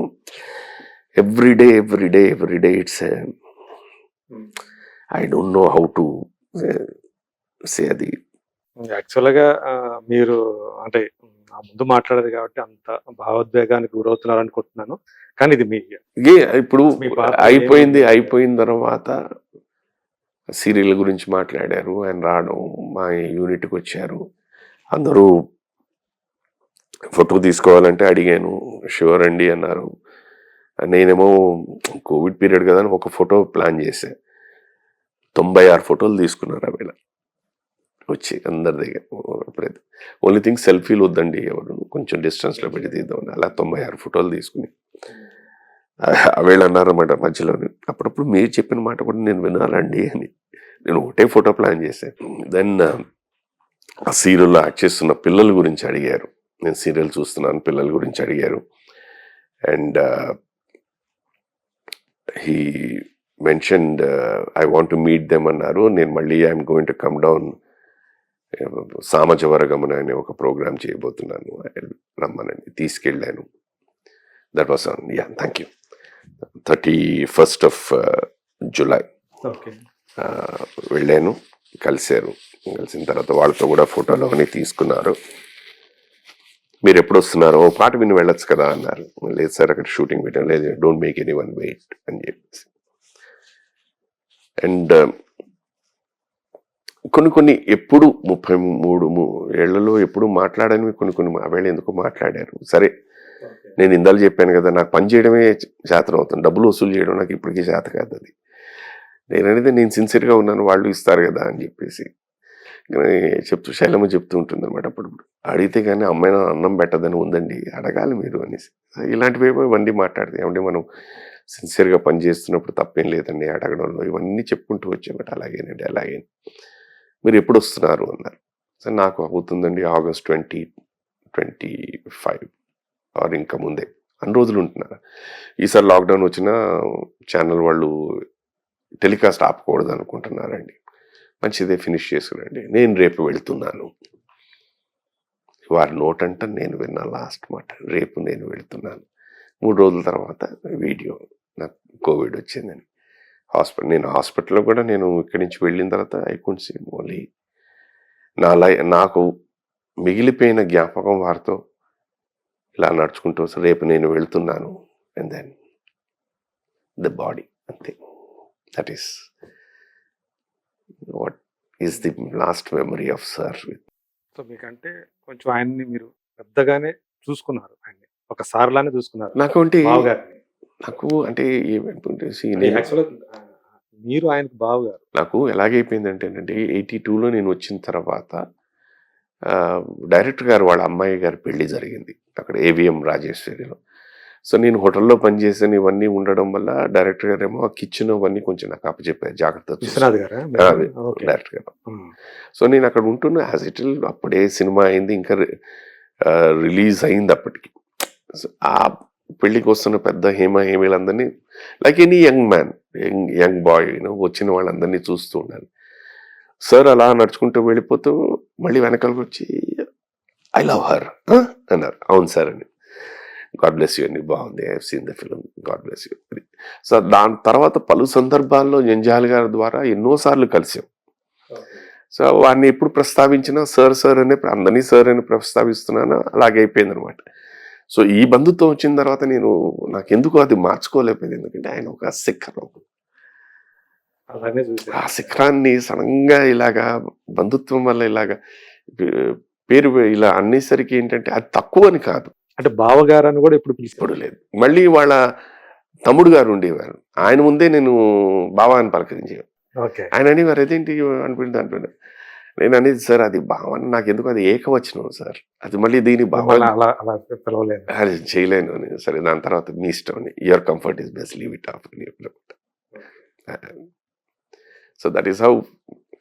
everyday it's I don't know how to say అది. యాక్చువల్‌గా మీరు అంటే ఆ ముందు మాట్లాడారు కాబట్టి అంత భావోద్వేగానికి గురవుతున్నారనుకుంటున్నాను. కానీ ఇది మీ ఇప్పుడు మీ పాత్ర అయిపోయిన తర్వాత సీరియల్ గురించి మాట్లాడారు. ఆయన రావడం, మా యూనిట్కి వచ్చారు. అందరూ ఫోటో తీసుకోవాలంటే అడిగాను, షూర్ అండి అన్నారు. నేనేమో కోవిడ్ పీరియడ్ కదా అని ఒక ఫోటో ప్లాన్ చేశా. 96 ఫోటోలు తీసుకున్నారు ఆవిడ వచ్చి అందరి దగ్గర. ఎప్పుడైతే ఓన్లీ థింగ్ సెల్ఫీలు వద్దండి, ఎవరు కొంచెం డిస్టెన్స్లో పెట్టి తీద్దామని, అలా 96 ఫోటోలు తీసుకుని ఆవిడ అన్నారన్నమాట మధ్యలోనే, అప్పుడప్పుడు మీరు చెప్పిన మాట కూడా నేను వినాలండి అని. నేను ఒకటే ఫోటో ప్లాన్ చేశాను. దెన్ ఆ సీరియల్లో యాక్ట్ చేస్తున్న పిల్లల గురించి అడిగారు. నేను సీరియల్ చూస్తున్నాను, పిల్లల గురించి అడిగారు. And he mentioned I want to meet them అన్నారు. నేను మళ్ళీ I'm going to come down, Samajavaragamana అనే ఒక ప్రోగ్రామ్ చేయబోతున్నాను, రమ్మనని తీసుకెళ్ళాను. That was on thank you 31st of July. Okay. వెళ్ళాను, కలిశారు. కలిసిన తర్వాత వాళ్ళతో కూడా ఫోటోలు అవన్నీ తీసుకున్నారు. మీరు ఎప్పుడు వస్తున్నారు, ఓ పాట విని వెళ్ళొచ్చు కదా అన్నారు. లేదు సార్ అక్కడ షూటింగ్ పెట్టాను. లేదు, don't make anyone wait అని చెప్పేసి. అండ్ కొన్ని ఎప్పుడు 33 ఏళ్లలో ఎప్పుడు మాట్లాడని కొన్ని ఆవేళ ఎందుకు మాట్లాడారు. సరే, నేను ఇందాలు చెప్పాను కదా, నాకు పని చేయడమే శాతం అవుతుంది, డబ్బులు వసూలు చేయడం నాకు ఇప్పటికీ శాత కాదు. అది నేననేది నేను సిన్సియర్గా ఉన్నాను, వాళ్ళు ఇస్తారు కదా అని చెప్పేసి శైలమ్మ చెప్తూ ఉంటుంది అనమాట. అప్పుడప్పుడు అడిగితే కానీ అమ్మాయినా అన్నం పెట్టదని ఉందండి, అడగాలి మీరు అనేసి. ఇలాంటివి ఇవన్నీ మాట్లాడితే ఏమంటే మనం సిన్సియర్గా పని చేస్తున్నప్పుడు తప్పేం లేదండి అడగడంలో, ఇవన్నీ చెప్పుకుంటూ వచ్చామట. అలాగేనండి, అలాగే. మీరు ఎప్పుడు వస్తున్నారు అన్నారు. సరే, నాకు అవుతుందండి August 2025 ఆర్ ఇంకా ముందే, అన్ని రోజులు ఉంటున్నారు. ఈసారి లాక్డౌన్ వచ్చిన ఛానల్ వాళ్ళు టెలికాస్ట్ ఆపకూడదు అనుకుంటున్నారండి. మంచిదే, ఫినిష్ చేసుకురండి, నేను రేపు వెళ్తున్నాను. వారి నోటంట నేను విన్నా లాస్ట్ మాట, రేపు నేను వెళ్తున్నాను. 3 రోజుల తర్వాత వీడియో, నాకు కోవిడ్ వచ్చిందని. నేను హాస్పిటల్లో కూడా, నేను ఇక్కడి నుంచి వెళ్ళిన తర్వాత ఐ కుడ్ సీ ఓన్లీ నాకు మిగిలిపోయిన జ్ఞాపకం వారితో ఇలా నడుచుకుంటూ రేపు నేను వెళ్తున్నాను, అండ్ దెన్ ద బాడీ, అంతే. That is what is the last memory of sir. So మీకంటే కొంచెం ఆయన్ని మీరు పెద్దగానే చూసుకున్నారు, ఆయన్ని ఒక సార్ లానే చూసుకున్నారు నాకు అంటే బావగారిని. నాకు అంటే యాక్చువల్గా మీరు ఆయనకు బావగారు. నాకు ఎలాగైపోయిందంటేనండి, 82లో నేను వచ్చిన తర్వాత డైరెక్టర్ గారు వాళ్ళ అమ్మాయి గారి పెళ్లి జరిగింది అక్కడ ఏవిఎం రాజేశ్వరిలో. సో నేను హోటల్లో పనిచేసాను, ఇవన్నీ ఉండడం వల్ల డైరెక్టర్ గారు ఏమో ఆ కిచెన్ అవన్నీ కొంచెం నాకు అప్పచెప్పారు, జాగ్రత్త విశ్వనాథ్ గారా ఓకే డైరెక్టర్ గారు. సో నేను అక్కడ ఉంటున్నా యాజ్ ఇట్ అప్పుడే సినిమా అయింది, ఇంకా రిలీజ్ అయింది అప్పటికి. సో ఆ పెళ్లికి వస్తున్న పెద్ద హేమీలందరినీ like any young man, young boy వచ్చిన వాళ్ళందరినీ చూస్తూ ఉన్నాను. సార్ అలా నడుచుకుంటూ వెళ్ళిపోతూ మళ్ళీ వెనకాలకు వచ్చి ఐ లవ్ హర్ అన్నారు. అవును సార్ అని. గాడ్ బ్లెస్ యూ అండి, బాగుంది, I have seen the film, God bless you. So దాని తర్వాత పలు సందర్భాల్లో జంజాల్ గారి ద్వారా ఎన్నోసార్లు కలిసాం. సో వాడిని ఎప్పుడు ప్రస్తావించినా సార్ సార్ అనే, అందరినీ సార్ అని ప్రస్తావిస్తున్నాను, అలాగే అయిపోయింది అనమాట. సో ఈ బంధుత్వం వచ్చిన తర్వాత నాకు ఎందుకు అది మార్చుకోలేకపోయింది, ఎందుకంటే ఆయన ఒక శిఖరం. అలానే చూసాను. ఆ శిఖరాన్ని సడన్గా ఇలాగా బంధుత్వం వల్ల ఇలాగా పేరు ఇలా అనేసరికి ఏంటంటే అది తక్కువ అని కాదు, అంటే బావగారు అని కూడా ఇప్పుడు ఇప్పుడు లేదు. మళ్ళీ వాళ్ళ తమ్ముడు గారు ఉండేవారు, ఆయన ముందే నేను బావా అని పలకరించేవారు. ఓకే ఆయన అనేవారు అదేంటి అనిపించింది. నేను అనేది సార్ అది బావ అని, నాకు ఎందుకు అది ఏకవచనం సార్, అది మళ్ళీ దీని బావ అలా అలా పిలవలేదు. అది చేయలేను అని. సరే దాని తర్వాత మీ ఇష్టం అని, your comfort is best, leave it of. So that is how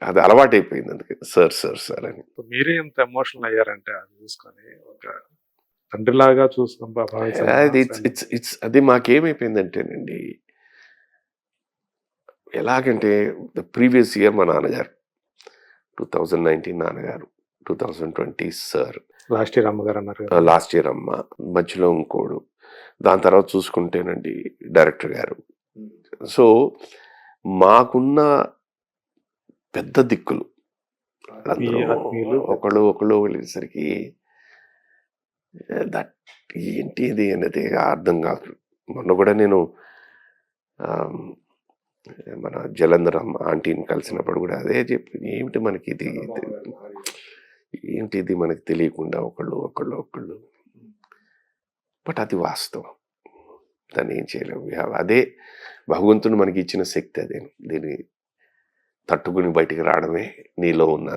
అది అలవాటు అయిపోయింది, అందుకే సార్ సార్ సార్ అని. మీరే ఎంత ఎమోషనల్ అయ్యారంటే అది చూసుకొని, ఒక తండ్రిలాగా అది అది మాకేమైపోయిందంటేనండి, ఎలాగంటే ద ప్రీవియస్ ఇయర్ మా నాన్నగారు 2019 నాన్నగారు, 2020 సార్, లాస్ట్ ఇయర్ అమ్మగారు అన్నారు. లాస్ట్ ఇయర్ అమ్మ, మధ్యలో ఇంకోడు, దాని తర్వాత చూసుకుంటేనండి డైరెక్టర్ గారు. సో మాకున్న పెద్ద దిక్కులు ఒకళ్ళు వెళ్ళేసరికి దట్ ఏంటి ఇది అనేది అర్థం కాదు. మొన్న కూడా నేను మన జలంధరం ఆంటీని కలిసినప్పుడు కూడా అదే చెప్పి, ఏమిటి మనకి ఇది, ఏంటి ఇది మనకి తెలియకుండా ఒకళ్ళు బట్ అది వాస్తవం, దాన్ని ఏం చేయలేము. అదే భగవంతుడు మనకి ఇచ్చిన శక్తి, అదే దీన్ని తట్టుకుని బయటికి రావడమే నీలో ఉన్న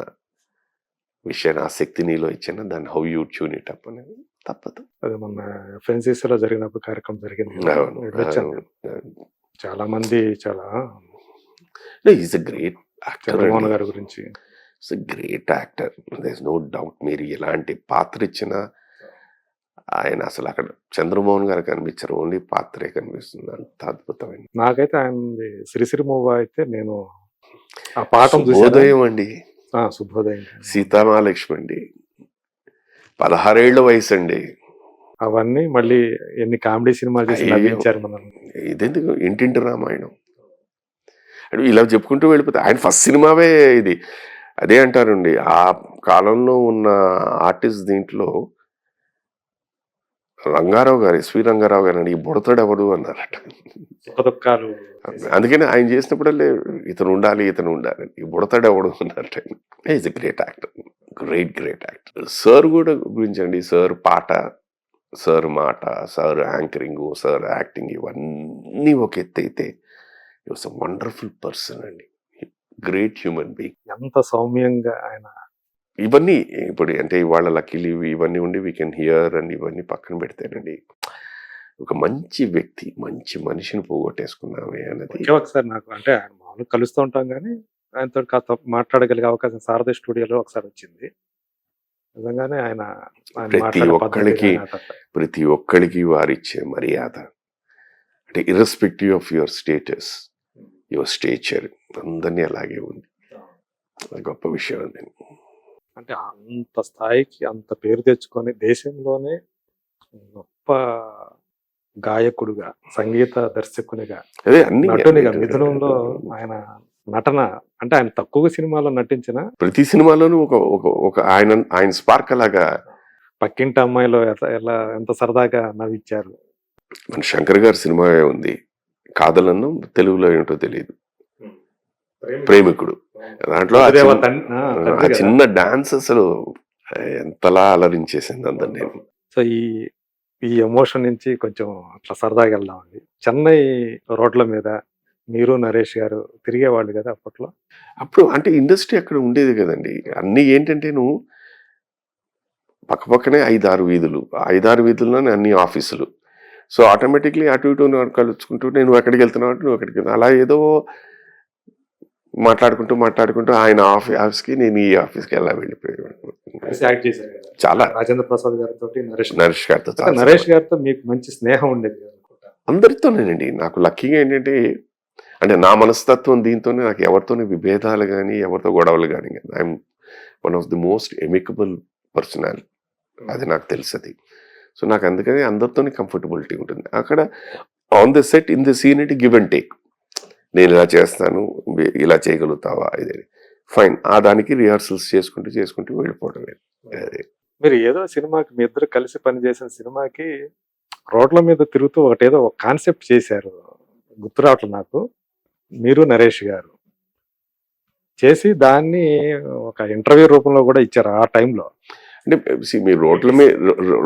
విషయాన్ని, ఆ శక్తి నీలో ఇచ్చిన దాన్ని how you tune it up అనేది తప్పదు. అదే మొన్న FNCC లో జరిగినప్పుడు కార్యక్రమం జరిగింది, చాలా మంది చాలా is a great actor, Chandramohan గారి గురించి is a great actor, there is no doubt. మీరు ఎలాంటి పాత్ర ఇచ్చినా ఆయన అసలు అక్కడ చంద్రమోహన్ గారు కనిపించారు, ఓన్లీ పాత్రే కనిపిస్తుంది, అంత అద్భుతమైన. నాకైతే ఆయన సిరిసిరి మూవీ అయితే నేను ఆ పాఠం శుభోదయం అండి, శుభోదయం, సీతామహాలక్ష్మి అండి, 16 ఏళ్ల వయసు అండి, అవన్నీ మళ్ళీ ఎన్ని కామెడీ సినిమాలు చేసి నవ్వించారు మనం. ఇదెందుకు ఇంటింటి రామాయణం ఇలా చెప్పుకుంటూ వెళ్ళిపోతే ఆయన ఫస్ట్ సినిమావే ఇది. అదే అంటారండి, ఆ కాలంలో ఉన్న ఆర్టిస్ట్ దీంట్లో రంగారావు గారు, ఎస్వి రంగారావు గారు అని, ఈ బుడతడు ఎవడు అన్నారట. అందుకని ఆయన చేసినప్పుడల్లే ఇతను ఉండాలి ఈ బుడతడు ఎవడు అన్నారట. Is a great actor, great actor. Sir కూడా గురించండి, సార్ పాట, సార్ మాట, సార్ యాంకరింగ్, సార్ యాక్టింగ్, ఇవన్నీ ఒక ఎత్తు అయితే he was a wonderful person అండి, గ్రేట్ హ్యూమన్ బీయింగ్. ఎంత సౌమ్యంగా ఆయన ఇవన్నీ ఇప్పుడు అంటే ఇవాళ లక్కీలు ఇవన్నీ ఉండి వీ కెన్ హియర్ అండ్ ఇవన్నీ పక్కన పెడితేనండి, ఒక మంచి వ్యక్తి, మంచి మనిషిని పోగొట్టేసుకున్నామే అన్నది. ఒకసారి నాకు అంటే ఆయన మామూలుగా కలుస్తూ ఉంటాం కానీ ఆయనతో కాస్త మాట్లాడగలిగే అవకాశం శారద స్టూడియోలో ఒకసారి వచ్చింది. నిజంగానే ఆయన ప్రతి ఒక్కరికి వారిచ్చే మర్యాద అంటే irrespective of your status, your stature, అందరినీ అలాగే ఉంది. గొప్ప విషయం అండి. అంటే అంత స్థాయికి అంత పేరు తెచ్చుకొని దేశంలోనే గొప్ప గాయకుడుగా, సంగీత దర్శకునిగా, అదే అన్ని నటునిగా, మిథునంలో ఆయన నటన అంటే ఆయన తక్కువ సినిమాలో నటించిన ప్రతి సినిమాలోనూ ఒక ఆయన స్పార్క్ అలాగా. పక్కింటి అమ్మాయిలో ఎలా ఎంత సరదాగా నవ్విచ్చారు. మన శంకర్ గారి సినిమా ఉంది కాదలను, తెలుగులో ఏంటో తెలియదు, ప్రేమికుడు. దాంట్లో ఆ చిన్న డాన్స్ అసలు ఎంతలా అలరించేసింది అందరినీ. సో ఈ ఎమోషన్ నుంచి కొంచెం అట్లా సరదాగా వెళ్దామండి. చెన్నై రోడ్ల మీద మీరు నరేష్ గారు తిరిగేవాళ్ళు కదా అప్పట్లో. అప్పుడు అంటే ఇండస్ట్రీ అక్కడ ఉండేది కదండి. అన్ని ఏంటంటే పక్కపక్కనే 5-6 వీధులు. ఆ 5-6 వీధుల్లోనే అన్ని ఆఫీసులు. సో ఆటోమేటిక్లీ అటు ఇటు కలుసుకుంటూ నేను ఎక్కడికి వెళ్తున్నావు అంటే నువ్వు ఎక్కడికి వెళ్తున్నావు, అలా ఏదో మాట్లాడుకుంటూ ఆయన ఆఫీస్కి నేను ఈ ఆఫీస్కి ఎలా వెళ్ళిపోయాను. యాక్ట్ చేశారు కదా చాలా రాజేంద్ర ప్రసాద్ గారితో, నరేష్ గారితో చాలా నరేష్ గారితో మీకు మంచి స్నేహం ఉండేది అనుకుంటా. అందరితోనేనండి. నాకు లక్కీగా ఏంటంటే అంటే నా మనస్తత్వం దీంతోనే నాకు ఎవరితోనే విభేదాలు కానీ ఎవరితో గొడవలు కానీ I'm one of the most amicable personality. అది నాకు తెలుసది. సో నాకు అందుకని అందరితోనే కంఫర్టబిలిటీ ఉంటుంది. అక్కడ on the set in the scene అంటే గివ్ అండ్ టేక్. నేను ఇలా చేస్తాను, ఇలా చేయగలుగుతావా, ఇదే ఫైన్. ఆ దానికి రిహార్సల్స్ చేసుకుంటూ వెళ్ళిపోవడమే. మీరు ఏదో సినిమాకి మీ ఇద్దరు కలిసి పనిచేసిన సినిమాకి రోడ్ల మీద తిరుగుతూ ఒకటేదో ఒక కాన్సెప్ట్ చేశారు, గుర్తు రావట్లేదు నాకు. మీరు నరేష్ గారు చేసి దాన్ని ఒక ఇంటర్వ్యూ రూపంలో కూడా ఇచ్చారు ఆ టైంలో. అంటే మీరు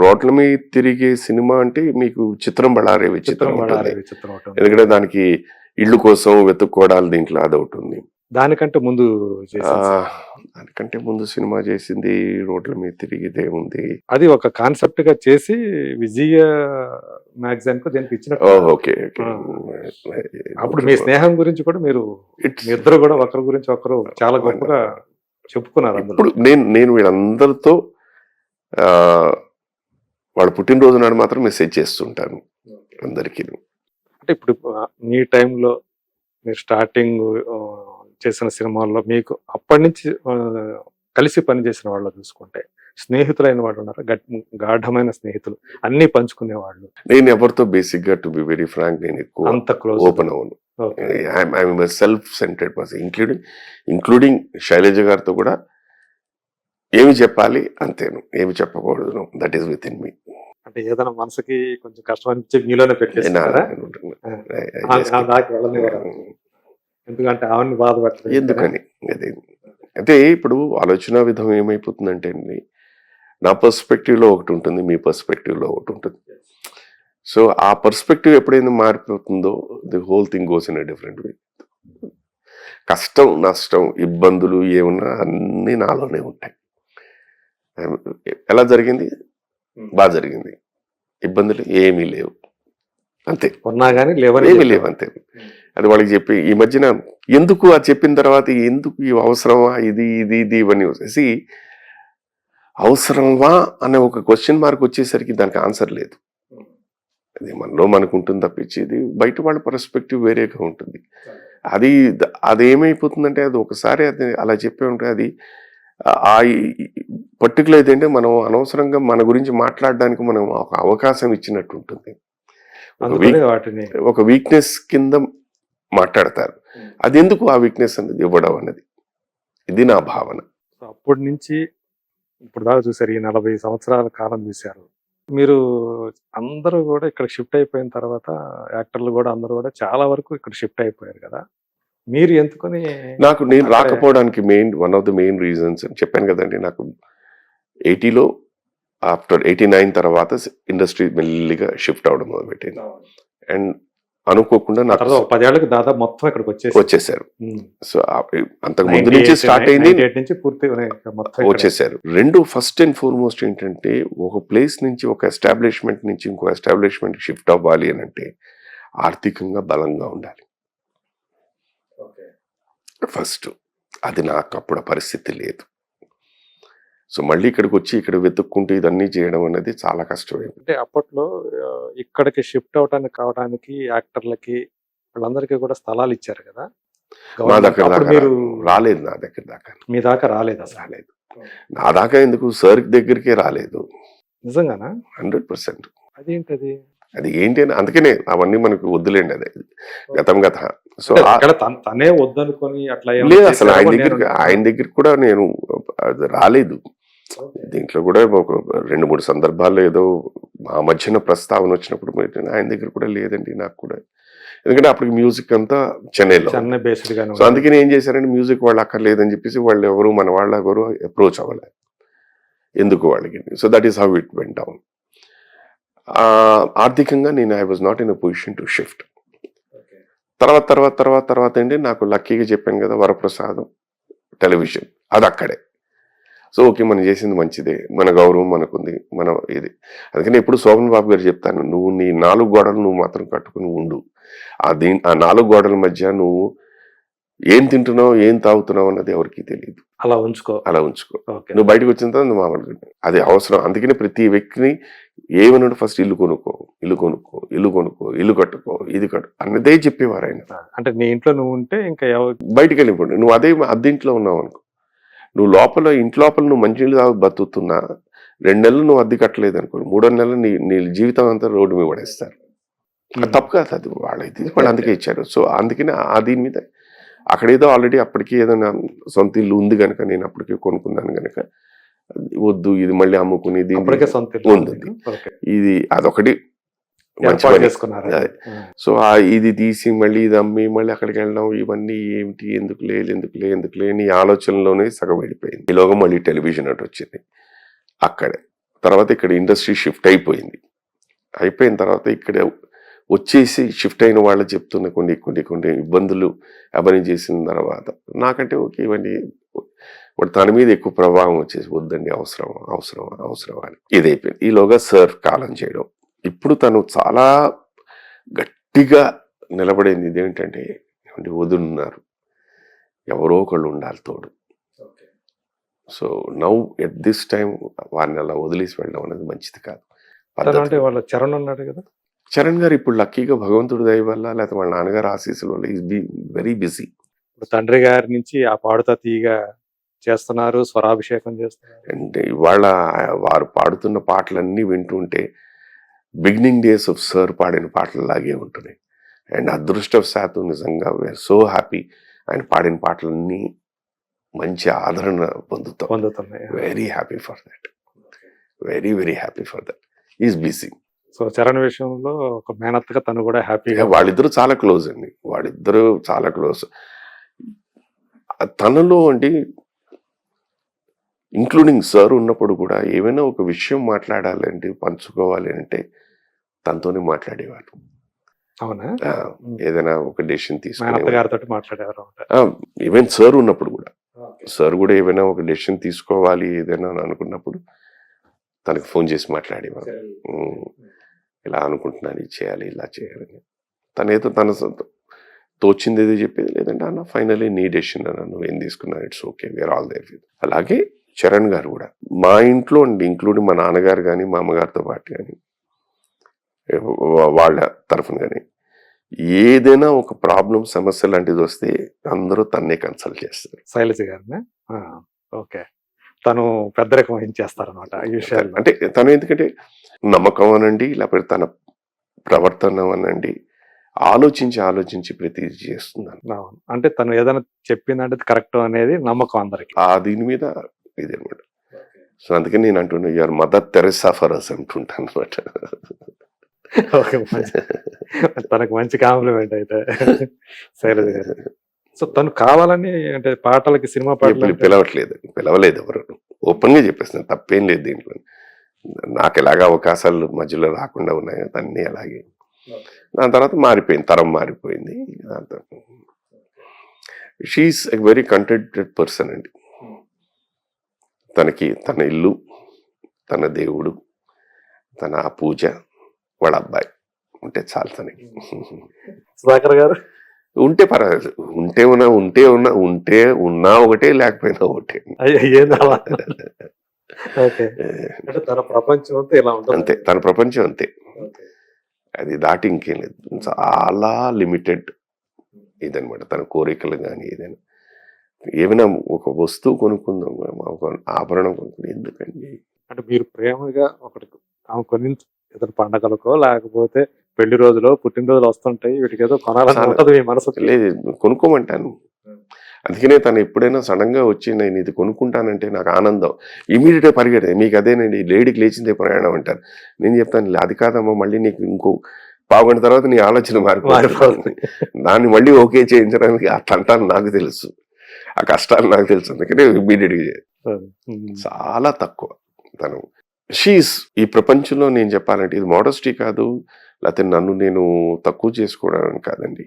రోడ్ల మీద తిరిగే సినిమా అంటే మీకు చిత్రం బళారే విచిత్రం ఉంటుంది. ఎందుకంటే దానికి ఇళ్ళు కోసం వెతుక్కోవడాలు దీంట్లో అదొకటి ఉంది. దానికంటే ముందు దానికంటే ముందు సినిమా చేసింది రోడ్ల మీద తిరిగిదే ఉంది. అది ఒక కాన్సెప్ట్ గా చేసి విజయ మ్యాగజైన్ కు దీనికి ఇచ్చిన. ఓకే. అప్పుడు మీ స్నేహం గురించి కూడా మీరు ఇద్దరు కూడా ఒకరి గురించి ఒకరు చాలా గొప్పగా చెప్పుకున్నారు. ఇప్పుడు నేను వీళ్ళందరితో వాళ్ళ పుట్టినరోజు నాడు మాత్రం మెసేజ్ చేస్తుంటాను అందరికీ. అంటే ఇప్పుడు మీ టైంలో మీరు స్టార్టింగ్ చేసిన సినిమాల్లో మీకు అప్పటి నుంచి కలిసి పనిచేసిన వాళ్ళు చూసుకుంటే స్నేహితులైన వాళ్ళు ఉన్నారు, గాఢమైన స్నేహితులు, అన్ని పంచుకునే వాళ్ళు? నేను ఎవరితో బేసిక్ గా టు బి వెరీ ఫ్రాంక్ నేను ఎక్కువ అంత క్లోజ్ ఓపెన్ అవును. I'm self centred person, including Shailaja గారితో కూడా ఏమి చెప్పాలి అంతేను, ఏమి చెప్పకూడదు, that is within me. అంటే ఏదైనా మనసుకి కొంచెం కష్టం అనిపించి మీలోనే పెట్టేస్తున్నారా? ఎందుకంటే ఆవిడని బాధపడతారు ఎందుకని. అంటే ఇప్పుడు ఆలోచన విధం ఏమైపోతుందంటే అండి, నా పర్స్పెక్టివ్లో ఒకటి ఉంటుంది, మీ పర్స్పెక్టివ్లో ఒకటి ఉంటుంది. సో ఆ పర్స్పెక్టివ్ ఎప్పుడైనా మారిపోతుందో the whole thing goes in a different way. కష్టం, నష్టం, ఇబ్బందులు ఏమున్నా అన్నీ నాలోనే ఉంటాయి. ఎలా జరిగింది, బాగా జరిగింది, ఇబ్బందులు ఏమీ లేవు, అంతే. ఉన్నా కానీ ఏమీ లేవు, అంతే. అది వాళ్ళకి చెప్పి ఈ మధ్యన ఎందుకు అది చెప్పిన తర్వాత ఎందుకు అవసరమా ఇది ఇది ఇది ఇవన్నీ వచ్చేసి అవసరమా అనే ఒక క్వశ్చన్ మార్క్ వచ్చేసరికి దానికి ఆన్సర్ లేదు. అది మనలో మనకు ఉంటుంది తప్పించి ఇది బయట వాళ్ళ పర్స్పెక్టివ్ వేరేగా ఉంటుంది. అది ఏమైపోతుందంటే అది ఒకసారి అది అలా చెప్పే ఉంటే అది ఆ పర్టికులర్ ఏంటంటే మనం అనవసరంగా మన గురించి మాట్లాడడానికి మనం ఒక అవకాశం ఇచ్చినట్టు ఉంటుంది. ఒక వీక్నెస్ కింద మాట్లాడతారు. అది ఎందుకు ఆ వీక్నెస్ అనేది ఇవ్వడం అన్నది, ఇది నా భావన. అప్పటి నుంచి ఇప్పుడు దాకా చూసారు, ఈ 40 సంవత్సరాల కాలం చూశారు మీరు. అందరూ కూడా ఇక్కడ షిఫ్ట్ అయిపోయిన తర్వాత యాక్టర్లు కూడా అందరూ కూడా చాలా వరకు ఇక్కడ షిఫ్ట్ అయిపోయారు కదా. మీరు ఎందుకని నేను రాకపోవడానికి one of the main reasons చెప్పాను కదండి. నాకు 80లో ఆఫ్టర్ 89 తర్వాత ఇండస్ట్రీ మెల్లిగా షిఫ్ట్ అవడం మొదలుపెట్టింది. అండ్ అనుకోకుండా నాకు 10 ఏళ్ళకి దాదాపు మొత్తం ఇక్కడికి వచ్చేసారు. సో అంతకు ముందు నుంచి స్టార్ట్ అయింది, వచ్చేసారు. రెండు ఫస్ట్ అండ్ ఫార్మోస్ట్ ఏంటంటే ఒక ప్లేస్ నుంచి ఒక ఎస్టాబ్లిష్మెంట్ నుంచి ఇంకో ఎస్టాబ్లిష్మెంట్ షిఫ్ట్ అవ్వాలి అని అంటే ఆర్థికంగా బలంగా ఉండాలి ఫస్ట్. అది నాకు అప్పుడు పరిస్థితి లేదు. సో మళ్ళీ ఇక్కడికి వచ్చి ఇక్కడ వెతుక్కుంటూ ఇదన్నీ చేయడం అనేది చాలా కష్టమైంది. అంటే అప్పట్లో ఇక్కడికి షిఫ్ట్ అవడానికి కావడానికి యాక్టర్లకి వాళ్ళందరికీ కూడా స్థలాలు ఇచ్చారు కదా. మా దగ్గర రాలేదు, నా దగ్గర దాకా మీ దాకా రాలేదు అసలు. రాలేదు, నా దాకా ఎందుకు సార్ దగ్గరికే రాలేదు. నిజంగానా? 100%. అదేంటది? అది ఏంటి అని అందుకనే అవన్నీ మనకు వద్దులేండి, అదే గతం గత. సో తనే వద్దనుకొని అట్లా లేదు అసలు ఆయన దగ్గరికి కూడా నేను రాలేదు. దీంట్లో కూడా ఒక 2-3 సందర్భాల్లో ఏదో మా మధ్యన ప్రస్తావన వచ్చినప్పుడు ఆయన దగ్గర కూడా లేదండి నాకు కూడా. ఎందుకంటే అప్పటికి మ్యూజిక్ అంతా చెన్నై బేస్డ్ గా. సో అందుకని ఏం చేశారంటే మ్యూజిక్ వాళ్ళు అక్కర్లేదని చెప్పేసి వాళ్ళు ఎవరు మన వాళ్ళు ఎవరు అప్రోచ్ అవ్వలేదు ఎందుకు వాళ్ళకి. So that is how it went down. ఆర్థికంగా నేను I was not in a position to shift. తర్వాత ఏంటి నాకు లక్కీగా చెప్పాను కదా వరప్రసాదం టెలివిజన్, అది అక్కడే. సో ఓకే, మనం చేసింది మంచిదే, మన గౌరవం మనకుంది, మనం ఇది. అందుకని ఎప్పుడు శోభన్ బాబు గారు చెప్తాను, నువ్వు నీ 4 గోడలు నువ్వు మాత్రం కట్టుకుని ఉండు. ఆ 4 గోడల మధ్య నువ్వు ఏం తింటున్నావు, ఏం తాగుతున్నావు అన్నది ఎవరికి తెలియదు. అలా ఉంచుకో. ఓకే. నువ్వు బయటకు వచ్చిన తర్వాత నువ్వు మామూలుగా అది అవసరం. అందుకని ప్రతి వ్యక్తిని ఏమన్నాడు, ఫస్ట్ ఇల్లు కొనుక్కో, ఇల్లు కట్టుకో, ఇది కట్టు అన్నదే చెప్పేవారు ఆయన. అంటే నీ ఇంట్లో నువ్వు ఉంటే ఇంకా బయటికి వెళ్ళిపోండి. నువ్వు అద్దె ఇంట్లో ఉన్నావు అనుకో, నువ్వు ఇంటి లోపల నువ్వు మంచినీళ్ళు తాగు బతుకుతున్నా 2 నెలలు నువ్వు అద్దె కట్టలేదు అనుకో, 3వ నెలలు నీ జీవితం అంతా రోడ్డు మీద పడేస్తారు. అది తప్పు కాదు, అది వాళ్ళు అందుకే ఇచ్చారు. సో అందుకని దీని మీద అక్కడ ఏదో ఆల్రెడీ అప్పటికి ఏదైనా సొంత ఇల్లు ఉంది కనుక, నేను అప్పటికే కొనుక్కున్నాను కనుక వద్దు, ఇది మళ్ళీ అమ్ముకుని ఉంది, ఇది అదొకటి మంచి పని. సో ఇది తీసి మళ్ళీ ఇది అమ్మి మళ్ళీ అక్కడికి వెళ్ళడం, ఇవన్నీ ఏమిటి, ఎందుకులే నీ ఆలోచనలోనే సగం వెళ్ళిపోయింది. ఈలోగా మళ్ళీ టెలివిజన్ అటు వచ్చింది. అక్కడే తర్వాత ఇక్కడ ఇండస్ట్రీ షిఫ్ట్ అయిపోయిన తర్వాత ఇక్కడ వచ్చేసి షిఫ్ట్ అయిన వాళ్ళు చెప్తున్న కొన్ని ఇబ్బందులు అవన్నీ చేసిన తర్వాత నాకంటే ఓకే, ఇవన్నీ తన మీద ఎక్కువ ప్రభావం వచ్చేసి వద్దండి, అవసరం అని ఇదైపోయింది. ఈలోగా సార్ కాలం చేయడం. ఇప్పుడు తను చాలా గట్టిగా నిలబడింది ఇదేంటంటే, వదులున్నారు, ఎవరో ఒకళ్ళు ఉండాలి తోడు. So now at this time వారిని అలా వదిలేసి వెళ్ళడం అనేది మంచిది కాదు. అంటే వాళ్ళ చరణ్ ఉన్నాడు కదా, చరణ్ గారు ఇప్పుడు లక్కీగా భగవంతుడి దయ వల్ల లేకపోతే వాళ్ళ నాన్నగారు ఆశీస్సుల వల్ల ఈజ్ బీ వెరీ బిజీ. తండ్రి గారి నుంచి ఆ పాడుతా తీగా చేస్తున్నారు, స్వరాభిషేకం చేస్తున్నారు. అంటే ఇవాళ వారు పాడుతున్న పాటలన్నీ వింటుంటే బిగినింగ్ డేస్ ఆఫ్ సార్ పాడిన పాటలలాగే ఉంటున్నాయి. అండ్ అదృష్టవశాత్తు నిజంగా వీఆర్ సో హ్యాపీ, ఆయన పాడిన పాటలన్నీ మంచి ఆదరణ పొందుతున్నాయి. Very happy for that, very happy for that. Is busy. So Charan విషయంలో ఒక మేనత్తగా తను కూడా హ్యాపీగా. వాళ్ళిద్దరూ చాలా క్లోజ్ అండి, వాళ్ళిద్దరూ చాలా క్లోజ్. తనలో అండి ఇంక్లూడింగ్ సార్ ఉన్నప్పుడు కూడా ఏమైనా ఒక విషయం మాట్లాడాలంటే, పంచుకోవాలి అంటే తనతోనే మాట్లాడేవారు. అవునా? ఏదైనా ఒక డెసిషన్ తీసుకుని మాట్లాడేవారు. ఈవెన్ సార్ ఉన్నప్పుడు కూడా, సార్ కూడా ఏమైనా ఒక డెసిషన్ తీసుకోవాలి ఏదైనా అనుకున్నప్పుడు తనకు ఫోన్ చేసి మాట్లాడేవారు. ఇలా అనుకుంటున్నాను, ఇది చేయాలి, ఇలా చేయాలని. తనేదో తన తోచింది ఏదో చెప్పేది, లేదంటే అన్న ఫైనలీ నీ డెసిషన్ అన్న, నువ్వేం తీసుకున్నా it's okay, we're all there. అలాగే చరణ్ గారు కూడా మా ఇంట్లో అండి, ఇంక్లూడింగ్ మా నాన్నగారు కానీ మా అమ్మగారితో పాటు కానీ వాళ్ళ తరఫున కానీ ఏదైనా ఒక ప్రాబ్లం, సమస్య లాంటిది వస్తే అందరూ తన్నే కన్సల్ట్ చేస్తారు. శైలజ గారిని. ఓకే, తను పెద్దరికం వహించేస్తారనమాట ఈ విషయాలు. అంటే తను ఎందుకంటే నమ్మకం అనండి, లేకపోతే తన ప్రవర్తన అనండి, ఆలోచించి ప్రతిదీ చేస్తున్నాను. అంటే తను ఏదైనా చెప్పిందంటే కరెక్ట్ అనేది నమ్మకం అందరికి. దీని మీద ఇది అనమాట. సో అందుకని నేను అంటున్నా, your Mother Teresa for us అంటుంటాను అనమాట. తనకు మంచి కాంప్లిమెంట్ అయితే శైలజ గారు. సో తను కావాలని అంటే పాటలకి, సినిమా పాటలు పిలవలేదు ఎవరు, ఓపెన్ గా చెప్పేస్తున్నాను, తప్పేం లేదు దీంట్లో. నాకు ఎలాగా అవకాశాలు మధ్యలో రాకుండా ఉన్నాయి, అన్నీ అలాగే. దాని తర్వాత మారిపోయింది, తరం మారిపోయింది. She's a very contented person అండి. తనకి తన ఇల్లు, తన దేవుడు, తన పూజ, వాళ్ళ అబ్బాయి ఉంటే చాలు తనకి. సుధాకర్ గారు ఉంటే పర్వాలేదు, ఉంటే ఉన్నా ఒకటే, లేకపోయినా ఒకటే. తన ప్రపంచం అంతా ఇలా ఉంటుంది. అంతే, తన ప్రపంచం అంతే, అది దాటి ఇంకేం లేదు. చాలా లిమిటెడ్ ఇదనమాట తన కోరికలు. కానీ ఏమైనా ఒక వస్తువు కొనుక్కుందాం, ఒక ఆభరణం కొనుక్కుందాం, ఎందుకండి అంటే మీరు ప్రేమగా ఒకటి కొని ఇతర పండగలకో లేకపోతే పెళ్లి రోజులో, పుట్టినరోజులు వస్తుంటాయి, వీటికి ఏదో కొనాలని ఉంటుంది మీ మనసు. లేదు, కొనుక్కోమంటాను. అందుకనే తను ఎప్పుడైనా సడన్ గా వచ్చి నేను ఇది కొనుక్కుంటానంటే నాకు ఆనందం, ఇమీడియట్ గా పరిగెడతాను. మీకు అదేనండి లేడీకి లేచిందే ప్రయాణం అంటారు. నేను చెప్తాను, అది కాదమ్మా, మళ్ళీ నీకు ఇంకో పావుగంట తర్వాత నీ ఆలోచన మారిపోతుంది. దాన్ని మళ్ళీ ఓకే చేయించడానికి ఆ తంటాలు నాకు తెలుసు, ఆ కష్టాలు నాకు తెలుసు. అందుకనే ఇమీడియట్ గా చాలా తక్కువ తను. షీఈస్ ఈ ప్రపంచంలో నేను చెప్పాలంటే ఇది మోడస్టీ కాదు, లేకపోతే నన్ను నేను తక్కువ చేసుకోవడం కాదండి.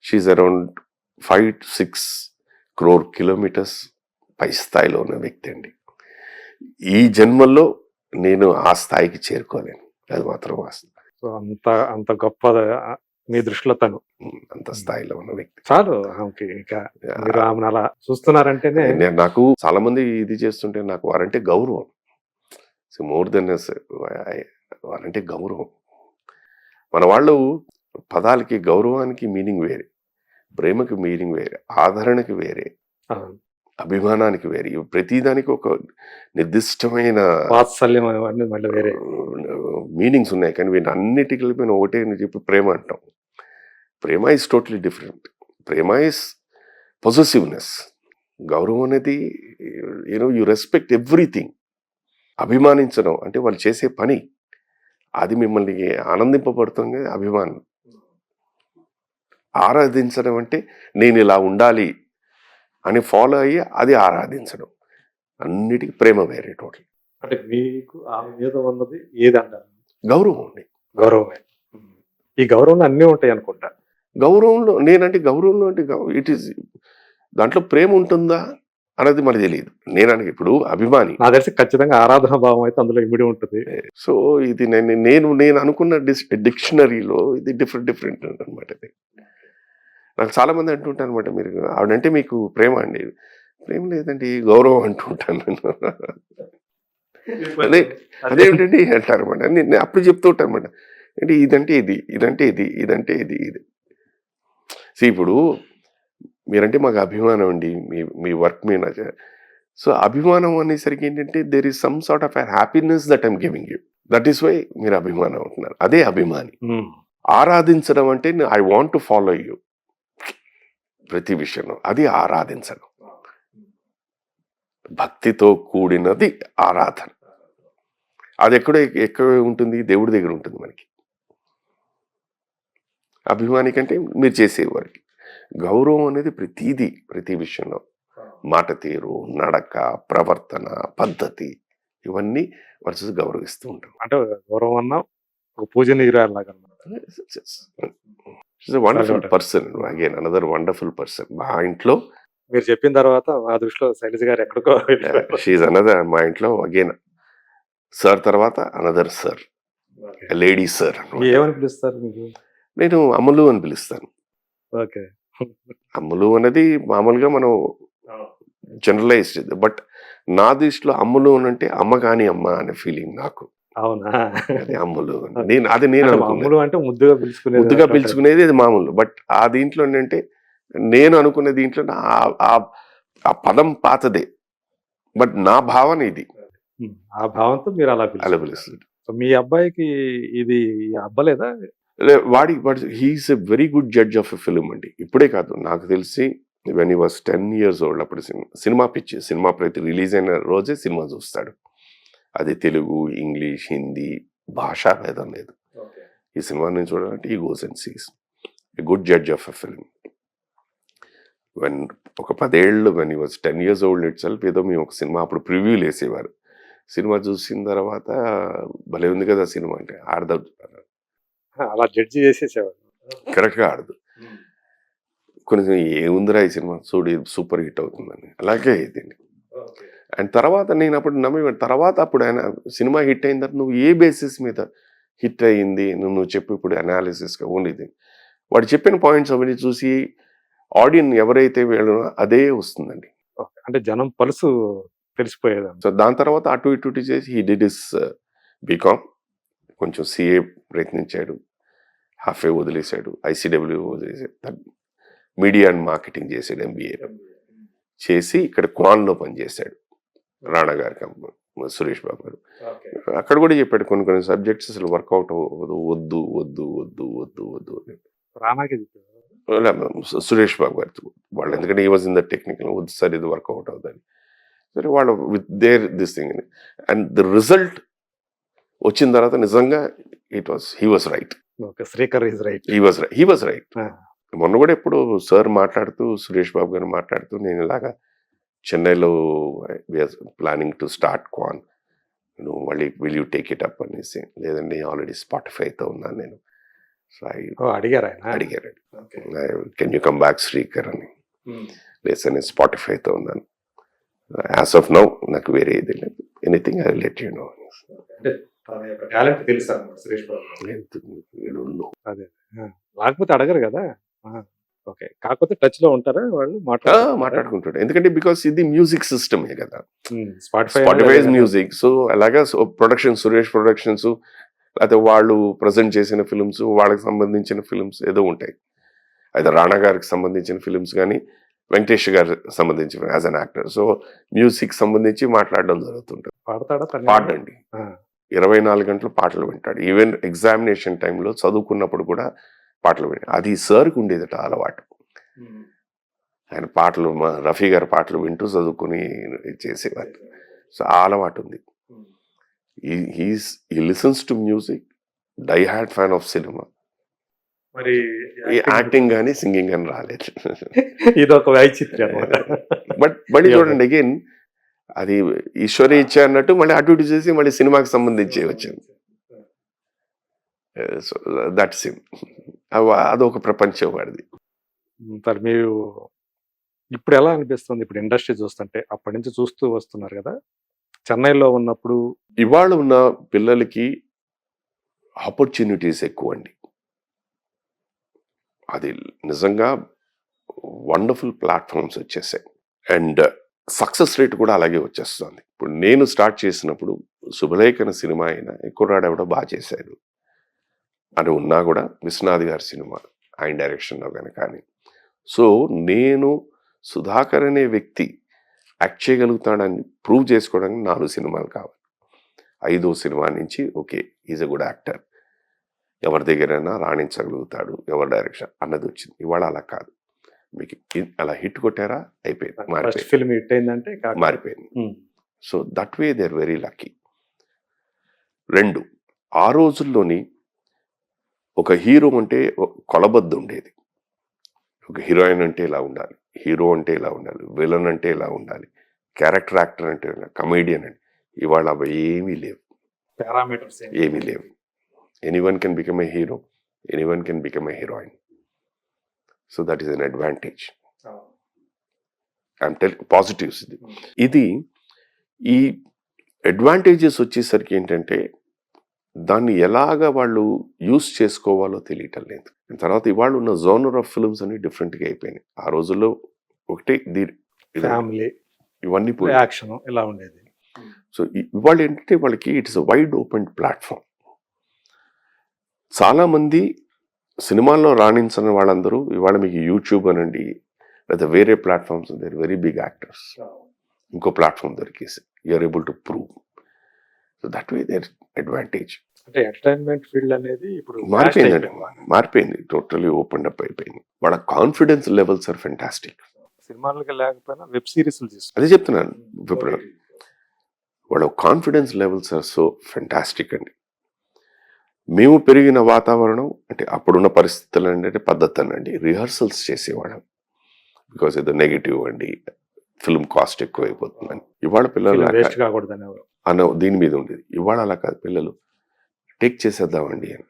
షీఈస్ అరౌండ్ 5-6 crore kilometers పై స్థాయిలో ఉన్న వ్యక్తి అండి. ఈ జన్మల్లో నేను ఆ స్థాయికి చేరుకోలేను, అది మాత్రం వాస్తవం. సో అంత అంత గొప్ప మీ దృష్టిలో తను అంత స్థాయిలో ఉన్న వ్యక్తి. చాలు ఆమెకి. ఇంకా మీరు ఆమెను అలా చూస్తున్నారంటేనే నాకు చాలా మంది ఇది చేస్తుంటే నాకు వారంటే గౌరవం. మోర్ దెన్ వారంటే గౌరవం. మన వాళ్ళు పదాలకి గౌరవానికి మీనింగ్ వేరే, ప్రేమకి మీనింగ్ వేరే, ఆదరణకి వేరే, అభిమానానికి వేరే. ప్రతిదానికి ఒక నిర్దిష్టమైన వాత్సల్యం అవన్నీ మళ్ళీ వేరే మీనింగ్స్ ఉన్నాయి. కానీ వీటి అన్నిటికీ కలిపి ఒకటే చెప్పి ప్రేమ అంటాం. ప్రేమ ఇస్ టోటలీ డిఫరెంట్. ప్రేమ ఇస్ పొజెసివ్నెస్. గౌరవం అనేది యు రెస్పెక్ట్ ఎవ్రీథింగ్. అభిమానించడం అంటే వాళ్ళు చేసే పని, అది మిమ్మల్ని ఆనందింపబడుతుంది, అభిమానం. ఆరాధించడం అంటే నేను ఇలా ఉండాలి అని ఫాలో అయ్యి అది ఆరాధించడం. అన్నిటికీ ప్రేమ వేరే టోటల్. అంటే మీకు ఆమె మీద ఉన్నది ఏదంటారు? గౌరవం ఉంది. గౌరవమే. ఈ గౌరవంలో అన్నీ ఉంటాయి అనుకుంటా. గౌరవంలో నేనంటే గౌరవంలో అంటే ఇట్ ఈస్ దాంట్లో ప్రేమ ఉంటుందా అనేది మనకు తెలియదు. నేనంటే ఇప్పుడు అభిమాని, నాకు తెలిసి ఖచ్చితంగా ఆరాధన భావం అయితే అందులో ఇమిడి ఉంటుంది. సో ఇది నేను అనుకున్న డిక్షనరీలో ఇది డిఫరెంట్ అనమాట. ఇది నాకు చాలా మంది అంటుంటాను అనమాట, మీరు ఆవిడంటే మీకు ప్రేమ అండి. ప్రేమ లేదండి, గౌరవం అంటుంటాను నేను. అదేమిటండి అంటారు అనమాట. నేను అప్పుడు చెప్తూ ఉంటాను అనమాట, అంటే ఇదంటే ఇది, ఇదంటే ఇది, ఇదంటే ఇది. ఇప్పుడు మీరంటే మాకు అభిమానం అండి, మీ వర్క్ మీద. సో అభిమానం అనేసరికి ఏంటంటే there is some sort of happiness that I'm giving you. That is why మీరు అభిమానం అంటున్నారు. అదే అభిమాని. ఆరాధించడం అంటే I want to follow you ప్రతి విషయంలో, అది ఆరాధించడం. భక్తితో కూడినది ఆరాధన. అది ఎక్కడ ఉంటుంది? దేవుడి దగ్గర ఉంటుంది మనకి. అభిమాని కంటే మీరు చేసేవారికి. గౌరవం అనేది ప్రతి విషయంలో, మాట తీరు, నడక, ప్రవర్తన, పద్ధతి, ఇవన్నీ వరుస గౌరవిస్తూ ఉంటాం. అంటే గౌరవం అన్నా ఒక పూజనీయురాలాగా. Wonderful person, again another wonderful person. మా ఇంట్లో మీరు చెప్పిన తర్వాత మా దృష్టిలో శైలజ గారు ఎక్కడికో షీఈ్ అనదర్. మా ఇంట్లో అగైన్ సార్ తర్వాత అనదర్ సార్, లేడీ సార్. ఏమని పిలుస్తారు మీకు? నేను అమ్ములు అని పిలుస్తాను. ఓకే. అమ్ములు అనేది మామూలుగా మనం జనరలైజ్డ్, బట్ నా దృష్టిలో అమ్ములు అంటే అమ్మ కాని అమ్మ అనే ఫీలింగ్ నాకు. అవునా? అది అమ్ములు. నేను అనుకున్నాను అంటే ముద్దుగా పిలుచుకునేది అది మామూలు. బట్ ఆ దీంట్లో ఏంటంటే నేను అనుకునే దీంట్లో ఆ పదం పాతదే, బట్ నా భావన ఇది. ఆ భావంతో మీరు అలా పిలుస్తుంది. మీ అబ్బాయికి ఇది అబ్బలేదా? వాడి he's a very good judge of a film అండి. ఇప్పుడే కాదు, నాకు తెలిసి when he was 10 years old అప్పుడు సినిమా పిచ్చి. సినిమా ప్రతి రిలీజ్ అయిన రోజే సినిమా చూస్తాడు. అది తెలుగు, ఇంగ్లీష్, హిందీ, భాషా భేదం లేదు. ఈ సినిమా నేను చూడాలంటే he goes and sees. A good judge of a film. ఒక 10 ఏళ్ళు when he was 10 years old itself, ఏదో మేము ఒక సినిమా అప్పుడు ప్రివ్యూలు వేసేవారు. సినిమా చూసిన తర్వాత భలే ఉంది కదా సినిమా అంటే, ఆడదాం అలా జడ్జి చేసేసేవారు. కరెక్ట్గా ఆడదు. కొంచెం ఏముందిరా ఈ సినిమా చూడు, సూపర్ హిట్ అవుతుందని. అలాగే అయింది. అండ్ తర్వాత నేను అప్పుడు నమ్మేవాడు. తర్వాత అప్పుడు ఆయన సినిమా హిట్ అయిన తర్వాత నువ్వు ఏ బేసిస్ మీద హిట్ అయ్యింది నువ్వు చెప్పు, ఇప్పుడు అనాలిసిస్గా ఉండేది. వాడు చెప్పిన పాయింట్స్ అవన్నీ చూసి ఆడియన్స్ ఎవరైతే వెళ్ళో అదే వస్తుందండి. అంటే జనం పలుసు తెలిసిపోయేది. సో దాని తర్వాత అటు ఇటు చేసి హీ డిడ్ హిస్ బీకామ్, కొంచెం సిఏ ప్రయత్నించాడు, హాఫ్ ఏ వదిలేశాడు, ఐసీడబ్ల్యూ వదిలేసాడు, మీడియా అండ్ మార్కెటింగ్ చేశాడు, ఎంబీఏ చేసి ఇక్కడ క్వాన్లో పనిచేశాడు. రాణా గారి కంపెనీ, సురేష్ బాబు గారు. అక్కడ కూడా చెప్పాడు కొన్ని సబ్జెక్ట్స్ అసలు వర్కౌట్ అవ్వదు, వద్దు వద్దు వద్దు వద్దు వద్దు అని. రానాకే సురేష్ బాబు గారు వాళ్ళు, ఎందుకంటే ఈ వాజ్ ఇన్ ద టెక్నికల్, వద్దు సార్ ఇది వర్కౌట్ అవుతుంది. సరే వాళ్ళు with their this thing. And the result వచ్చిన తర్వాత నిజంగా he was right. Srikar is right. He was right. మొన్న కూడా ఎప్పుడు సార్ మాట్లాడుతూ, సురేష్ బాబు గారు మాట్లాడుతూ, నేను ఇలాగా చెన్నైలో ప్లానింగ్ టు స్టార్ట్ క్వాన్, నువ్వు మళ్ళీ will you take it up అనేసి. లేదండి ఆల్రెడీ స్పాటిఫైతో ఉన్నాను నేను. సో అడిగారు, can you come back Srikar అని. లేదు సార్ నేను స్పాటిఫైతో ఉన్నాను, యాజ్ ఆఫ్ నౌ నాకు వేరే ఇది లేదు. Anything I let you know. అంటే తన యొక్క టాలెంట్ తెలుసు అన్నమాట సురేష్ బాబు. అదే లేకపోతే అడగరు కదా. ఓకే, కాకపోతే టచ్ లో ఉంటారా వాళ్ళు? మాట్లాడుకుంటాడు, ఎందుకంటే బికాస్ ఇది మ్యూజిక్ సిస్టమే కదా, స్పాటిఫై స్పాటిఫై మ్యూజిక్. సో అలాగా ప్రొడక్షన్, సురేష్ ప్రొడక్షన్స్, లేకపోతే వాళ్ళు ప్రజెంట్ చేసిన ఫిల్మ్స్, వాళ్ళకి సంబంధించిన ఫిల్మ్స్ ఏదో ఉంటాయి. అయితే రాణా గారికి సంబంధించిన ఫిల్మ్స్ కానీ, వెంకటేష్ గారికి సంబంధించిన as an actor. So music సంబంధించి మాట్లాడడం జరుగుతుంటుంది. పాడతాడా? పాడండి, 24 గంటలు పాటలు వింటాడు. ఈవెన్ ఎగ్జామినేషన్ టైంలో చదువుకున్నప్పుడు కూడా పాటలు వింటాడు. అది సార్కి ఉండేదట అలవాటు. ఆయన పాటలు, రఫీ గారి పాటలు వింటూ చదువుకుని చేసేవారు. సో ఆ అలవాటు ఉంది. he listens to music, die-hard fan of cinema. మరి యాక్టింగ్ కానీ సింగింగ్ కానీ రాలేదు. ఇదొక వైచిత్రం. బట్ మళ్ళీ చూడండి, అగైన్ అది ఈశ్వరి ఇచ్చా అన్నట్టు మళ్ళీ అటు ఇటు చేసి మళ్ళీ సినిమాకి సంబంధించి వచ్చింది. సో దట్ సిమ్, అదొక ప్రపంచం వాడిది. మరి మీరు ఇప్పుడు ఎలా అనిపిస్తుంది? ఇప్పుడు ఇండస్ట్రీ చూస్తుంటే, అప్పటి నుంచి చూస్తూ వస్తున్నారు కదా, చెన్నైలో ఉన్నప్పుడు ఇవాళ ఉన్న పిల్లలకి ఆపర్చునిటీస్ ఎక్కువ అండి. అది నిజంగా వండర్ఫుల్ ప్లాట్ఫామ్స్ వచ్చేసాయి, అండ్ సక్సెస్ రేట్ కూడా అలాగే వచ్చేస్తుంది. ఇప్పుడు నేను స్టార్ట్ చేసినప్పుడు శుభలేఖన సినిమా అయినా కుర్రాడు ఎవడో బాగా చేశాడు అని ఉన్నా కూడా విశ్వనాథ్ గారి సినిమా ఆయన డైరెక్షన్లో కానీ. సో నేను సుధాకర్ అనే వ్యక్తి యాక్ట్ చేయగలుగుతాడని ప్రూవ్ చేసుకోవడానికి 4 సినిమాలు కావాలి. 5వ సినిమా నుంచి okay, is a good actor, ఎవరి దగ్గరైనా రాణించగలుగుతాడు, ఎవరి డైరెక్షన్ అన్నది వచ్చింది. ఇవాళ అలా కాదు. మీకు అలా హిట్ కొట్టారా అయిపోయింది, మారిపోయింది. So that way they are very lucky. 2, ఆ రోజుల్లోని ఒక హీరో అంటే కొలబద్దు ఉండేది. ఒక హీరోయిన్ అంటే ఇలా ఉండాలి, హీరో అంటే ఇలా ఉండాలి, విలన్ అంటే ఇలా ఉండాలి, క్యారెక్టర్ యాక్టర్ అంటే కమేడియన్ అంటే. ఇవాళ అవి ఏమీ లేవు, పారామీటర్స్ ఏమీ లేవు. Anyone can become a hero, anyone can become a heroine. So that is an advantage. I'm telling positives. ఇది ఈ అడ్వాంటేజెస్ వచ్చేసరికి ఏంటంటే దాన్ని ఎలాగ వాళ్ళు యూస్ చేసుకోవాలో తెలియటం లేదు. తర్వాత ఇవాళ ఉన్న జోనర్ ఆఫ్ ఫిల్మ్స్ అన్ని డిఫరెంట్గా అయిపోయినాయి. ఆ రోజుల్లో ఒకటే ఫ్యామిలీ, ఇవన్నీ యాక్షన్ ఇలా ఉండేది. సో ఇవాళ ఏంటంటే వాళ్ళకి it's a wide open platform. చాలా మంది సినిమాల్లో రాణించిన వాళ్ళందరూ ఇవాళ మీకు యూట్యూబ్ అనండి, లేదా వేరే platforms, there very big actors. ఇంకో ప్లాట్ఫామ్ దొరికేసి you're able to prove. So that way there advantage. అంటే ఎంటర్టైన్మెంట్ ఫీల్డ్ అనేది ఇప్పుడు మారిపోయింది, టోటలీ ఓపెన్ అప్ అయిపోయింది. వాళ్ళ కాన్ఫిడెన్స్ లెవెల్స్ ఆర్ ఫెంటాస్టిక్. సినిమాలకి లేకపోయినా వెబ్ సిరీస్ అదే చెప్తున్నాను. ఇప్పుడు వాళ్ళ confidence levels are so fantastic అండి. మేము పెరిగిన వాతావరణం అంటే అప్పుడున్న పరిస్థితులు అంటే పద్ధతి అనండి, రిహర్సల్స్ చేసేవాళ్ళం. బికాస్ ఏదో నెగిటివ్ అండి, ఫిల్మ్ కాస్ట్ ఎక్కువ అయిపోతుందని. ఇవాళ పిల్లలు అన్న దీని మీద ఉండేది. ఇవాళ అలా కాదు, పిల్లలు టేక్ చేసేద్దామండి అని.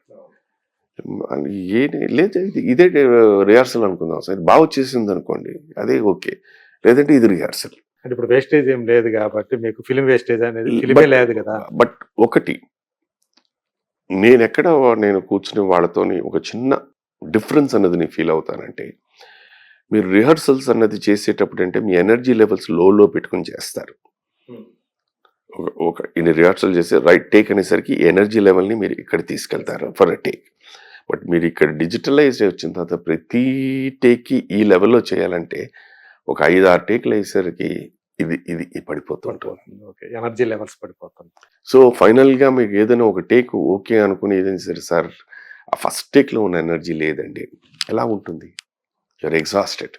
లేదు ఇదే రిహార్సల్ అనుకుందాం సార్, బాగా వచ్చేసింది అనుకోండి, అదే ఓకే, లేదంటే ఇది రిహార్సల్. అంటే ఇప్పుడు వేస్టేజ్ ఏం లేదు కాబట్టి మీకు ఫిల్మ్ వేస్టేజ్ అనేది ఫిల్మే లేదు కదా. బట్ ఒకటి నేను కూర్చుని వాళ్ళతోని ఒక చిన్న డిఫరెన్స్ అన్నది నేను ఫీల్ అవుతానంటే, మీరు రిహర్సల్స్ అన్నది చేసేటప్పుడు అంటే మీ ఎనర్జీ లెవెల్స్ లో పెట్టుకుని చేస్తారు. ఒక ఇన్ని రిహర్సల్ చేసి రైట్ టేక్ అనేసరికి ఎనర్జీ లెవెల్ని మీరు ఇక్కడ తీసుకెళ్తారు ఫర్ అ టేక్. బట్ మీరు ఇక్కడ డిజిటలైజ్ వచ్చిన తర్వాత ప్రతి టేక్కి ఈ లెవెల్లో చేయాలంటే ఒక 5-6 టేక్లు అయ్యేసరికి ఇది పడిపోతుంటుంది, ఎనర్జీ లెవెల్స్ పడిపోతుంది. సో ఫైనల్గా మీకు ఏదైనా ఒక టేక్ ఓకే అనుకుని ఏదైనా సరే సార్ ఆ ఫస్ట్ టేక్లో ఉన్న ఎనర్జీ లేదండి, ఎలా ఉంటుంది? You're exhausted.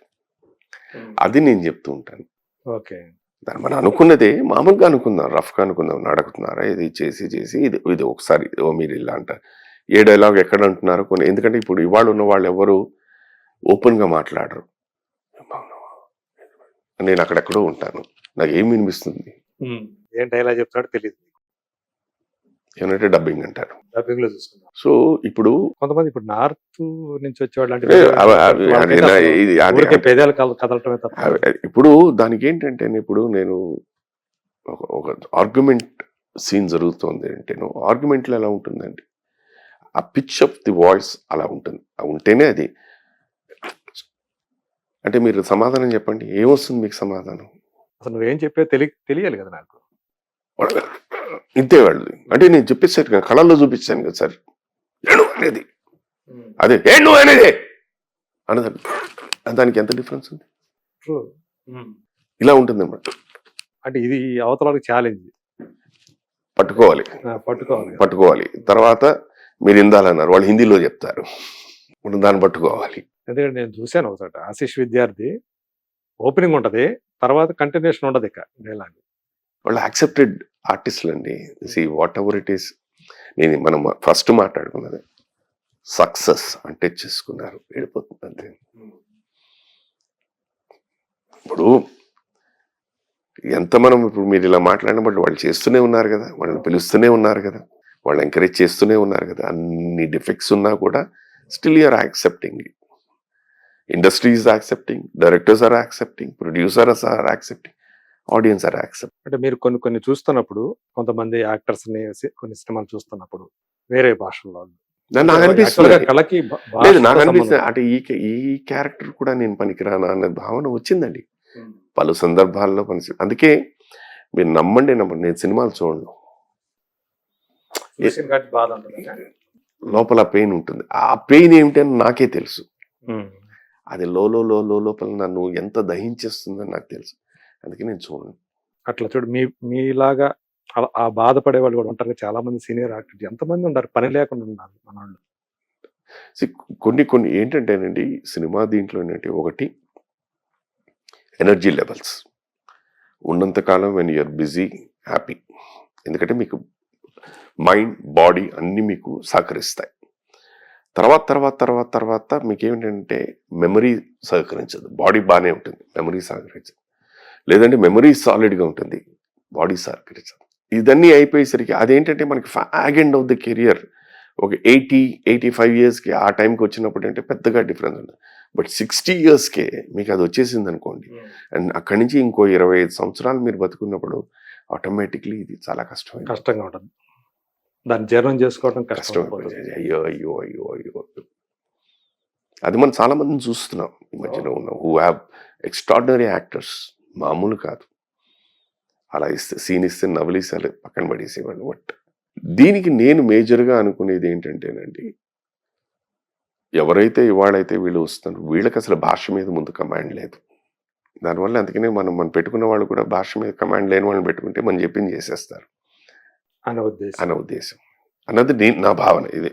అది నేను చెప్తూ ఉంటాను. ఓకే, దాన్ని మనం అనుకున్నదే మామూలుగా అనుకుందాం, రఫ్గా అనుకుందాం, నడుకుతున్నారా ఇది చేసి ఇది ఒకసారి మీరు ఇలా అంటారు, ఏ డైలాగ్ ఎక్కడ అంటున్నారో కొన్ని. ఎందుకంటే ఇప్పుడు ఇవాళ ఉన్న వాళ్ళు ఎవరు ఓపెన్గా మాట్లాడరు. నేను అక్కడెక్కడో ఉంటాను, నాకు ఏం వినిపిస్తుంది, ఏం డైలాగ్ చెప్తాడో తెలియదు, ఏమంటే డబ్బింగ్ అంటారు. డబ్బింగ్ లో చూసుకున్నాం. సో ఇప్పుడు కొంతమంది ఇప్పుడు నార్త్ నుంచి వచ్చేవాళ్ళు ఇప్పుడు దానికి ఏంటంటే ఇప్పుడు నేను ఒక ఆర్గ్యుమెంట్ సీన్ జరుగుతుంది అంటేనో ఆర్గ్యుమెంట్లో ఎలా ఉంటుందండి, ఆ పిచ్ ఆఫ్ ది వాయిస్ అలా ఉంటుంది. ఉంటేనే అది. అంటే మీరు సమాధానం చెప్పండి, ఏమొస్తుంది మీకు సమాధానం? అసలు నువ్వేం చెప్పే తెలియాలి కదా నాకు. ఇంతే వాళ్ళది. అంటే నేను చెప్పేసాను కదా, కళల్లో చూపించాను కదా సార్, ఏను అనేది అదే, ఏను అనేది అన్నదాన్ని. దానికి ఎంత డిఫరెన్స్ ఉంది? ట్రూ. ఇలా ఉంటుంది అన్నమాట. అంటే ఇది అవతల ఛాలెంజ్ పట్టుకోవాలి, పట్టుకోవాలి. తర్వాత మీరు ఇందాలన్నారు, వాళ్ళు హిందీలో చెప్తారు, ఇప్పుడు దాన్ని పట్టుకోవాలి. ఎందుకంటే నేను చూశాను ఒకసారి, ఆశీష్ విద్యార్థి ఓపెనింగ్ ఉంటది, తర్వాత కంటిన్యూషన్ ఉండదు ఇక డైలాగ్. వాళ్ళు యాక్సెప్టెడ్ ఆర్టిస్టులు అండి. See what ever it is. మనం ఫస్ట్ మాట్లాడుకున్నది సక్సెస్ అంటే చేసుకున్నారు, వెళ్ళిపోతుంది అంతే. ఇప్పుడు ఎంత మనం ఇప్పుడు మీరు ఇలా మాట్లాడినప్పుడు వాళ్ళు చేస్తూనే ఉన్నారు కదా, వాళ్ళని పిలుస్తూనే ఉన్నారు కదా, వాళ్ళు ఎంకరేజ్ చేస్తూనే ఉన్నారు కదా. అన్ని డిఫెక్ట్స్ ఉన్నా కూడా still you're accepting. Industry is accepting, directors are accepting, producers are accepting, audience are accepting. అంటే మీరు కొన్ని చూస్తున్నప్పుడు, కొంతమంది యాక్టర్స్ ని కొన్ని సినిమాలు చూస్తున్నప్పుడు వేరే భాషల్లో నాకు అనిపిస్తుంది, కళకి లేదు నాకు అనిపిస్తుంది అంటే ఈ క్యారెక్టర్ కూడా నేను పనికిరానా అనే భావన వచ్చిందండి పలు సందర్భాల్లో. అందుకే మీరు నమ్మండి నేను సినిమాలు చూడను, లోపల పెయిన్ ఉంటుంది. ఆ పెయిన్ ఏమిటని నాకే తెలుసు. అది లోపల నన్ను ఎంత దహించేస్తుందని నాకు తెలుసు. అందుకే నేను చూడను. అట్లా చూడు, మీలాగా ఆ బాధపడే వాళ్ళు కూడా ఉంటారు చాలా మంది. సీనియర్ యాక్టర్స్ ఎంతమంది ఉంటారు, పని లేకుండా ఉన్నారు మన వాళ్ళు. కొన్ని ఏంటంటేనండి సినిమా దీంట్లో ఏంటంటే, ఒకటి ఎనర్జీ లెవెల్స్ ఉన్నంతకాలం వెన్ యూఆర్ బిజీ హ్యాపీ, ఎందుకంటే మీకు మైండ్ బాడీ అన్నీ మీకు సహకరిస్తాయి. తర్వాత మీకు ఏమిటంటే మెమరీ సహకరించదు, బాడీ బాగానే ఉంటుంది, మెమరీ సహకరించదు. లేదంటే మెమరీ సాలిడ్గా ఉంటుంది, బాడీ సహకరించదు. ఇదన్నీ అయిపోయేసరికి అదేంటంటే మనకి fag end of the career ఒక 80-85 yearsకి ఆ టైంకి వచ్చినప్పుడు అంటే పెద్దగా డిఫరెన్స్ ఉంటుంది. బట్ 60 yearsకే మీకు అది వచ్చేసింది అనుకోండి, అండ్ అక్కడి నుంచి ఇంకో 25 సంవత్సరాలు మీరు బతుకున్నప్పుడు ఆటోమేటిక్లీ ఇది చాలా కష్టంగా ఉంటుంది. దాన్ని జీర్ణం చేసుకోవడం కష్టం. అయ్యో అయ్యో అయ్యో అయ్యో. అది మనం చాలా మందిని చూస్తున్నాం ఈ మధ్యలో ఉన్నాం, హూ హ్యావ్ ఎక్స్ట్రాడినరీ యాక్టర్స్, మామూలు కాదు. అలా సీన్ ఇస్తే నవలీసాలు పక్కన పడేసేవాళ్ళు. బట్ దీనికి నేను మేజర్గా అనుకునేది ఏంటంటేనండి, ఎవరైతే ఇవాళైతే వీళ్ళు వస్తున్నారు, వీళ్ళకి అసలు భాష మీద ముందు కమాండ్ లేదు. దానివల్ల అందుకనే మనం పెట్టుకున్న వాళ్ళు కూడా భాష మీద కమాండ్ లేని వాళ్ళని పెట్టుకుంటే మనం చెప్పింది చేసేస్తారు అన్న ఉద్దేశం అన్నది నా భావన. ఇది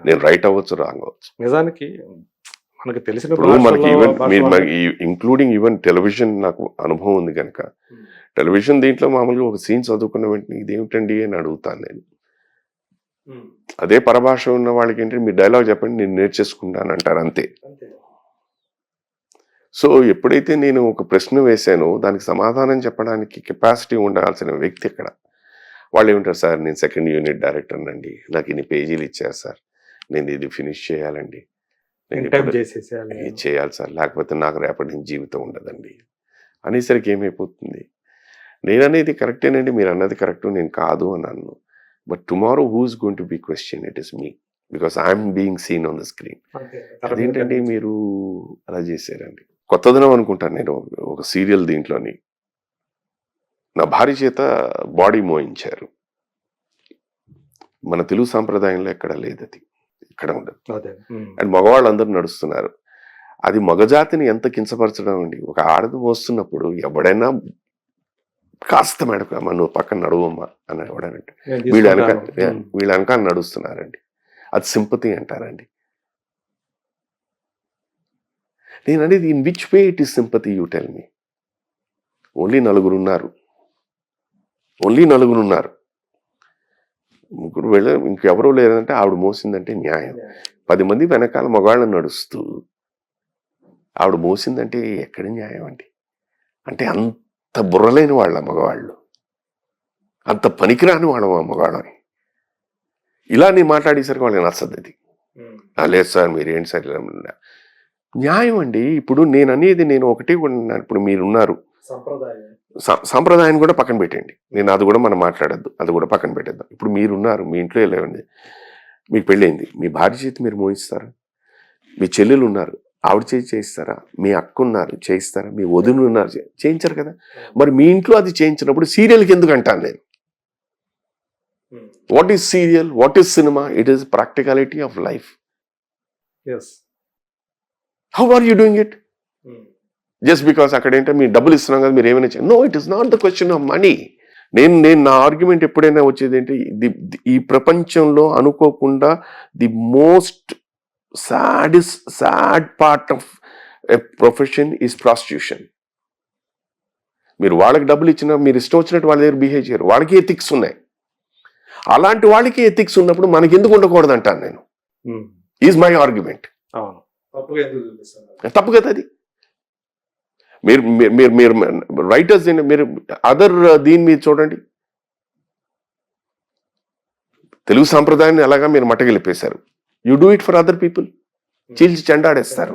నేను రైట్ అవ్వచ్చు, రాంగ్ అవ్వచ్చు. నిజానికి మనకి తెలిసిన మనకి ఇంక్లూడింగ్ ఈవెన్ టెలివిజన్ నాకు అనుభవం ఉంది కనుక, టెలివిజన్ దీంట్లో మామూలుగా ఒక సీన్ చదువుకున్న వెంటనే ఇదేమిటండి అని అడుగుతాను నేను. అదే పరభాష ఉన్న వాళ్ళకి ఏంటంటే మీరు డైలాగ్ చెప్పండి నేను నేర్చేసుకుంటాను అంటారు, అంతే. సో ఎప్పుడైతే నేను ఒక ప్రశ్న వేశానో దానికి సమాధానం చెప్పడానికి కెపాసిటీ ఉండాల్సిన వ్యక్తి ఎక్కడ. వాళ్ళు ఏమంటారు, సార్ నేను 2nd యూనిట్ డైరెక్టర్ అండి, నాకు ఇన్ని పేజీలు ఇచ్చారు సార్, నేను ఇది ఫినిష్ చేయాలండి, చేయాలి సార్, లేకపోతే నాకు రేపటి నుంచి జీవితం ఉండదండి అనేసరికి ఏమైపోతుంది. నేను అనేది కరెక్టేనండి, మీరు అన్నది కరెక్ట్, నేను కాదు అని అన్నాను. But tomorrow who is going to be question, it is me, because I'm being seen on the screen. అదేంటంటే మీరు అలా చేశారండి. కొత్తదనం అనుకుంటాను నేను ఒక సీరియల్ దీంట్లోని నా భార్య చేత బాడీ మోయించారు. మన తెలుగు సాంప్రదాయంలో ఎక్కడ లేదు, అది ఇక్కడ ఉండదు. అండ్ మగవాళ్ళందరూ నడుస్తున్నారు. అది మగజాతిని ఎంత కించపరచడం అండి. ఒక ఆడది మోస్తున్నప్పుడు ఎవడైనా కాస్త మేడకమ్మ నువ్వు పక్కన నడువమ్మా అని ఎవడనంటే వీళ్ళ వెనకాల నడుస్తున్నారండి, అది సింపతి అంటారండి. నేను అనేది in which way it is sympathy, you tell me. Only నలుగురు ఉన్నారు, ముగ్గురు ఇంకెవరూ లేదంటే ఆవిడ మోసిందంటే న్యాయం. 10 మంది వెనకాల మగవాళ్ళని నడుస్తూ ఆవిడ మోసిందంటే ఎక్కడ న్యాయం అండి? అంటే అంత బుర్రలేని వాళ్ళ మగవాళ్ళు, అంత పనికిరాని వాళ్ళ మగవాళ్ళని ఇలా నేను మాట్లాడేసరికి వాళ్ళకి నచ్చదు. అది లేదు సార్ మీరేంటి సార్ న్యాయం అండి. ఇప్పుడు నేను అనేది నేను ఒకటి ఇప్పుడు మీరున్నారు, సాంప్రదాయాన్ని కూడా పక్కన పెట్టండి, నేను అది కూడా మనం మాట్లాడద్దు, అది కూడా పక్కన పెట్టేద్దాం. ఇప్పుడు మీరున్నారు, మీ ఇంట్లో వెళ్ళండి, మీకు పెళ్ళైంది, మీ భార్య చేతి మీరు మోయిస్తారా? మీ చెల్లెలు ఉన్నారు, ఆవిడ చేతి చేయిస్తారా? మీ అక్క ఉన్నారు, చేయిస్తారా? మీ వదిన ఉన్నారు, చేయించారు కదా. మరి మీ ఇంట్లో అది చేయించినప్పుడు సీరియల్కి ఎందుకు అంటాను నేను? What is serial, what is cinema? It is practicality of life. How are you doing it? Just because అక్కడ ఏంటంటే మీరు డబ్బులు ఇస్తున్నాం కదా, మీరు ఏమైనా no, it is not the question of money. నేను నా ఆర్గ్యుమెంట్ ఎప్పుడైనా వచ్చేది ఏంటి, ఈ ప్రపంచంలో అనుకోకుండా the most sad part of a profession is prostitution. మీరు వాళ్ళకి డబ్బులు ఇచ్చినా మీరు ఇష్టం వచ్చినట్టు వాళ్ళ దగ్గర బిహేవ్ చేయరు, వాళ్ళకి ఎథిక్స్ ఉన్నాయి. అలాంటి వాళ్ళకి ఎథిక్స్ ఉన్నప్పుడు మనకి ఎందుకు ఉండకూడదు అంటాను నేను. Is my argument. తప్పు కదా అది. మీరు మీరు మీరు రైటర్స్, మీరు అదర్ దీని మీద చూడండి, తెలుగు సాంప్రదాయాన్ని అలాగా మీరు మట్టగలిపేశారు. You do it for other people, చీల్చి చెండాడేస్తారు.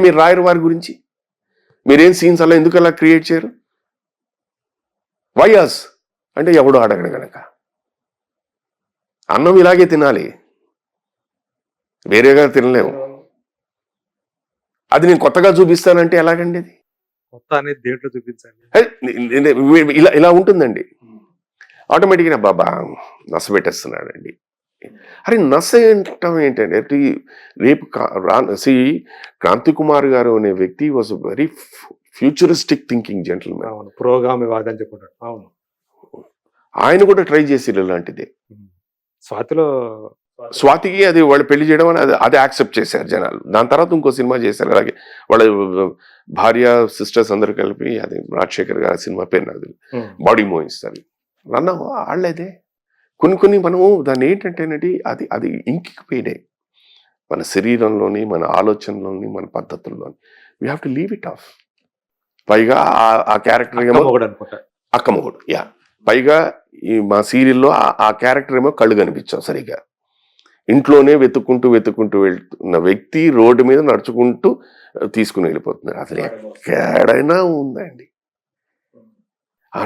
మీరు రాయరు వారి గురించి, మీరేం సీన్స్ అలా ఎందుకు అలా క్రియేట్ చేయరు? వైయాస్ అంటే ఎవడు అడగడు గనక. అన్నం ఇలాగే తినాలి, వేరేగా తినలేము. అది నేను కొత్తగా చూపిస్తానంటే ఎలాగండి? అది కొత్త అనేది దేంట్లో చూపించాలి? ఇలా ఉంటుందండి. ఆటోమేటిక్గా బాబా నస పెట్టేస్తున్నాడండి. అరే నస ఏంటం ఏంటంటే, రేపు క్రాంతి కుమార్ గారు అనే వ్యక్తి was very futuristic thinking gentlemen. అవును, పురోగామివాది అని చెప్పుకుంటాడు. అవును, ఆయన కూడా ట్రై చేసి ఇలాంటిదే. స్వాతికి అది వాళ్ళు పెళ్లి చేయడం అని అది యాక్సెప్ట్ చేశారు జనాలు. దాని తర్వాత ఇంకో సినిమా చేశారు అలాగే, వాళ్ళ భార్య సిస్టర్స్ అందరు కలిపి, అది రాజశేఖర్ గారి సినిమా పేరు నాకు బాడీ మోయిస్తారు అన్న వాళ్ళదే. కొన్ని మనము దాన్ని ఏంటంటేనండి, అది ఇంకిపోయినాయి మన శరీరంలోని, మన ఆలోచనలోని, మన పద్ధతుల్లోని. We have to leave it off. పైగా ఆ క్యారెక్టర్ ఏమో అక్కమొగుడు, యా. పైగా ఈ మా సీరియల్లో ఆ క్యారెక్టర్ ఏమో కళ్ళు కనిపించావు సరిగ్గా. ఇంట్లోనే వెతుక్కుంటూ వెళ్తున్న వ్యక్తి రోడ్డు మీద నడుచుకుంటూ తీసుకుని వెళ్ళిపోతున్నారు. అసలు ఎక్కడైనా ఉందండి?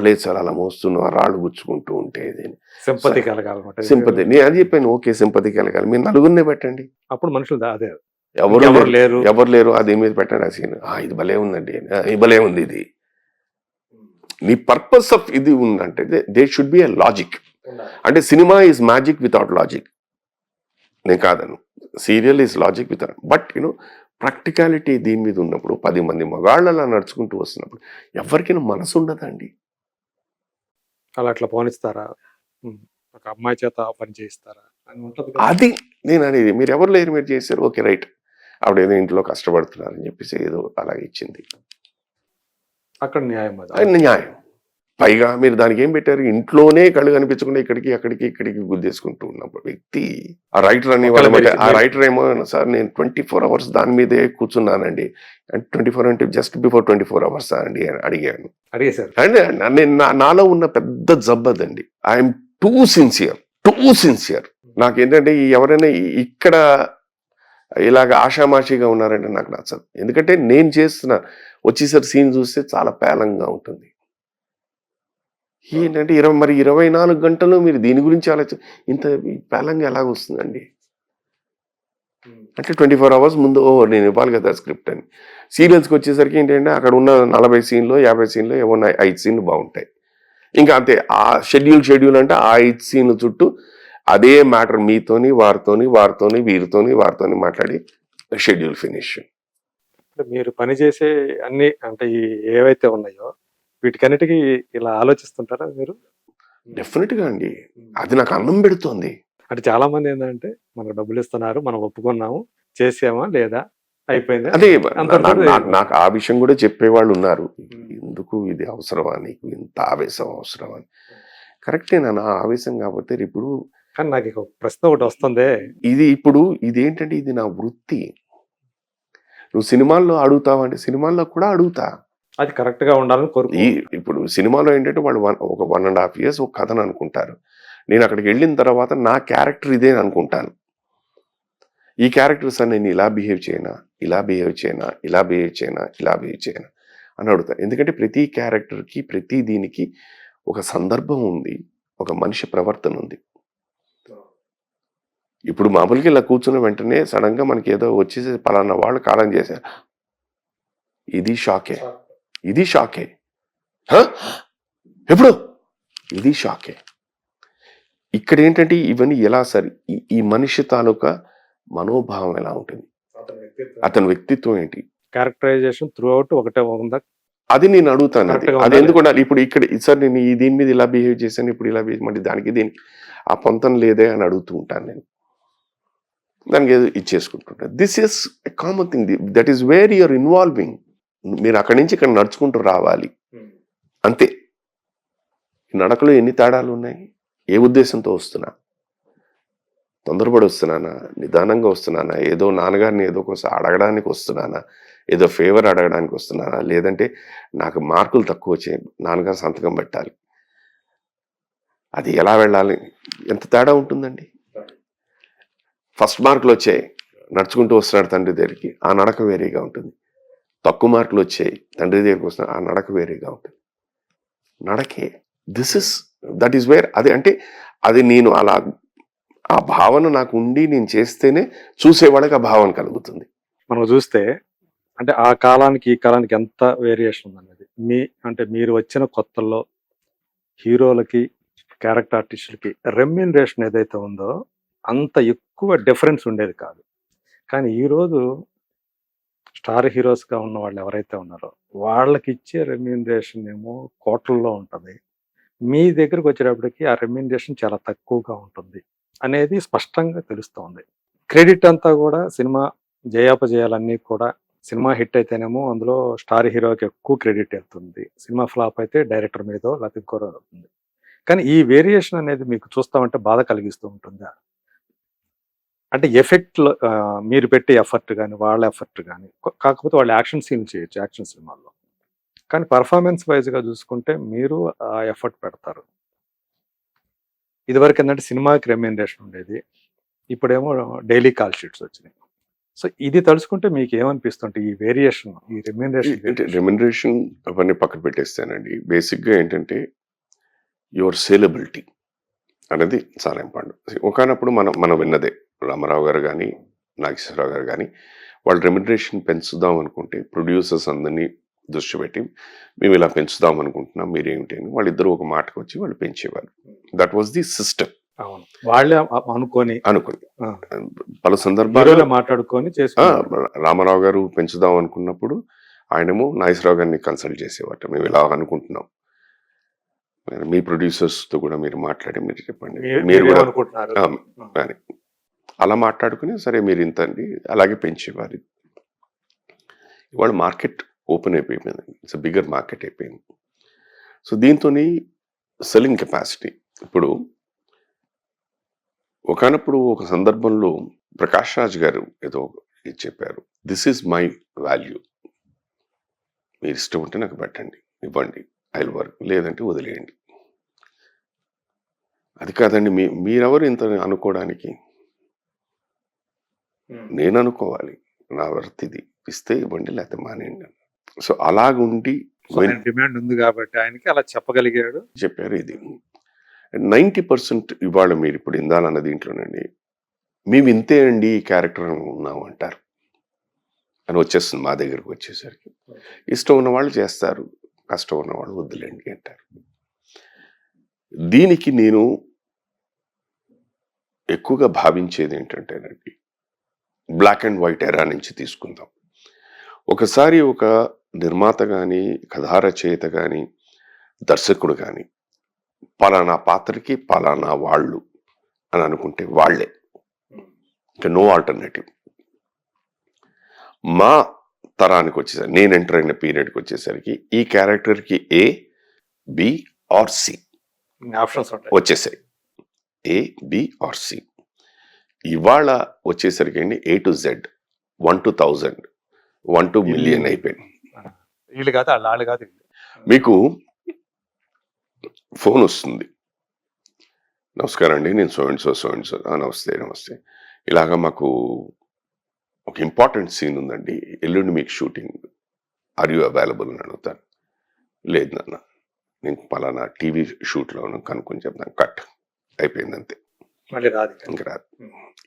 లేదు సార్, అలా మోస్తున్న రాళ్ళు గుచ్చుకుంటూ ఉంటే సింపతి కలగాలి. సింపతి, నేను అది చెప్పాను. ఓకే, సింపతి కలగాలి, మీరు నలుగురినే పెట్టండి. అప్పుడు మనుషులు అదే ఎవరు లేరు, అది మీద పెట్టండి ఆ సీన్. ఇది భలే ఉందండి, ఇది భలే ఉంది. ఇది నీ పర్పస్ ఆఫ్ ఇది ఉందంటే they should be a logic. అంటే cinema is magic without logic, నేను కాదను. Serial is logic with, but practicality దీని మీద ఉన్నప్పుడు 10 మంది మగాళ్ళు అలా నడుచుకుంటూ వస్తున్నప్పుడు ఎవరికైనా మనసు ఉండదండి. అట్లా పోనిస్తారా? ఒక అమ్మాయి చేత పని చేయిస్తారా? అది నేను అనేది. మీరు ఎవరు లేరు, మీరు చేశారు, ఓకే రైట్, ఆవిడ ఏదో ఇంట్లో కష్టపడుతున్నారని చెప్పేసి ఏదో అలాగే ఇచ్చింది, అక్కడ న్యాయం. న్యాయం. పైగా మీరు దానికి ఏం పెట్టారు, ఇంట్లోనే కళ్ళు కనిపించకుండా ఇక్కడికి గుద్దేసుకుంటూ ఉన్నప్పుడు వ్యక్తి, ఆ రైటర్ అనేవాళ్ళు, ఆ రైటర్ ఏమో సార్ నేను 24 hours దాని మీదే కూర్చున్నానండి, 24 అంటే జస్ట్ బిఫోర్ 24 hours అండి అని అడిగాను. అంటే నాలో ఉన్న పెద్ద జబ్బదండి. I'm two sincere. నాకేంటంటే ఎవరైనా ఇక్కడ ఇలాగ ఆషామాషిగా ఉన్నారంటే నాకు నచ్చదు. ఎందుకంటే నేను చేస్తున్న వచ్చేసరి సీన్ చూస్తే చాలా పేలంగా ఉంటుంది. ఏంటంటే 24 గంటలు మీరు దీని గురించి ఇంత పేలంగా ఎలాగ వస్తుందండి? అంటే 24 hours ముందు నేను ఇవ్వాలి కదా స్క్రిప్ట్ అని. సీరియల్స్కి వచ్చేసరికి ఏంటంటే అక్కడ ఉన్న 40 సీన్లు 50 సీన్లు ఏమన్నా 5 సీన్లు బాగుంటాయి. ఇంకా అంతే, ఆ షెడ్యూల్ అంటే ఆ 5 సీన్లు చుట్టూ అదే మ్యాటర్ మీతోని వారితోని మాట్లాడి షెడ్యూల్ ఫినిష్. మీరు పనిచేసే అన్ని అంటే ఏవైతే ఉన్నాయో వీటికన్నిటికీ ఇలా ఆలోచిస్తుంటారా మీరు? డెఫినెట్గా అండి, అది నాకు అన్నం పెడుతుంది. అంటే చాలా మంది ఏంటంటే మనకు డబ్బులు ఇస్తున్నారు, మనం ఒప్పుకున్నాము, చేసామా లేదా, అయిపోయింది. అదే నాకు ఆ విషయం కూడా చెప్పేవాళ్ళు ఉన్నారు. ఎందుకు ఇది అవసరమా, నీకు ఇంత ఆవేశం అవసరమా? కరెక్టేనా ఆవేశం కాకపోతే ఇప్పుడు. కానీ నాకు ఒక ప్రశ్న ఒకటి వస్తుంది, ఇదేంటంటే ఇది నా వృత్తి. నువ్వు సినిమాల్లో అడుగుతావు అంటే సినిమాల్లో కూడా అడుగుతా, అది కరెక్ట్ గా ఉండాలని కోరుకు. ఇప్పుడు సినిమాలో ఏంటంటే వాళ్ళు ఒక 1.5 years ఒక కథను అనుకుంటారు. నేను అక్కడికి వెళ్ళిన తర్వాత నా క్యారెక్టర్ ఇదే అనుకుంటాను. ఈ క్యారెక్టర్స్ నేను ఇలా బిహేవ్ చేయనా, అని అడుగుతాను. ఎందుకంటే ప్రతి క్యారెక్టర్కి ప్రతి దీనికి ఒక సందర్భం ఉంది, ఒక మనిషి ప్రవర్తన ఉంది. ఇప్పుడు మామూలుగా ఇలా కూర్చున్న వెంటనే సడన్గా మనకి ఏదో వచ్చేసి పలానా వాళ్ళు కాలం చేశారు, ఇది షాకే, ఇది షాకే, హ? ఎప్పుడు ఇది షాకే. ఇక్కడ ఏంటంటే ఇవన్నీ ఎలా సరి ఈ మనిషి తాలూకా మనోభావం ఎలా ఉంటుంది, అతని వ్యక్తిత్వం ఏంటి, క్యారెక్టరైజేషన్ త్రూ అవుట్ ఒకటే ఉందా? అది నేను అడుగుతాను. అది Correct గా అది ఉండాలి. ఎందుకు ఉండాలి? ఇప్పుడు ఇక్కడ సార్ నేను ఈ దీని మీద ఇలా బిహేవ్ చేశాను, ఇప్పుడు ఇలా మళ్ళీ దానికి దీనికి ఆ పొంతం లేదే అని అడుగుతూ ఉంటాను నేను. దానికి ఏదో ఇచ్చేసుకుంటుంటాను. This is a common thing, that is where you're involving. మీరు అక్కడి నుంచి ఇక్కడ నడుచుకుంటూ రావాలి అంతే. నడకలో ఎన్ని తేడాలు ఉన్నాయి, ఏ ఉద్దేశంతో వస్తున్నా, తొందరపడి వస్తున్నానా, నిదానంగా వస్తున్నానా, ఏదో నాన్నగారిని ఏదో కోసం అడగడానికి వస్తున్నానా, ఏదో ఫేవర్ అడగడానికి వస్తున్నానా, లేదంటే నాకు మార్కులు తక్కువ వచ్చాయి నాన్నగారు సంతకం పెట్టాలి, అది ఎలా వెళ్ళాలి, ఎంత తేడా ఉంటుందండి. ఫస్ట్ మార్కులు వచ్చాయి నడుచుకుంటూ వస్తున్నాడు తండ్రి దగ్గరికి, ఆ నడక వేరేగా ఉంటుంది. తక్కువ మార్కులు వచ్చాయి తండ్రి దగ్గరికి వస్తున్నాడు, ఆ నడక వేరేగా ఉంటుంది. నడకే దట్ ఈస్ వేర్. అది అంటే అది నేను అలా ఆ భావన నాకు ఉండి నేను చేస్తేనే చూసేవాళ్ళకి ఆ భావన కలుగుతుంది. మనం చూస్తే అంటే ఆ కాలానికి ఈ కాలానికి ఎంత వేరియేషన్ ఉందనేది అంటే మీరు వచ్చిన కొత్తల్లో హీరోలకి క్యారెక్టర్ ఆర్టిస్టులకి రెమ్యూనరేషన్ ఏదైతే ఉందో అంత ఎక్కువ డిఫరెన్స్ ఉండేది కాదు. కానీ ఈరోజు స్టార్ హీరోస్గా ఉన్న వాళ్ళు ఎవరైతే ఉన్నారో వాళ్ళకి ఇచ్చే రెమ్యూనరేషన్ ఏమో కోట్లలో ఉంటుంది. మీ దగ్గరకు వచ్చేటప్పటికి ఆ రెమ్యూనరేషన్ చాలా తక్కువగా ఉంటుంది అనేది స్పష్టంగా తెలుస్తోంది. క్రెడిట్ అంతా కూడా సినిమా జయాపజయాలన్నీ కూడా సినిమా హిట్ అయితేనేమో అందులో స్టార్ హీరోకి ఎక్కువ క్రెడిట్ వెళ్తుంది, సినిమా ఫ్లాప్ అయితే డైరెక్టర్ మీదో లేకపోతే ఇంకోరో అవుతుంది. కానీ ఈ వేరియేషన్ అనేది మీకు చూస్తామంటే బాధ కలిగిస్తూ ఉంటుందా? అంటే ఎఫెక్ట్లో మీరు పెట్టే ఎఫర్ట్ కానీ వాళ్ళ ఎఫర్ట్ కానీ, కాకపోతే వాళ్ళు యాక్షన్ సీన్ చేయొచ్చు యాక్షన్ సినిమాల్లో, కానీ పర్ఫార్మెన్స్ వైజ్గా చూసుకుంటే మీరు ఆ ఎఫర్ట్ పెడతారు. ఇదివరకు ఏంటంటే సినిమాకి రెమ్యూనరేషన్ ఉండేది, ఇప్పుడేమో డైలీ కాల్ షీట్స్ వచ్చినాయి. సో ఇది తలుచుకుంటే మీకు ఏమనిపిస్తుంటే ఈ వేరియేషన్, ఈ రెమ్యూనరేషన్ అవన్నీ పక్కన పెట్టేస్తానండి. బేసిక్గా ఏంటంటే యువర్ సేలబిలిటీ అనేది చాలా ఇంపార్టెంట్. ఒకనప్పుడు మనం విన్నదే రామారావు గారు కానీ నాగేశ్వరరావు గారు కానీ వాళ్ళు రెమ్యూనరేషన్ పెంచుదాం అనుకుంటే ప్రొడ్యూసర్స్ అందరినీ దృష్టి పెట్టి మేము ఇలా పెంచుదాం అనుకుంటున్నాం మీరేమిటి అని వాళ్ళిద్దరూ ఒక మాటకు వచ్చి వాళ్ళు పెంచేవారు. That was the system. వాళ్ళే అనుకొని పలు సందర్భాల్లో మాట్లాడుకొని రామారావు గారు పెంచుదాం అనుకున్నప్పుడు ఆయనేమో నాగేశ్వరరావు గారిని కన్సల్ట్ చేసేవారు, మేము ఇలా అనుకుంటున్నాం, మీ ప్రొడ్యూసర్స్ తో కూడా మీరు మాట్లాడి మీరు చెప్పండి, మీరు కూడా అని అలా మాట్లాడుకుని సరే మీరు ఇంత అండి అలాగే పెంచేవారు. ఇవాళ మార్కెట్ ఓపెన్ అయిపోయింది, ఇట్స్ బిగ్గర్ మార్కెట్ అయిపోయింది. సో దీంతో సెల్లింగ్ కెపాసిటీ ఇప్పుడు ఒకనప్పుడు ఒక సందర్భంలో ప్రకాష్ రాజ్ గారు ఏదో చెప్పారు, దిస్ ఈజ్ మై వాల్యూ, మీరు ఇష్టం ఉంటే నాకు పెట్టండి ఇవ్వండి ఐల్ వర్క్, లేదంటే వదిలేయండి. అది కాదండి మీరెవరు ఇంత అనుకోవడానికి, నేను అనుకోవాలి, నా వర్త్ ఇది, ఇస్తే ఇవ్వండి లేకపోతే మానేయండి. సో అలాగుండి డిమాండ్ ఉంది కాబట్టి ఆయనకి అలా చెప్పగలిగాడు, చెప్పారు. ఇది 90% ఇవాళ మీరు ఇప్పుడు ఇందాలన్న దీంట్లోనండి మేము ఇంతే అండి ఈ క్యారెక్టర్ ఉన్నాం అంటారు అని వచ్చేస్తుంది మా దగ్గరకు వచ్చేసరికి. ఇష్టం ఉన్న వాళ్ళు చేస్తారు, కష్టం ఉన్న వాళ్ళు వద్దులేండి అంటారు. దీనికి నేను ఎక్కువగా భావించేది ఏంటంటేనండి, బ్లాక్ అండ్ వైట్ ఎరా నుంచి తీసుకుందాం. ఒకసారి ఒక నిర్మాత కానీ కథా రచయిత కానీ దర్శకుడు కానీ పలానా పాత్రకి పలానా వాళ్ళు అని అనుకుంటే వాళ్ళే, ఇంకా నో ఆల్టర్నేటివ్. మా తరానికి వచ్చేసరికి నేను ఎంటర్ అయిన పీరియడ్కి వచ్చేసరికి ఈ క్యారెక్టర్కి A B R C options వచ్చేసాయి, ఏ బి ఆర్ సి. ఇవాళ వచ్చేసరికి అండి A to Z 1 to 1000 1 to million అయిపోయింది. వీళ్ళు కాదు వాళ్ళు కాదు, మీకు ఫోన్ వస్తుంది, నమస్కారం అండి నేను సో అండ్ సో నమస్తే నమస్తే, ఇలాగా మాకు ఒక ఇంపార్టెంట్ సీన్ ఉందండి, ఎల్లుండి మీకు షూటింగ్, ఆర్ యూ అవైలబుల్ అని అడుగుతాను. లేదు నాన్న, నేను పలానా టీవీ షూట్లో కనుక్కొని చెప్తాను, కట్ అయిపోయింది అంతే, మళ్ళీ రాదు ఇక. ఇంక రాదు.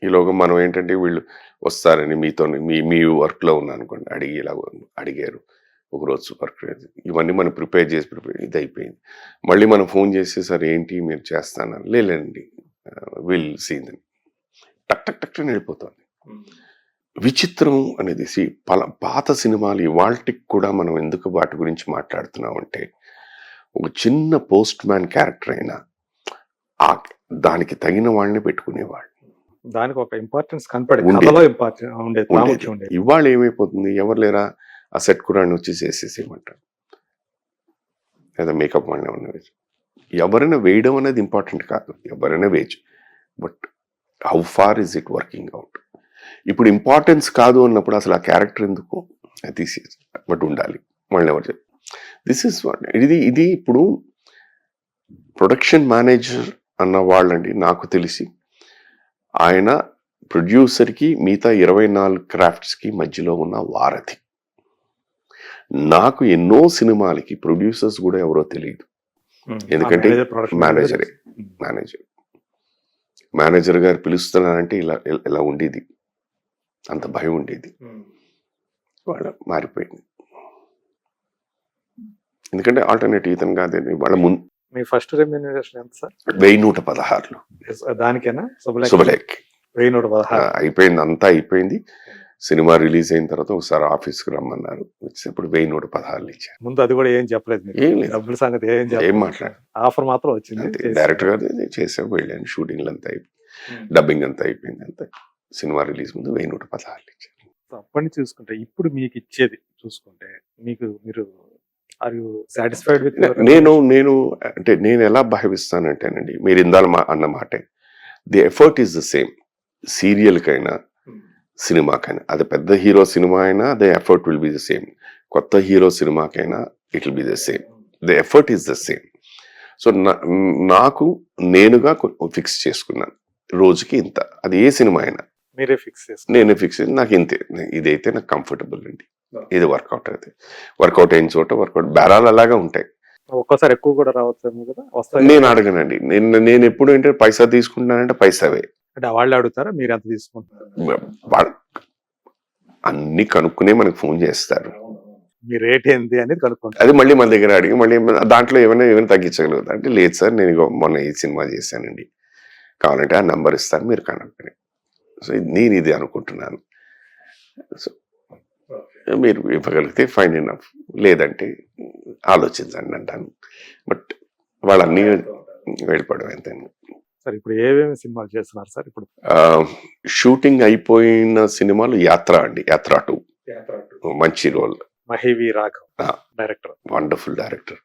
ఈలోగా మనం ఏంటంటే వీళ్ళు వస్తారని మీతో మీ వర్క్లో ఉన్నా అనుకోండి, ఇలా అడిగారు ఒకరోజు వర్క్, ఇవన్నీ మనం ప్రిపేర్ ఇది అయిపోయింది. మళ్ళీ మనం ఫోన్ చేసి సార్ ఏంటి మీరు చేస్తానని, లేదండి విల్ సీన్, టక్ టక్ టక్ అని వెళ్ళిపోతుంది. విచిత్రం అనేది పాత సినిమాలు ఇవాళకి కూడా మనం ఎందుకు వాటి గురించి మాట్లాడుతున్నామంటే, ఒక చిన్న పోస్ట్ మ్యాన్ క్యారెక్టర్ అయినా దానికి తగిన వాళ్ళని పెట్టుకునేవాళ్ళు. దానికి ఒక ఇంపార్టెన్స్ కనపడే ఉండేది. కథలో ఇంపార్టెంట్ ఉండేది, ప్రాముఖ్యం ఉండేది. ఇవాళ ఏమైపోతుంది, ఎవరు లేరా ఆ సెట్ కురాన్ని వచ్చి చేసేసేయమంటారు, లేదా మేకప్ వాళ్ళని ఉన్నది. ఎవరైనా వేయడం అనేది ఇంపార్టెంట్ కాదు, ఎవరైనా వేయచ్చు, but how far is it working out. ఇప్పుడు ఇంపార్టెన్స్ కాదు అన్నప్పుడు అసలు ఆ క్యారెక్టర్ ఎందుకు తీసేసి, బట్ ఉండాలి మళ్ళీ ఎవరు చెప్పి. దిస్ ఇస్ వాట్ ఇది ఇప్పుడు ప్రొడక్షన్ మేనేజర్ అన్న వాళ్ళండి, నాకు తెలిసి ఆయన ప్రొడ్యూసర్కి మిగతా 24 క్రాఫ్ట్స్కి మధ్యలో ఉన్న వారధి. నాకు ఎన్నో సినిమాలకి ప్రొడ్యూసర్స్ కూడా ఎవరో తెలియదు, ఎందుకంటే మేనేజర్ గారు పిలుస్తున్నారంటే ఇలా ఉండేది, అంత భయం ఉండేది. వాళ్ళ మారిపోయింది, ఎందుకంటే ఆల్టర్నేటివ్ ఇతను కాదండి. వాళ్ళ ముందు మీ ఫస్ట్ రెమ్యూనరేషన్ ఎంత సార్? 1116 దానికేనా? శుభలేఖ 1116 అయిపోయింది, అంతా అయిపోయింది. సినిమా రిలీజ్ అయిన తర్వాత ఒకసారి ఆఫీస్కి రమ్మన్నారు, ఇప్పుడు 1116 ఇచ్చారు. ముందు అది కూడా ఏం చెప్పలేదు మీరు? ఏం లేదు, డబ్బుల సంగతి ఏం ఏం చెప్పలేదు, మాట్లాడారు, ఆఫర్ మాత్రం వచ్చింది. డైరెక్టర్ గారు చేసాము, వెళ్ళాను, షూటింగ్లు అంతా అయిపోయింది, డబ్బింగ్ అంతా అయిపోయింది, అంతా సినిమా రిలీజ్ ముందు 1116 ఇచ్చారు. అప్పటి నుంచి చూసుకుంటే ఇప్పుడు మీకు ఇచ్చేది చూసుకుంటే మీరు ఆర్ యు సాటిస్ఫైడ్ విత్? నేను అంటే నేను ఎలా భావిస్తానంటేనండి, మీరు ఇందాల అన్న మాటే, the effort is the same. సీరియల్కైనా సినిమాకైనా, అది పెద్ద హీరో సినిమా అయినా the effort will be the same, కొత్త హీరో సినిమాకైనా it will be the same, the effort is the same. So నాకు నేనుగా ఫిక్స్ చేసుకున్నాను, రోజుకి ఇంత, అది ఏ సినిమా అయినా మీరే ఫిక్స్ చేసి, నేనే ఫిక్స్ చేసి, నాకు ఇంతే, ఇదైతే నాకు కంఫర్టబుల్ అండి, ఇది వర్కౌట్ అయితే వర్కౌట్ అయిన చోట వర్కౌట్, బేరాలు అలాగా ఉంటాయి. ఒక్కోసారి ఎక్కువ కూడా రావచ్చు కదా, వస్తాయి. నేను అడగనండి, నేను ఎప్పుడు ఏంటంటే పైసా తీసుకుంటున్నానంటే పైసావే, అంటే వాళ్ళు అడుగుతారా, మీరు ఎంత తీసుకుంటారు? వాళ్ళు అన్ని కనుక్కునే మనకు ఫోన్ చేస్తారు, మీ రేట్ ఏంటి అనేది కనుక్కుంటారు. అది మళ్ళీ మన దగ్గర అడిగి మళ్ళీ దాంట్లో ఏమైనా తగ్గించగలుగుతా అంటే, లేదు సార్ నేను మొన్న ఈ సినిమా చేశానండి, కావాలంటే ఆ నెంబర్ ఇస్తాను మీరు కనుక్కొని, సో నేను ఇది అనుకుంటున్నాను, సో మీరు ఇవ్వగలిగితే ఫైన్ ఎనఫ్, లేదంటే ఆలోచించండి అంటాను. బట్ వాళ్ళన్నీ వెళ్ళిపోవడం ఎంత. సార్ ఇప్పుడు ఏమేమి సినిమాలు చేస్తున్నారు సార్? ఇప్పుడు షూటింగ్ అయిపోయిన సినిమాలు యాత్ర అండి, యాత్ర 2 మంచి role, మహివి Raghav director, wonderful director,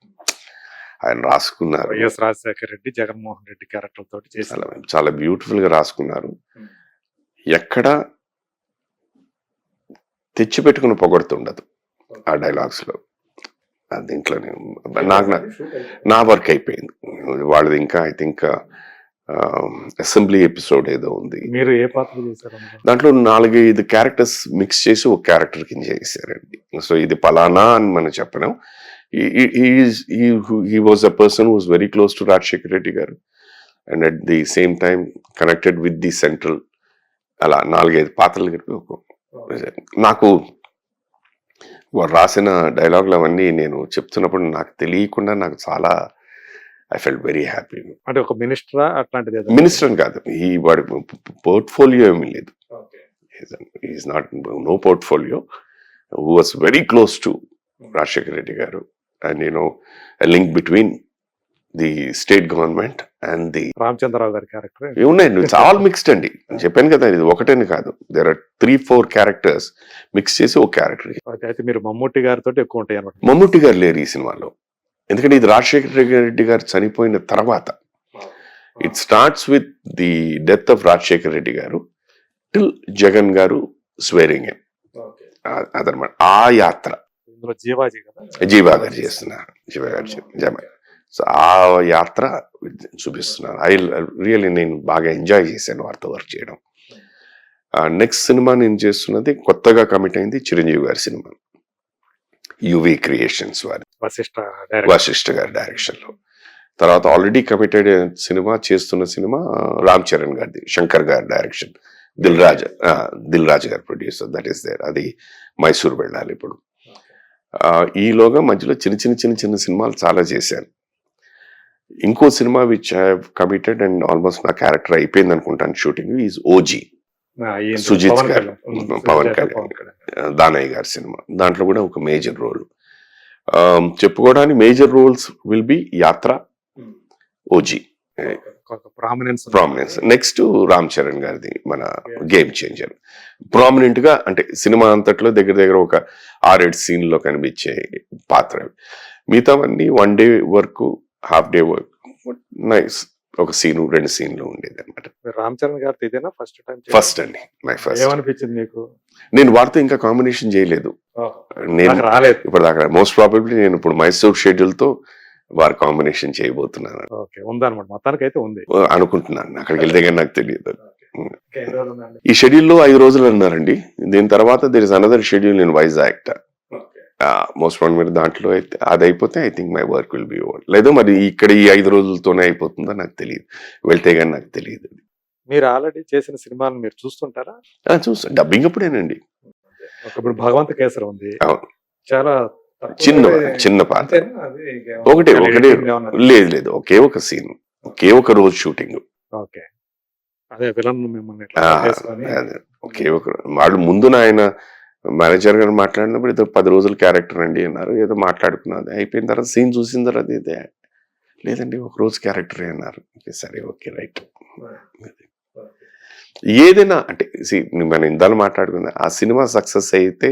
ఆయన రాసుకున్నారు. వైఎస్ రాజశేఖర రెడ్డి, జగన్మోహన్ రెడ్డి క్యారెక్టర్ తోటి చేశారు, చాలా బ్యూటిఫుల్ గా రాసుకున్నారు. ఎక్కడ తెచ్చిపెట్టుకుని పొగడుతుండదు ఆ డైలాగ్స్ లో, దీంట్లోనే నాకు నా వర్క్ అయిపోయింది. వాళ్ళది ఇంకా ఐ థింక్ అసెంబ్లీ ఎపిసోడ్ ఏదో ఉంది. మీరు ఏ పాత్ర చేశారు? దాంట్లో 4-5 క్యారెక్టర్స్ మిక్స్ చేసి ఒక క్యారెక్టర్ కింద చేశారండి. సో ఇది పలానా అని మనం చెప్పలేం. he was a person who was very close to Rajshekar Reddy garu, and at the same time connected with the central. అలా 4-5 పాత్రలు కలిపి నాకు వారు రాసిన డైలాగులు అవన్నీ నేను చెప్తున్నప్పుడు నాకు తెలియకుండా నాకు చాలా ఐ ఫెల్ట్ వెరీ హ్యాపీ. అంటే ఒక మినిస్టరా అట్లాంటిది? మినిస్టర్ అని కాదు, వాడి పోర్ట్ఫోలియో ఏమీ లేదు, is not no portfolio, who was very close to Rajasekhara Reddy garu, and a link between the state government and the Ramachandrarao గారి క్యారెక్టర్ ఉన్నాయండి. ఇట్స్ ఆల్ మిక్స్డ్ అండి, చెప్పాను కదా, ఇది ఒకటేని కాదు, దేర్ ఆర్ 3-4 క్యారెక్టర్స్ మిక్స్ చేసి ఒక క్యారెక్టర్. అయితే మీరు మమ్ముట్టి గారితో ఎక్కువ ఉంటాయి అన్నమాట. మమ్ముట్టి గారు లేరు ఈ సినిమాలో, ఎందుకంటే ఇది రాజశేఖర రెడ్డి గారు చనిపోయిన తర్వాత. It starts with the death of Rajasekhara Reddy గారు టిల్ జగన్ గారు స్వేరింగ్ ఇన్, అదనమాట ఆ యాత్ర. జీవాజీ కదా, జీవా గారు చేస్తున్నారు, జీవా గారు. సో ఆ యాత్ర చూపిస్తున్నారు. రియల్లీ నేను బాగా ఎంజాయ్ చేశాను వారితో వర్క్ చేయడం. నెక్స్ట్ సినిమా నేను చేస్తున్నది కొత్తగా కమిట్ అయింది చిరంజీవి గారి సినిమా. యువి క్రియేషన్స్ వారి వశిష్ఠ డైరెక్టర్. వశిష్ఠ గారి డైరెక్షన్లో. తర్వాత ఆల్రెడీ కమిటెడ్ సినిమా చేస్తున్న సినిమా రామ్ చరణ్ గారిది, శంకర్ గారి డైరెక్షన్, దిల్ రాజు గారు ప్రొడ్యూసర్, దట్ ఈస్ దేర్. అది మైసూర్ వెళ్ళాలి ఇప్పుడు. ఈలోగా మధ్యలో చిన్న సినిమాలు చాలా చేశాను. ఇంకో cinema which I have committed and almost నా క్యారెక్టర్ అయిపోయింది అనుకుంటాను షూటింగ్, ఈజ్ ఓజీ, సుజిత్ గారు, పవన్ కళ్యాణ్, దానయ్య గారి సినిమా. దాంట్లో కూడా ఒక మేజర్ రోల్. చెప్పుకోవడానికి మేజర్ రోల్స్ విల్ బి యాత్ర, OG, prominence. Next Ram Charan గారిది మన గేమ్ చేంజర్. ప్రామినెంట్ గా అంటే సినిమా అంతట్లో దగ్గర ఒక 6-7 సీన్లో కనిపించే పాత్ర. మిగతావన్నీ 1 day work, half day work, nice, ఒక సీను 2 సీన్లు ఉండేది అనమాట. రామ్ చరణ్ గారితో ఇదేనా ఫస్ట్ టైం? ఫస్ట్ అండి, మై ఫస్ట్. ఏమనిపించింది మీకు? నేను వారితో ఇంకా కాంబినేషన్ చేయలేదు, నేను రాలేదు ఇప్పుడు దాకా. మోస్ట్ ప్రాబబ్లీ నేను ఇప్పుడు మైసూర్ షెడ్యూల్ తో వారు కాంబినేషన్ చేయబోతున్నాను. ఉందన్నమాట, మొత్తానికి అయితే ఉంది అనుకుంటున్నాను. అక్కడికి వెళ్తే కానీ నాకు తెలియదు. ఈ షెడ్యూల్లో 5 రోజులు అన్నారండి. దీని తర్వాత there is another schedule in Vizag. Most probably దాంట్లో అయితే అది అయిపోతే I think my work will be over. లేదో మరి ఇక్కడ ఈ 5 రోజులతోనే అయిపోతుందో నాకు తెలియదు, వెళ్తే కానీ నాకు తెలియదు. మీరు ఆల్రెడీ చేసిన సినిమాలు మీరు చూస్తుంటారా? చూస్తాను, డబ్బింగ్ అప్పుడేనండి. ఇప్పుడు భగవంత కేసరి ఉంది, చాలా చిన్న పాత్ర, ఒకటే లేదు, ఒకే ఒక సీన్, ఒకే ఒక రోజు షూటింగ్. ఓకే, అదే విలన్ మిమ్మల్ని ఒకే ఒక. వాళ్ళు ముందు ఆయన మేనేజర్ గారు మాట్లాడినప్పుడు ఏదో 10 రోజుల క్యారెక్టర్ అండి అన్నారు, ఏదో మాట్లాడుకున్నది అయిపోయిన తర్వాత సీన్ చూసిన తర్వాత ఇదే లేదండి 1 రోజు క్యారెక్టరే అన్నారు. సరే, ఓకే, రైట్. ఏదైనా అంటే మనం ఇందాలు మాట్లాడుకున్నా, ఆ సినిమా సక్సెస్ అయితే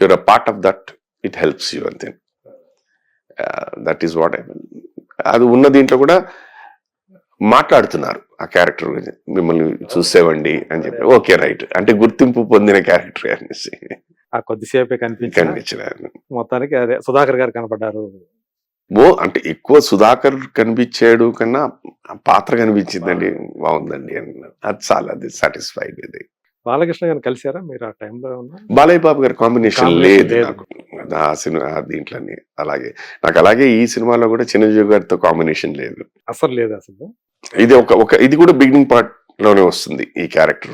your a part of that, it helps you అంతే. That is what I mean. అది ఉన్న దీంట్లో కూడా మాట్లాడుతున్నారు ఆ క్యారెక్టర్ గురించి, మిమ్మల్ని చూసేవండి అని చెప్పి. ఓకే, రైట్, అంటే గుర్తింపు పొందిన క్యారెక్టర్ అనేసి కొద్దిసేపే కనిపించిన. మొత్తానికి అదే సుధాకర్ గారు కనపడ్డారు. అంటే ఎక్కువ సుధాకర్ కనిపించాడు కన్నా పాత్ర కనిపించిందండి, బాగుందండి అన్నారు. అది చాలా, అది సాటిస్ఫైడ్. ఇది బాలకృష్ణ గారిని కలిసారా మీరు ఆ టైంలో? బాలయ్య బాబు గారి కాంబినేషన్ లేదు నాకు ఆ సినిమా దీంట్లోని. అలాగే ఈ సినిమాలో కూడా చిరంజీవి గారితో కాంబినేషన్ లేదు, అసలు లేదు. అసలు ఇది ఇది కూడా బిగినింగ్ పార్ట్ లోనే వస్తుంది. ఈ క్యారెక్టర్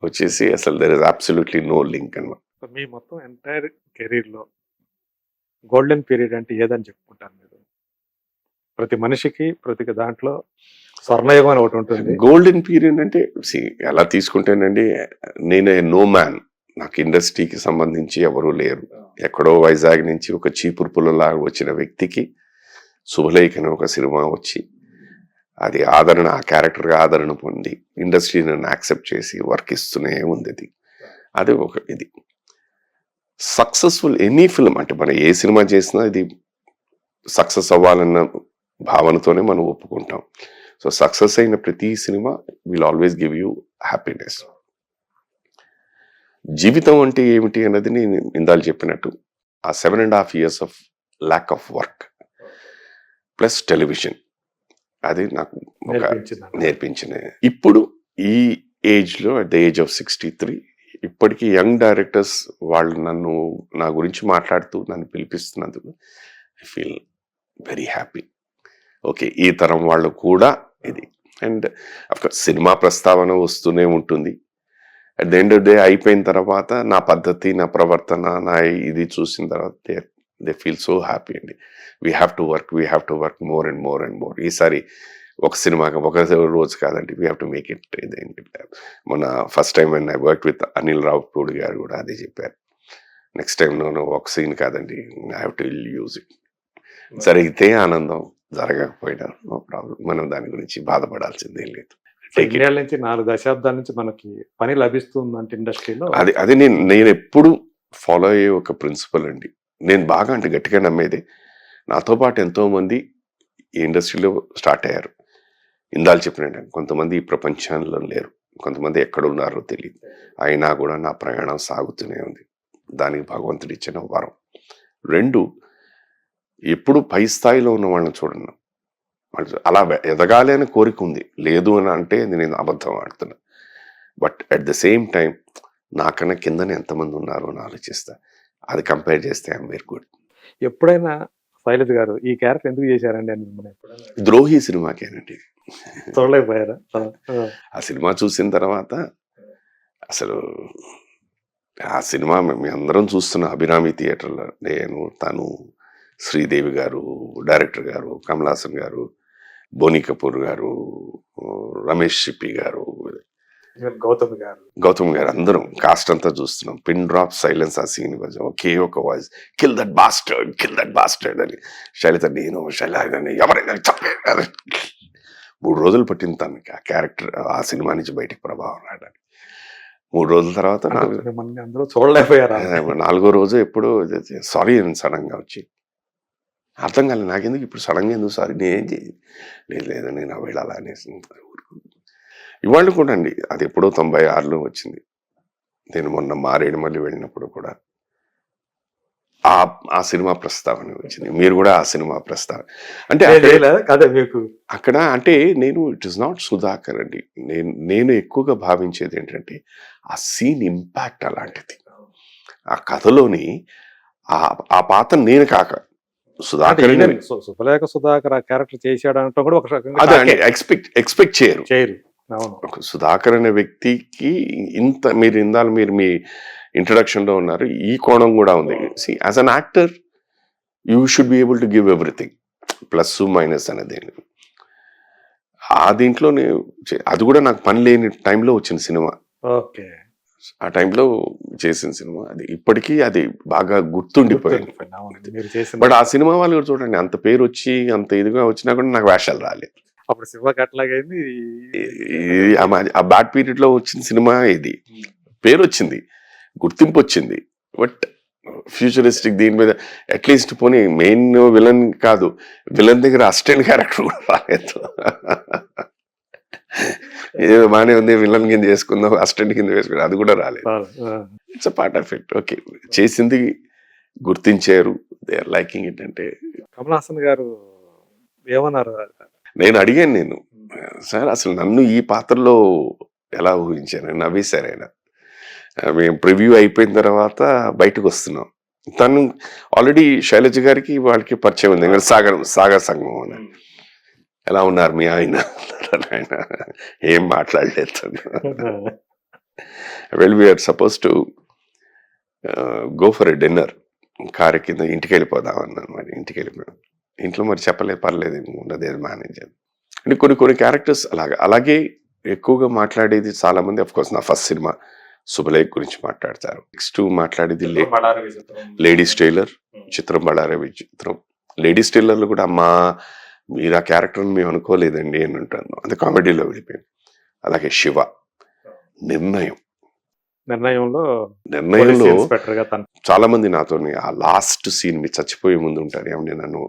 వచ్చేసి అసలు there is absolutely no link అన్నమాట. మీ మొత్తం ఎంటైర్ కెరీర్ లో గోల్డెన్ పీరియడ్ అంటే ఏదని చెప్పుకుంటారు మీరు? ప్రతి మనిషికి ప్రతి దాంట్లో స్వర్ణయుగం అని ఒకటి ఉంటుంది. గోల్డెన్ పీరియడ్ అంటే ఎలా తీసుకుంటేనండి, నేనే నో మ్యాన్, నాకు ఇండస్ట్రీకి సంబంధించి ఎవరూ లేరు. ఎక్కడో వైజాగ్ నుంచి ఒక చీపురు పుల్లలాగా వచ్చిన వ్యక్తికి శుభలేఖ అనే ఒక సినిమా వచ్చి అది ఆదరణ, ఆ క్యారెక్టర్గా ఆదరణ పొంది ఇండస్ట్రీ నన్ను యాక్సెప్ట్ చేసి వర్క్ ఇస్తూనే ఉంది. అది ఒక ఇది సక్సెస్ఫుల్ ఎనీ ఫిల్మ్ అంటే మనం ఏ సినిమా చేసినా ఇది సక్సెస్ అవ్వాలన్న భావనతోనే మనం ఒప్పుకుంటాం. సో సక్సెస్ అయిన ప్రతి cinema will always give you happiness. జీవితం అంటే ఏమిటి అన్నది నేను ఇందాలు చెప్పినట్టు ఆ 7.5 years of lack of work plus television, అది నాకు నేర్పించిన. ఇప్పుడు ఈ ఏజ్లో అట్ ద ఏజ్ ఆఫ్ 63 ఇప్పటికీ యంగ్ డైరెక్టర్స్ వాళ్ళు నా గురించి మాట్లాడుతూ నన్ను పిలిపిస్తున్నందుకు I feel very happy. Okay, ఈ తరం వాళ్ళు కూడా ఇది. అండ్ అఫ్కోర్స్ సినిమా ప్రస్తావన వస్తూనే ఉంటుంది. At the end of day అయిపోయిన తర్వాత నా పద్ధతి, నా ప్రవర్తన, నా ఇది చూసిన తర్వాత దే ఫీల్ సో హ్యాపీ అండి. We have to work more and more. ఈసారి ఒక సినిమాకి ఒక రోజు కాదండి, we have to make it. మొన్న first time when I worked with Anil Ravipudi garu కూడా అదే చెప్పారు. నెక్స్ట్ టైం ఒక సీన్ కాదండి, I have to use it. జరిగితే ఆనందం, జరగకపోయినా నో ప్రాబ్లం, మనం దాని గురించి బాధపడాల్సిందేం లేదు. 4 దశాబ్దాల నుంచి మనకి పని లభిస్తుందంటే ఇండస్ట్రీలో అది నేను ఎప్పుడు ఫాలో అయ్యే ఒక ప్రిన్సిపల్ అండి. నేను బాగా అంటే గట్టిగా నమ్మేది, నాతో పాటు ఎంతో మంది ఈ ఇండస్ట్రీలో స్టార్ట్ అయ్యారు. ఇందాలు చెప్పినట్టు కొంతమంది ఈ ప్రపంచంలో లేరు, కొంతమంది ఎక్కడ ఉన్నారో తెలియదు, అయినా కూడా నా ప్రయాణం సాగుతూనే ఉంది. దానికి భగవంతుడు ఇచ్చిన వరం. 2, ఎప్పుడు పై స్థాయిలో ఉన్న వాళ్ళని చూడను, అలా ఎదగాలి అని కోరిక ఉంది, లేదు అని అంటే నేను అబద్ధం ఆడుతున్నా. But at the same time నాకన్నా కిందనే ఎంతమంది ఉన్నారో అని ఆలోచిస్తా. అది కంపేర్ చేస్తే ఐఎమ్ వెరీ గుడ్. ఎప్పుడైనా శైలజ గారు ఈ క్యారెక్టర్ ఎందుకు చేశారండి అని మిమ్మల్ని ఎప్పుడైనా ద్రోహి సినిమాకేనండి. చూడలేకపోయారా? ఆ సినిమా చూసిన తర్వాత అసలు ఆ సినిమా మేము అందరం చూస్తున్న అభిరామి థియేటర్లో నేను, తను, శ్రీదేవి గారు, డైరెక్టర్ గారు, కమల్ హాసన్ గారు, బోనీ కపూర్ గారు, రమేష్ సిప్పి గారు, గౌతమ్ గారు, గౌతమ్ గారు అందరం కాస్ట్ అంతా చూస్తున్నాం. పిన్ డ్రాప్ సైలెన్స్ ఆ సీన్ ఒకే ఒక వాయిస్, కిల్ దట్ బాస్టర్డ్ అని. శైలజ నేను శైలజని ఎవరైనా చెప్పారు. 3 రోజులు పట్టింది తనకి ఆ క్యారెక్టర్ ఆ సినిమా నుంచి బయటికి ప్రభావం రావడానికి. 3 రోజుల తర్వాత మిమ్మల్ని అందరూ చూడలేకపోయారా? 4వ రోజు ఎప్పుడు సారీ అని సడన్ గా వచ్చి అర్థం కాలేదు నాకెందుకు ఇప్పుడు సడన్ గా ఎందుకు సారీ, నేనేం లేదు నేను వెళ్ళాలా అనేసి. ఇవాళ కూడా అండి, అది ఎప్పుడో 96లో వచ్చింది. నేను మొన్న మారేడుమల్లి వెళ్ళినప్పుడు కూడా ఆ సినిమా ప్రస్తావన వచ్చింది. మీరు కూడా ఆ సినిమా ప్రస్తావన అంటే అదే మీకు అక్కడ అంటే నేను ఇట్ ఇస్ నాట్ సుధాకర్ అండి. నేను ఎక్కువగా భావించేది ఏంటంటే ఆ సీన్ ఇంపాక్ట్ అలాంటిది. ఆ కథలోని ఆ పాత్ర నేను కాక సుధాకర్ సుబ్బలేఖ సుధాకర్ ఆ క్యారెక్టర్ చేశాడు అనటం కూడా ఒక అదే ఎక్స్పెక్ట్ చేయరు. సుధాకర్ అనే వ్యక్తికి ఇంత మీరు మీ ఇంట్రడక్షన్ లో ఉన్నారు, ఈ కోణం కూడా ఉంది. C as an actor you should be able to give everything, plus minus అనేది. ఆ దీంట్లోనే అది కూడా నాకు పని లేని టైంలో వచ్చిన సినిమా. ఓకే, ఆ టైంలో చేసిన సినిమా అది ఇప్పటికీ అది బాగా గుర్తుండిపోయింది. బట్ ఆ సినిమా వాళ్ళు కూడా చూడండి, అంత పేరు వచ్చి అంత ఇదిగా వచ్చినా కూడా నాకు వేషాలు రాలేదు. అప్పుడు సినిమాకి అట్లాగైంది. ఆ బ్యాడ్ పీరియడ్ లో వచ్చిన సినిమా ఇది. పేరు వచ్చింది, గుర్తింపు వచ్చింది, బట్ ఫ్యూచరిస్టిక్ దీని మీద అట్లీస్ట్ పోనీ మెయిన్ విలన్ కాదు, విలన్ దగ్గర అసిస్టెంట్ క్యారెక్టర్ కూడా రాలేదు. ఏదో బాగానే ఉంది, విలన్ కింద చేసుకుందాం, అసిస్టెంట్ కింద వేసుకుందాం, అది కూడా రాలేదు. It's a part of it. Okay, చేసింది గుర్తించారు, దే ఆర్ లైకింగ్ ఇట్. అంటే కమల్ హాసన్ గారు ఏమన్నారు? నేను అడిగాను, సార్ అసలు నన్ను ఈ పాత్రలో ఎలా ఊహించాను, నవ్వేశారు ఆయన. మేము ప్రివ్యూ అయిపోయిన తర్వాత బయటకు వస్తున్నాం, తను ఆల్రెడీ శైలజ గారికి వాళ్ళకి పరిచయం ఉంది, సాగర్ సంగమం అని. ఎలా ఉన్నారు మీ ఆయన? ఆయన ఏం మాట్లాడలేదు. Well we're suppose to go for a dinner, car కింద ఇంటికి వెళ్ళిపోదాం అన్నాను. మరి ఇంటికి వెళ్ళిపోయాం. ఇంట్లో మరి చెప్పలేదు, పర్లేదు ఉన్నది మేనేజ్ అంటే కొన్ని క్యారెక్టర్స్ అలాగే ఎక్కువగా మాట్లాడేది చాలా మంది. అఫ్ కోర్స్ నా ఫస్ట్ సినిమా శుభలేఖ గురించి మాట్లాడతారు. నెక్స్ట్ మాట్లాడేది లేడీస్ టైలర్, చిత్రం బళారే విచిత్రం. లేడీస్ టైలర్లు కూడా అమ్మా మీరు ఆ క్యారెక్టర్ మేము అనుకోలేదండి అని అంటాను, అది కామెడీలో వెళ్ళిపోయింది. అలాగే శివ, నిర్ణయంలో చాలా మంది నాతోని ఆ లాస్ట్ సీన్ మీ చచ్చిపోయే ముందు ఉంటారు, ఏమని నన్ను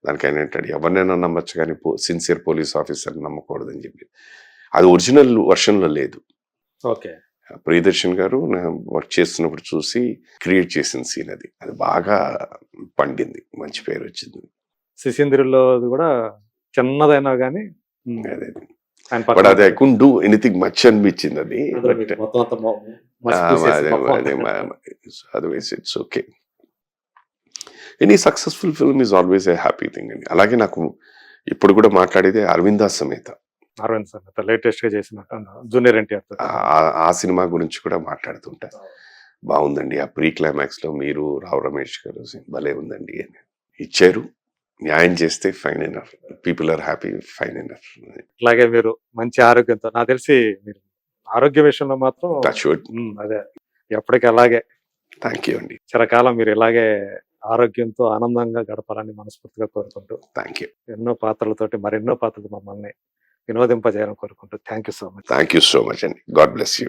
దానికైనా అంటాడు, ఎవరినైనా నమ్మచ్చు కానీ సిన్సియర్ పోలీస్ ఆఫీసర్ నమ్మకూడదని చెప్పి. అది ఒరిజినల్ వర్షన్లో లేదు. ఓకే, ప్రియదర్శన్ గారు వర్క్ చేస్తున్నప్పుడు చూసి క్రియేట్ చేసిన సీన్ అది బాగా పండింది, మంచి పేరు వచ్చింది. శిశింద్రిలో కూడా చిన్నదైనా కానీ బట్ అది I couldn't do anything much అనిపించింది అది. Otherwise it's okay. Any successful film is always a happy thing అండి. అలాగే నాకు ఇప్పుడు కూడా మాట్లాడేది అరవింద సమేత లేటెస్ట్ గా చేసిన జూనియర్ ఎన్టీఆర్ ఆ సినిమా గురించి కూడా మాట్లాడుతుంటా. బాగుందండి, ఆ ప్రీ క్లైమాక్స్ లో మీరు రావు రమేష్ గారు భలే ఉందండి అని ఇచ్చారు. న్యాయం చేస్తే fine enough, people are happy, fine enough. అలాగే మీరు మంచి ఆరోగ్యంతో, నాకు తెలిసి మీరు ఆరోగ్య విషయంలో మాత్రం అదే ఎప్పటికీ అలాగే. థ్యాంక్ యూ అండి. చిరకాలం మీరు ఇలాగే ఆరోగ్యంతో ఆనందంగా గడపాలని మనస్ఫూర్తిగా కోరుకుంటూ, థ్యాంక్ యూ. ఎన్నో పాత్రలతోటి మరెన్నో పాత్రలు మమ్మల్ని వినోదింపజేయాలని కోరుకుంటూ thank you so much. Thank you so much అండి. God bless you.